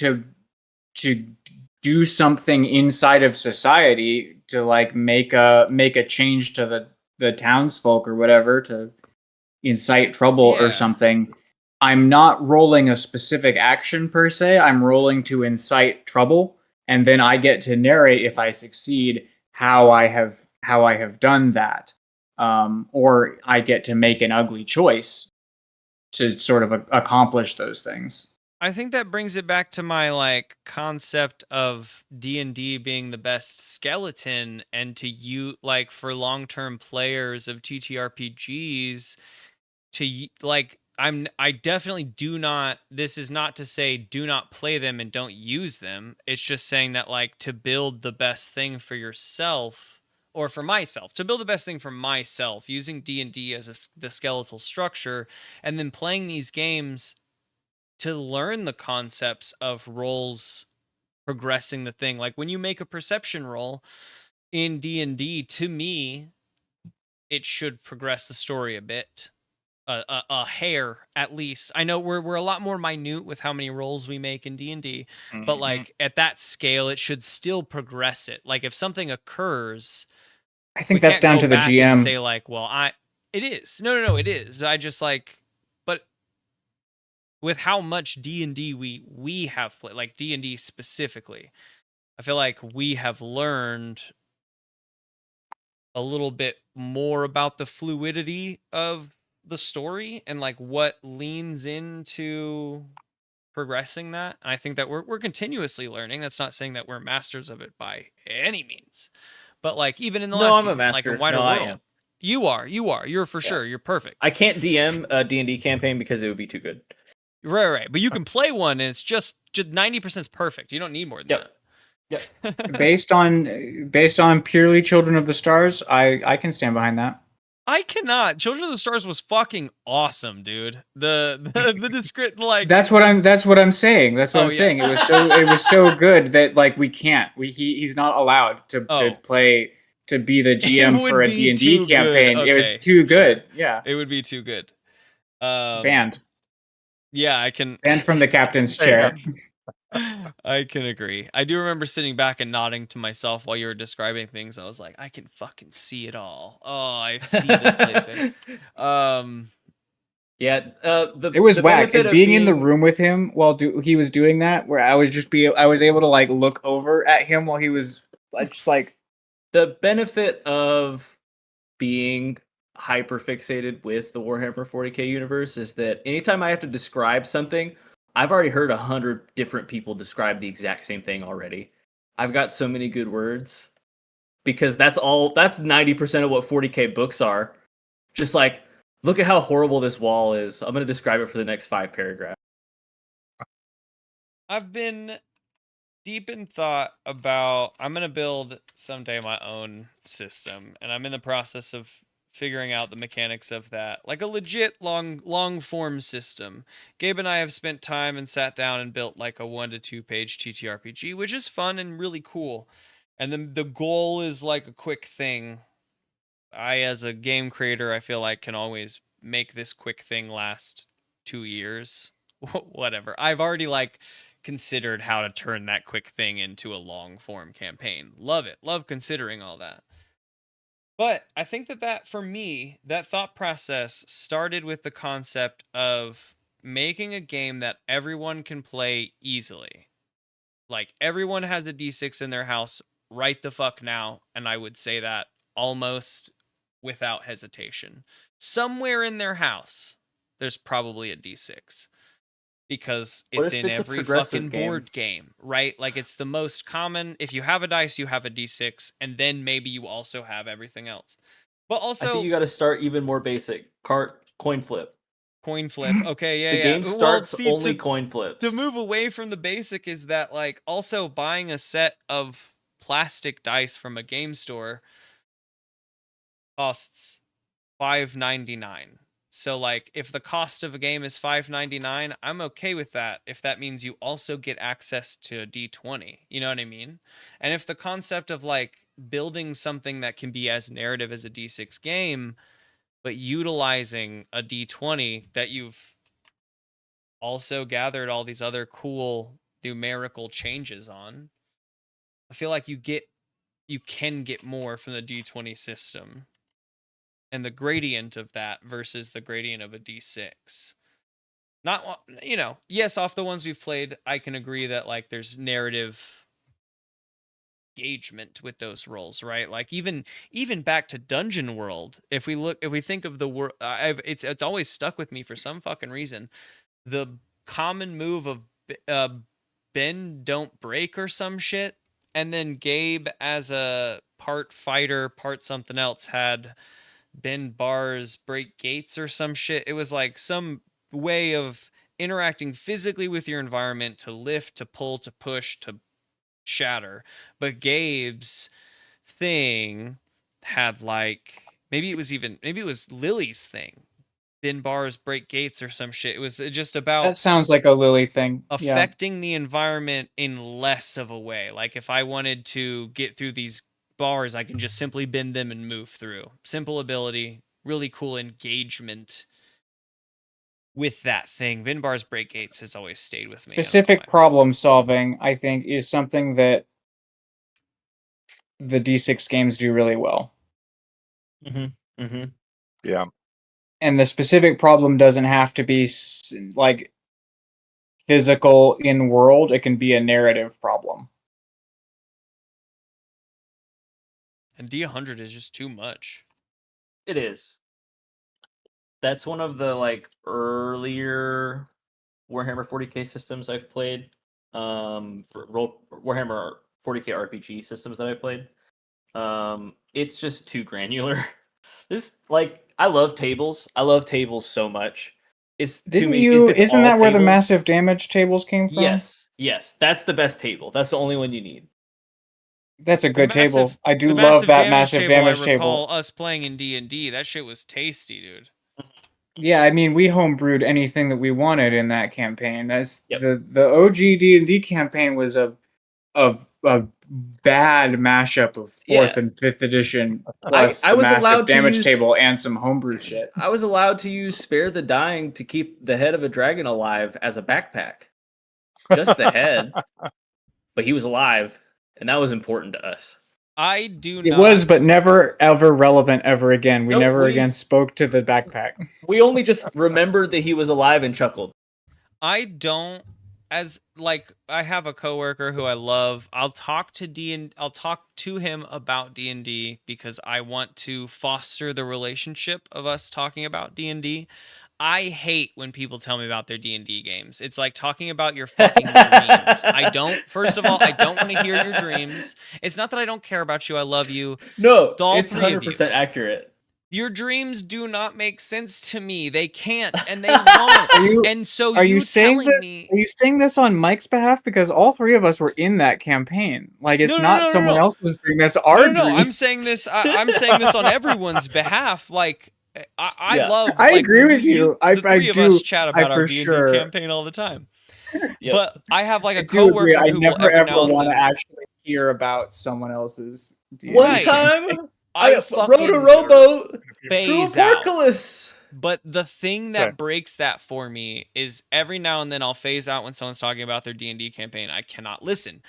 do something inside of society, to like make a change to the townsfolk or whatever, to incite trouble or Yeah. something, I'm not rolling a specific action per se. I'm rolling to incite trouble, and then I get to narrate, if I succeed, how I have done that, or I get to make an ugly choice to sort of accomplish those things. I think that brings it back to my like concept of D&D being the best skeleton, and to you, like, for long-term players of TTRPGs, to like, I definitely do not, this is not to say do not play them and don't use them. It's just saying that, like, to build the best thing for yourself, or for myself, to build the best thing for myself using D&D as the skeletal structure, and then playing these games to learn the concepts of roles progressing the thing. Like, when you make a perception roll in D&D, to me, it should progress the story a bit. a hair at least. I know we're a lot more minute with how many rolls we make in D&D, but Mhm. like at that scale, it should still progress it. Like if something occurs, I we think that's can't down go to the back and GM. say like, well, it is. No, it is. I just like, but with how much D&D we have played, like D&D specifically, I feel like we have learned a little bit more about the fluidity of the story and like what leans into progressing that. And I think that we're continuously learning. That's not saying that we're masters of it by any means. But like even in the No, last I'm a season, like in master. Wider No, I World, am. you are. You're for Yeah. sure. You're perfect. I can't DM a D&D campaign because it would be too good. Right. But you can play one and it's just 90% is perfect. You don't need more than Yep. that. based on purely Children of the Stars, I can stand behind that. I cannot. Children of the Stars was fucking awesome, dude. The descript like That's what I'm saying. That's what Oh, I'm yeah. saying. It was so good that like we can't. He's not allowed to Oh. play to be the GM would for a be D&D too good. campaign. It was Okay, too good. sure. Yeah. It would be too good. Banned Yeah, I can from the captain's chair. I can agree. I do remember sitting back and nodding to myself while you were describing things. I was like, I can fucking see it all. Oh, I see the place. Yeah, It was the whack. benefit And of being in the being- room with him while he was doing that, where I was able to like look over at him while he was just like the benefit of being hyper fixated with the Warhammer 40k universe is that anytime I have to describe something, I've already heard 100 different people describe the exact same thing already. I've got so many good words because that's 90% of what 40k books are. Just like, look at how horrible this wall is. I'm going to describe it for the next 5 paragraphs. I've been deep in thought about I'm gonna build someday my own system, and I'm in the process of figuring out the mechanics of that, like a legit long form system. Gabe and I have spent time and sat down and built like a 1 to 2 page TTRPG, which is fun and really cool. And then the goal is like a quick thing. I, as a game creator, I feel like can always make this quick thing last 2 years. Whatever. I've already like considered how to turn that quick thing into a long form campaign. Love it. Love considering all that. But I think that for me, that thought process started with the concept of making a game that everyone can play easily. Like everyone has a D6 in their house right the fuck now, and I would say that almost without hesitation. Somewhere in their house, there's probably a D6. Because What it's if in it's a every progressive fucking game? board game, right? Like it's the most common. If you have a dice, you have a D6, and then maybe you also have everything else. But I also think you got to start even more basic. Coin flip. coin flip. Okay, yeah, The yeah. game Well, starts see, only coin flips. to move away from the basic is that like also buying a set of plastic dice from a game store costs $5.99. So like if the cost of a game is $5.99, I'm okay with that if that means you also get access to a D20. You know what I mean? And if the concept of like building something that can be as narrative as a D6 game, but utilizing a D20 that you've also gathered all these other cool numerical changes on, I feel like you can get more from the D20 system and the gradient of that versus the gradient of a D6. Not, yes, off the ones we've played, I can agree that like there's narrative engagement with those rolls, right? Like even back to Dungeon World, if we think of the world, it's always stuck with me for some fucking reason. The common move of bend don't break or some shit, and then Gabe as a part fighter, part something else had bend bars, break gates or some shit. It was like some way of interacting physically with your environment to lift, to pull, to push, to shatter. But Gabe's thing had like maybe it was Lily's thing. Bend bars, break gates or some shit. It was just about that sounds like a Lily thing. Yeah. affecting the environment in less of a way. Like if I wanted to get through these bars, I can just simply bend them and move through. Simple ability, really cool engagement with that thing. Vinbar's break gates has always stayed with me. I don't know Specific why. problem solving, I think, is something that the D6 games do really well. Yeah. And the specific problem doesn't have to be like physical in world, it can be a narrative problem. And D100 is just too much. It is. That's one of the like earlier Warhammer 40k systems I've played. For Warhammer 40k RPG systems that I played. It's just too granular. This like I love tables. I love tables so much. It's Didn't to me. you? If it's Isn't all that where the tables- massive damage tables came from? Yes, that's the best table. That's the only one you need. That's a good table. Massive- I do the love that massive I damage recall table. us playing in D&D. That shit was tasty, dude. Yeah, I mean, we homebrewed anything that we wanted in that campaign. That's Yep. the OG D&D campaign was a bad mashup of 4th Yeah. and 5th edition plus I the was massive allowed to damage use- table and some homebrew shit. I was allowed to use Spare the Dying to keep the head of a dragon alive as a backpack. Just the head. But he was alive, and that was important to us. I do It not. was, but never ever relevant ever again. We Nope, never we- again spoke to the backpack. We only just remembered that he was alive and chuckled. I don't, as like I have a coworker who I love. I'll talk to him about D&D because I want to foster the relationship of us talking about D&D. I hate when people tell me about their D&D games. It's like talking about your fucking dreams. First of all, I don't want to hear your dreams. It's not that I don't care about you. I love you. No, All it's three of you. 100% accurate. Your dreams do not make sense to me. They can't, and they won't. And so Are you saying telling that? me, Are you saying this on Mike's behalf? Because all three of us were in that campaign. Like it's No, no, not no, no, someone no. else's dream. That's our no, dream. I'm saying this. I'm saying this on everyone's behalf. Like, I Yeah. love. I like, agree with you. The three of do. us chat about I our for D&D sure- campaign all the time. Yep. But I have like I a do agree. coworker I who will never every ever now and want to then. actually hear about someone else's. One Right. time, I I fucking rode a rowboat through a phase out. portcullis. But the thing that Okay. breaks that for me is every now and then I'll phase out when someone's talking about their D&D campaign. I cannot listen.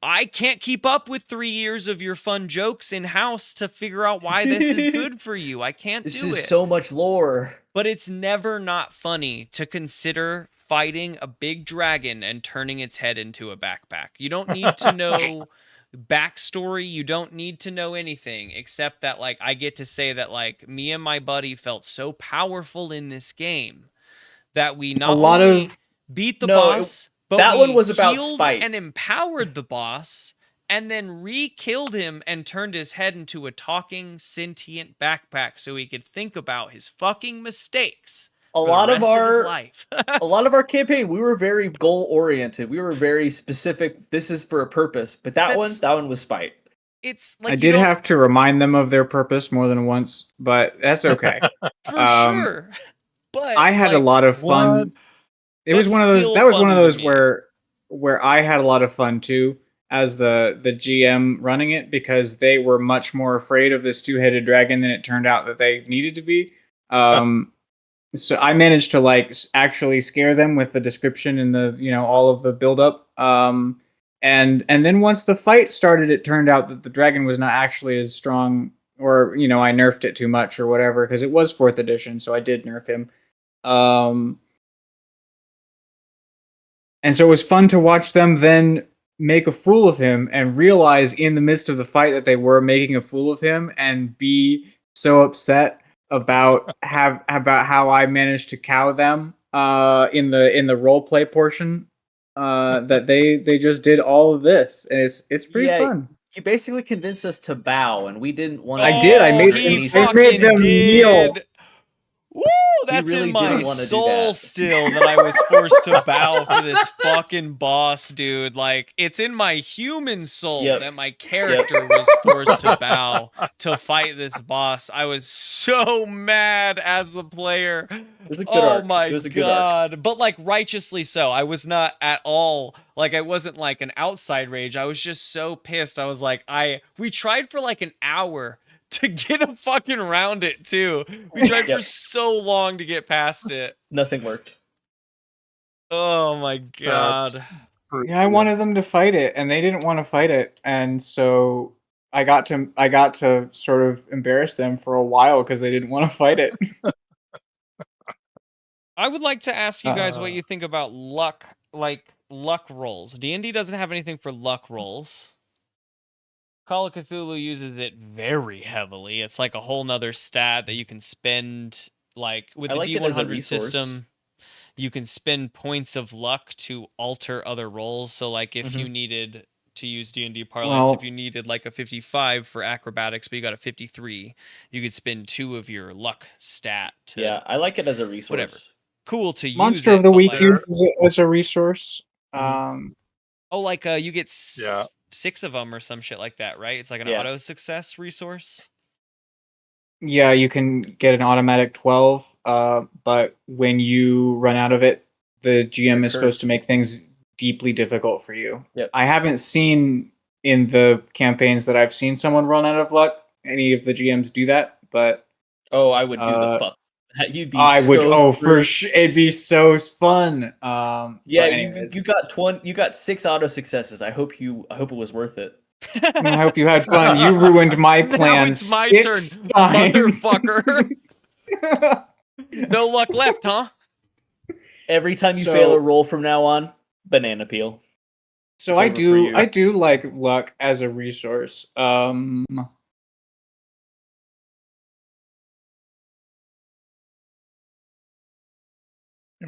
I can't keep up with 3 years of your fun jokes in house to figure out why this is good for you. I can't This do is it. so much lore. But it's never not funny to consider fighting a big dragon and turning its head into a backpack. You don't need to know backstory. You don't need to know anything except that like I get to say that like me and my buddy felt so powerful in this game that we not lot only of- beat the No, boss, but that we one was about healed spite. and empowered the boss and then re-killed him and turned his head into a talking sentient backpack so he could think about his fucking mistakes A for the lot of rest his our life. a lot of our campaign, we were very goal oriented. We were very specific. This is for a purpose. But that one was spite. It's like I you did don't- have to remind them of their purpose more than once, but that's okay. for um, sure. But I had a like, lot of fun. What? It was That's one of those. still That was one of funny to those me. where I had a lot of fun too, as the GM running it, because they were much more afraid of this two-headed dragon than it turned out that they needed to be. So I managed to like actually scare them with the description and the all of the build-up. And then once the fight started, it turned out that the dragon was not actually as strong, or I nerfed it too much or whatever, because it was 4th edition, so I did nerf him. And so it was fun to watch them then make a fool of him and realize in the midst of the fight that they were making a fool of him and be so upset about how I managed to cow them in the role play portion that they just did all of this, and it's pretty Yeah, fun. You basically convinced us to bow, and we didn't want to. I did. I made he them- I made them fucking kneel. did. Woo! That's really in my didn't wanna do soul that. still that I was forced to bow for this fucking boss, dude. Like, it's in my human soul Yep. that my character was forced to bow to fight this boss. I was so mad as the player. It was a good Oh arc. my It was a good arc. god. But like righteously so. I was not at all like, I wasn't like an outside rage. I was just so pissed. I was like, we tried for like an hour to get a fucking around it too. We tried for so long to get past it. Nothing worked. Oh my god. Yeah, I wanted them to fight it, and they didn't want to fight it, and so I got to sort of embarrass them for a while because they didn't want to fight it. I would like to ask you guys what you think about luck, like luck rolls. D&D doesn't have anything for luck rolls. Call of Cthulhu uses it very heavily. It's like a whole nother stat that you can spend, like with I the like it as a D100 resource. system. You can spend points of luck to alter other rolls. So like if you needed to use D&D parlance, if you needed like a 55 for acrobatics, but you got a 53, you could spend 2 of your luck stat to Yeah, I like it as a resource. whatever. Cool to use Monster it, of the but, Week like, as a resource. Mhm. oh, like you get Yeah. 6 of them or some shit like that, right? It's like an Yeah. auto success resource. Yeah, you can get an automatic 12, but when you run out of it, the GM is supposed to make things deeply difficult for you. Yep. I haven't seen in the campaigns that I've seen someone run out of luck, any of the GMs do that, but Oh, I would do the fuck. You'd be I would. so Oh, screwed. for sure, it'd be so fun. Yeah, but you anyways, got 6 auto successes. I hope it was worth it. I hope you had fun. You ruined my Now plan. it's my 6 turn, times. motherfucker. No luck left, huh? Every time you So- fail a roll from now on, banana peel. So It's I over for do. you. I do like luck as a resource. I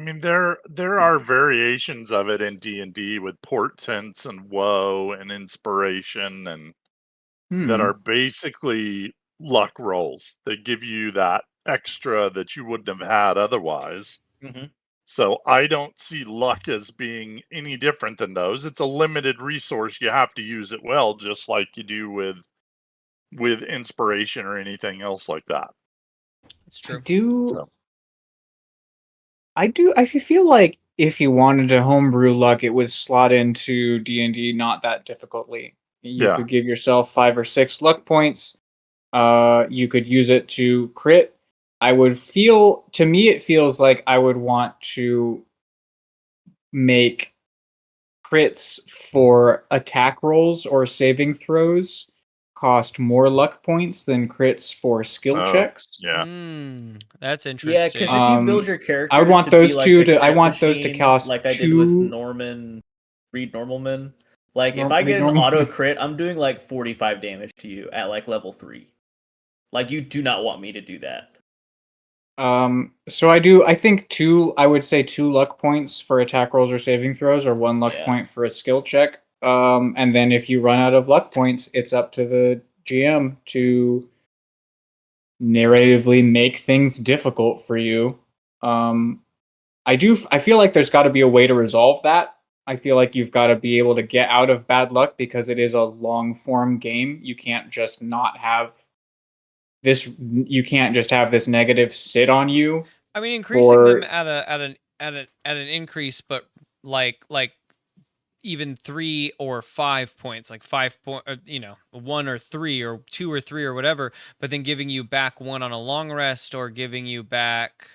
mean, there are variations of it in D&D with portents and woe and inspiration and that are basically luck rolls that give you that extra that you wouldn't have had otherwise. Mhm. So I don't see luck as being any different than those. It's a limited resource. You have to use it well, just like you do with inspiration or anything else like that. It's true. So. I feel like if you wanted to homebrew luck, it would slot into D&D not that difficultly. You Yeah. could give yourself 5 or 6 luck points. You could use it to crit. To me, it feels like I would want to make crits for attack rolls or saving throws cost more luck points than crits for skill Oh, checks. Yeah. That's Yeah, interesting. because if you build your character, I would want to be those like two the to- I crit want those to machine, cost like I did with 2 Norman, Reed Normalman. Like if Norm- I Reed get an Norman. auto crit, I'm doing like 45 damage to you at like level 3. Like you do not want me to do that. So I think I would say 2 luck points for attack rolls or saving throws, or 1 luck Yeah. point for a skill check. And then if you run out of luck points, it's up to the GM to narratively make things difficult for you. I feel like there's got to be a way to resolve that. I feel like you've got to be able to get out of bad luck because it is a long form game. You can't just not have this. You can't just have this negative sit on you. I mean, increasing for- them at an increase, but like even 3 or 5 points, like 5 point, 1 or 3 or 2 or 3 or whatever, but then giving you back 1 on a long rest or giving you back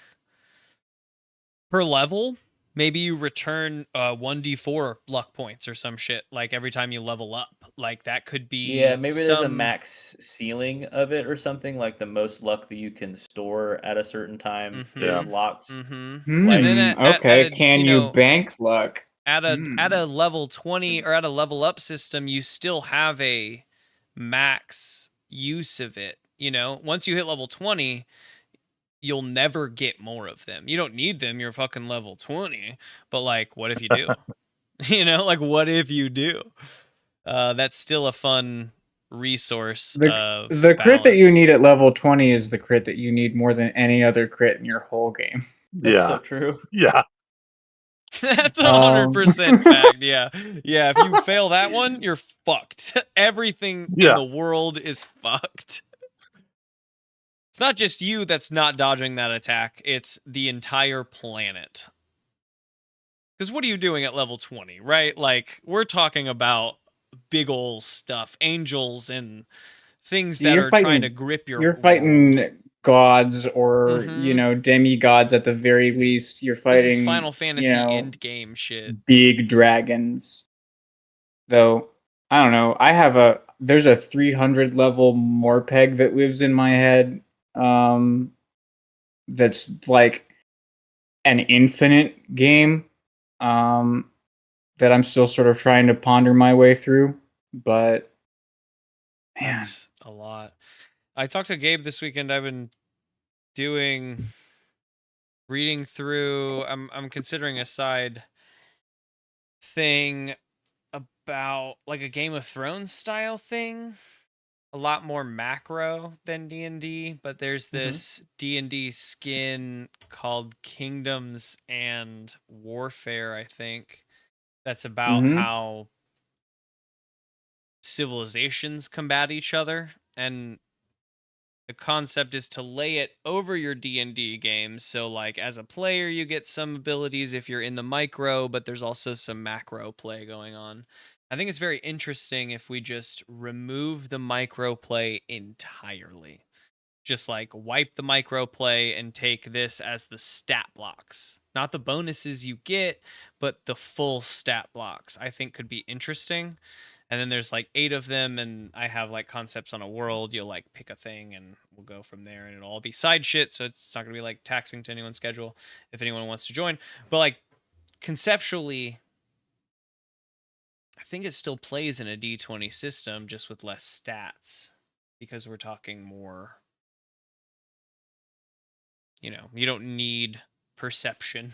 per level. Maybe you return 1d4 luck points or some shit, like every time you level up. Like that could be Yeah, maybe there's a some- max ceiling of it or something, like the most luck that you can store at a certain time Mhm. is locked. Mm-hmm. And then okay, can you bank luck? At a level 20 or at a level up system, you still have a max use of it. Once you hit level 20, you'll never get more of them. You don't need them. You're fucking level 20. But like, what if you do? Like what if you do? That's still a fun resource. The crit that you need at level 20 is the crit that you need more than any other crit in your whole game. That's so true. Yeah. That's 100% fact. Yeah. If you fail that one, you're fucked. Everything in the world is fucked. It's not just you that's not dodging that attack, it's the entire planet. Because what are you doing at level 20, right? Like, we're talking about big ol' stuff. Angels and things Yeah, that you're are trying fighting- to grip your You're world. fighting gods or Mhm. demigods at the very least. You're This fighting is Final Fantasy endgame shit. big dragons. Though I don't know. There's a 300 level Morpeg that lives in my head. That's like an infinite game. That I'm still sort of trying to ponder my way through. But man, That's a lot. I talked to Gabe this weekend. I've been reading through. I'm considering a side thing about like a Game of Thrones style thing. A lot more macro than D&D, but there's this D&D skin called Kingdoms and Warfare, I think, that's about how civilizations combat each other, and the concept is to lay it over your D&D games. So like as a player you get some abilities if you're in the micro, but there's also some macro play going on. I think it's very interesting if we just remove the micro play entirely. Just like wipe the micro play and take this as the stat blocks. Not the bonuses you get, but the full stat blocks. I think could be interesting. And then there's like 8 of them, and I have like concepts on a world. You'll like pick a thing and we'll go from there, and it'll all be side shit, so it's not gonna be like taxing to anyone's schedule if anyone wants to join. But like conceptually, I think it still plays in a D20 system, just with less stats, because we're talking more, you don't need perception.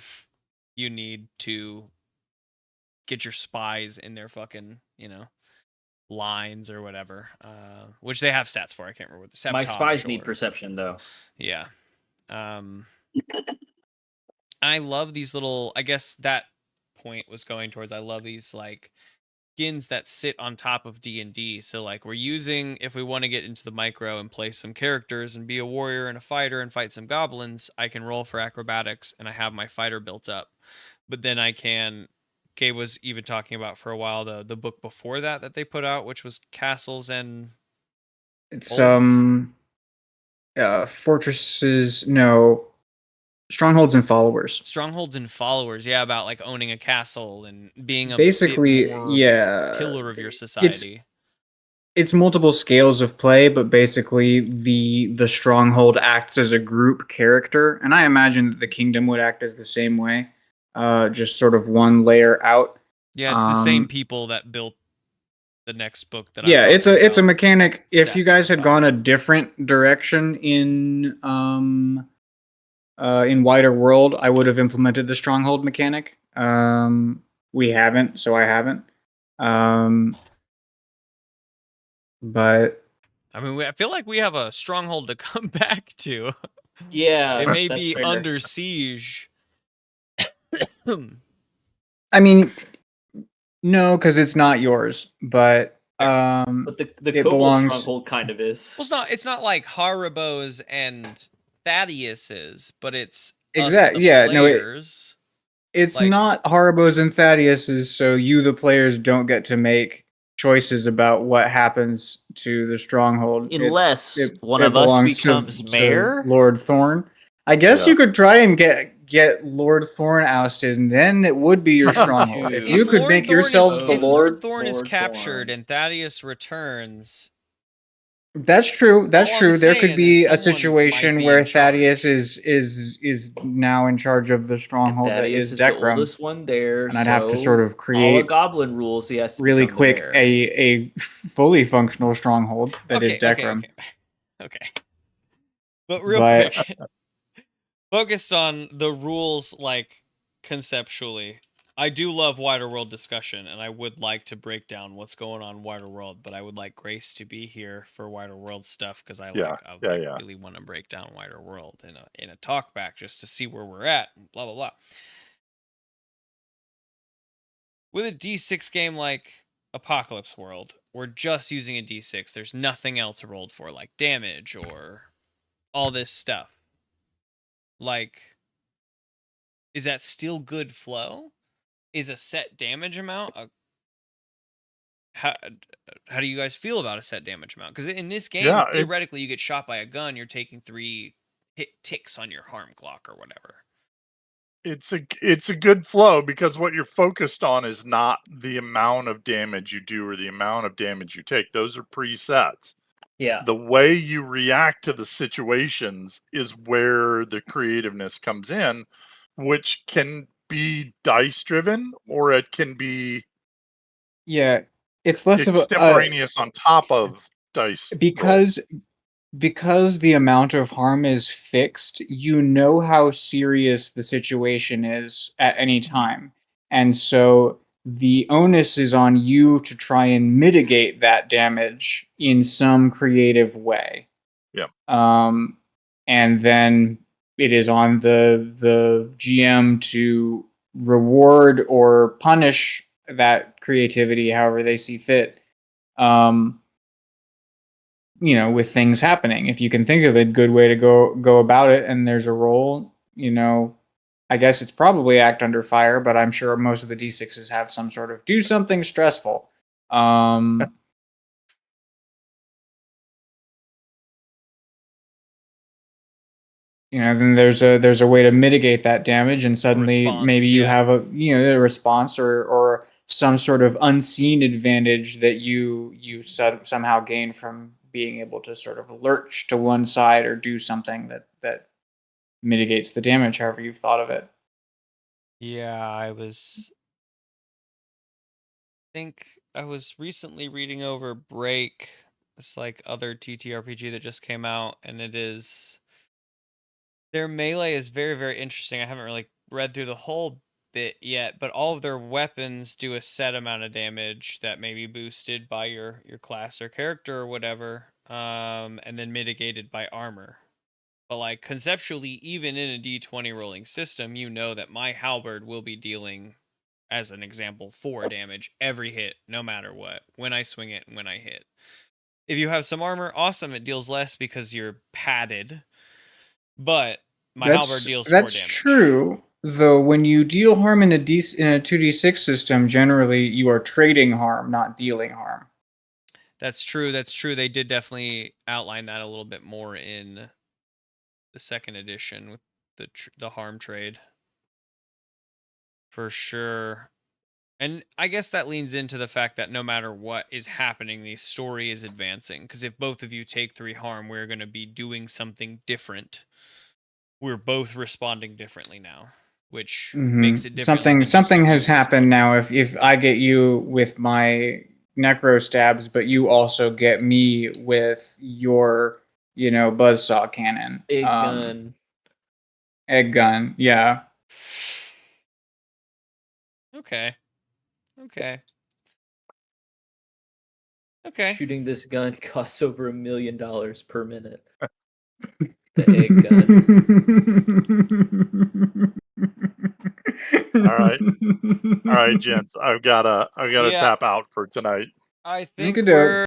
You need to get your spies in their fucking, lines or whatever, which they have stats for. I can't remember what the My sabotage spies need or- perception, though. Yeah. I love these little, I guess that point was going towards, I love these like skins that sit on top of D&D. So like we're using, if we want to get into the micro and play some characters and be a warrior and a fighter and fight some goblins, I can roll for acrobatics and I have my fighter built up. But then I can, Kay was even talking about for a while the book before that they put out, which was Castles and it's Olds? fortresses. No, strongholds and followers. Strongholds and Followers, yeah, about like owning a castle and being a Basically, bit more yeah, pillar of your society. It's multiple scales of play, but basically the stronghold acts as a group character, and I imagine that the kingdom would act as the same way, just sort of one layer out. Yeah, it's the same people that built the next book that Yeah, I'm it's talking a about. mechanic. If you Stacking guys had fire. gone a different direction in Wider World, I would have implemented the stronghold mechanic. We haven't, so I haven't. But I mean, I feel like we have a stronghold to come back to. Yeah, It may that's be fair. under siege. I mean, no, because it's not yours. But But the it kobold belongs- stronghold kind of is. Well, it's not like Haribo's and Thaddeus's, but it's Exact- us, the yeah, no, players. it's like- not Haribo's and Thaddeus's, so you, the players, don't get to make choices about what happens to the stronghold. Unless it one of us belongs becomes mayor? Lord Thorn. I guess Yeah. you could try and get Lord Thorn ousted, and then it would be your stronghold. if you could Lord make Thorn yourselves is, the if Lord. Thorn is Lord captured Thorn. and Thaddeus returns, That's true. That's All I'm true. There saying could be is a someone might situation be where in charge. Thaddeus is now in charge of the And stronghold that Thaddeus is the Dekram. oldest one there, And I'd have to so sort of all the create goblin rules. He has to really become the quick mayor. a fully functional stronghold that is Dekram. Okay. But real But- quick, focused on the rules, like conceptually. I do love wider world discussion, and I would like to break down what's going on in wider world. But I would like Grace to be here for wider world stuff because I really want to break down wider world in a talk back just to see where we're at. And blah blah blah. With a D6 game like Apocalypse World, we're just using a D6. There's nothing else rolled for, like damage or all this stuff. Like, is that still good flow? Is a set damage amount how do you guys feel about a set damage amount? Because in this game, Yeah, it's theoretically, you get shot by a gun, you're taking 3 ticks on your harm clock or whatever. it's a good flow because what you're focused on is not the amount of damage you do or the amount of damage you take. Those are presets. Yeah. The way you react to the situations is where the creativeness comes in, which can be dice driven or it can be Yeah, it's less of a extemporaneous on top of dice rolls. because the amount of harm is fixed, you know how serious the situation is at any time. And so the onus is on you to try and mitigate that damage in some creative way. Yeah. And then it is on the GM to reward or punish that creativity however they see fit. With things happening. If you can think of a good way to go about it and there's a roll, I guess it's probably act under fire, but I'm sure most of the D6s have some sort of do something stressful. Then there's a way to mitigate that damage, and suddenly Response, maybe you yeah. have a response or some sort of unseen advantage that you somehow gain from being able to sort of lurch to one side or do something that mitigates the damage, however you've thought of it. Yeah, I think I was recently reading over Break, this like other TTRPG that just came out, and their melee is very, very interesting. I haven't really read through the whole bit yet, but all of their weapons do a set amount of damage that may be boosted by your class or character or whatever, and then mitigated by armor. But like conceptually, even in a D20 rolling system, you know that my halberd will be dealing, as an example, 4 damage every hit, no matter what, when I swing it and when I hit. If you have some armor, awesome, it deals less because you're padded. But my halberd deals 4 damage. That's true. Though when you deal harm in a 2d6 system, generally you are trading harm, not dealing harm. That's true. That's true. They did definitely outline that a little bit more in the second edition with the harm trade. For sure. And I guess that leans into the fact that no matter what is happening, the story is advancing. Because if both of you take 3 harm, we're going to be doing something different. We're both responding differently now, which makes it different. Something has happened now. If I get you with my necro stabs, but you also get me with your buzzsaw cannon, Egg gun. Egg gun, yeah. Okay. Shooting this gun costs over $1 million per minute. The egg gun. All right, gents. I've gotta tap out for tonight. I think Okey-doke. we're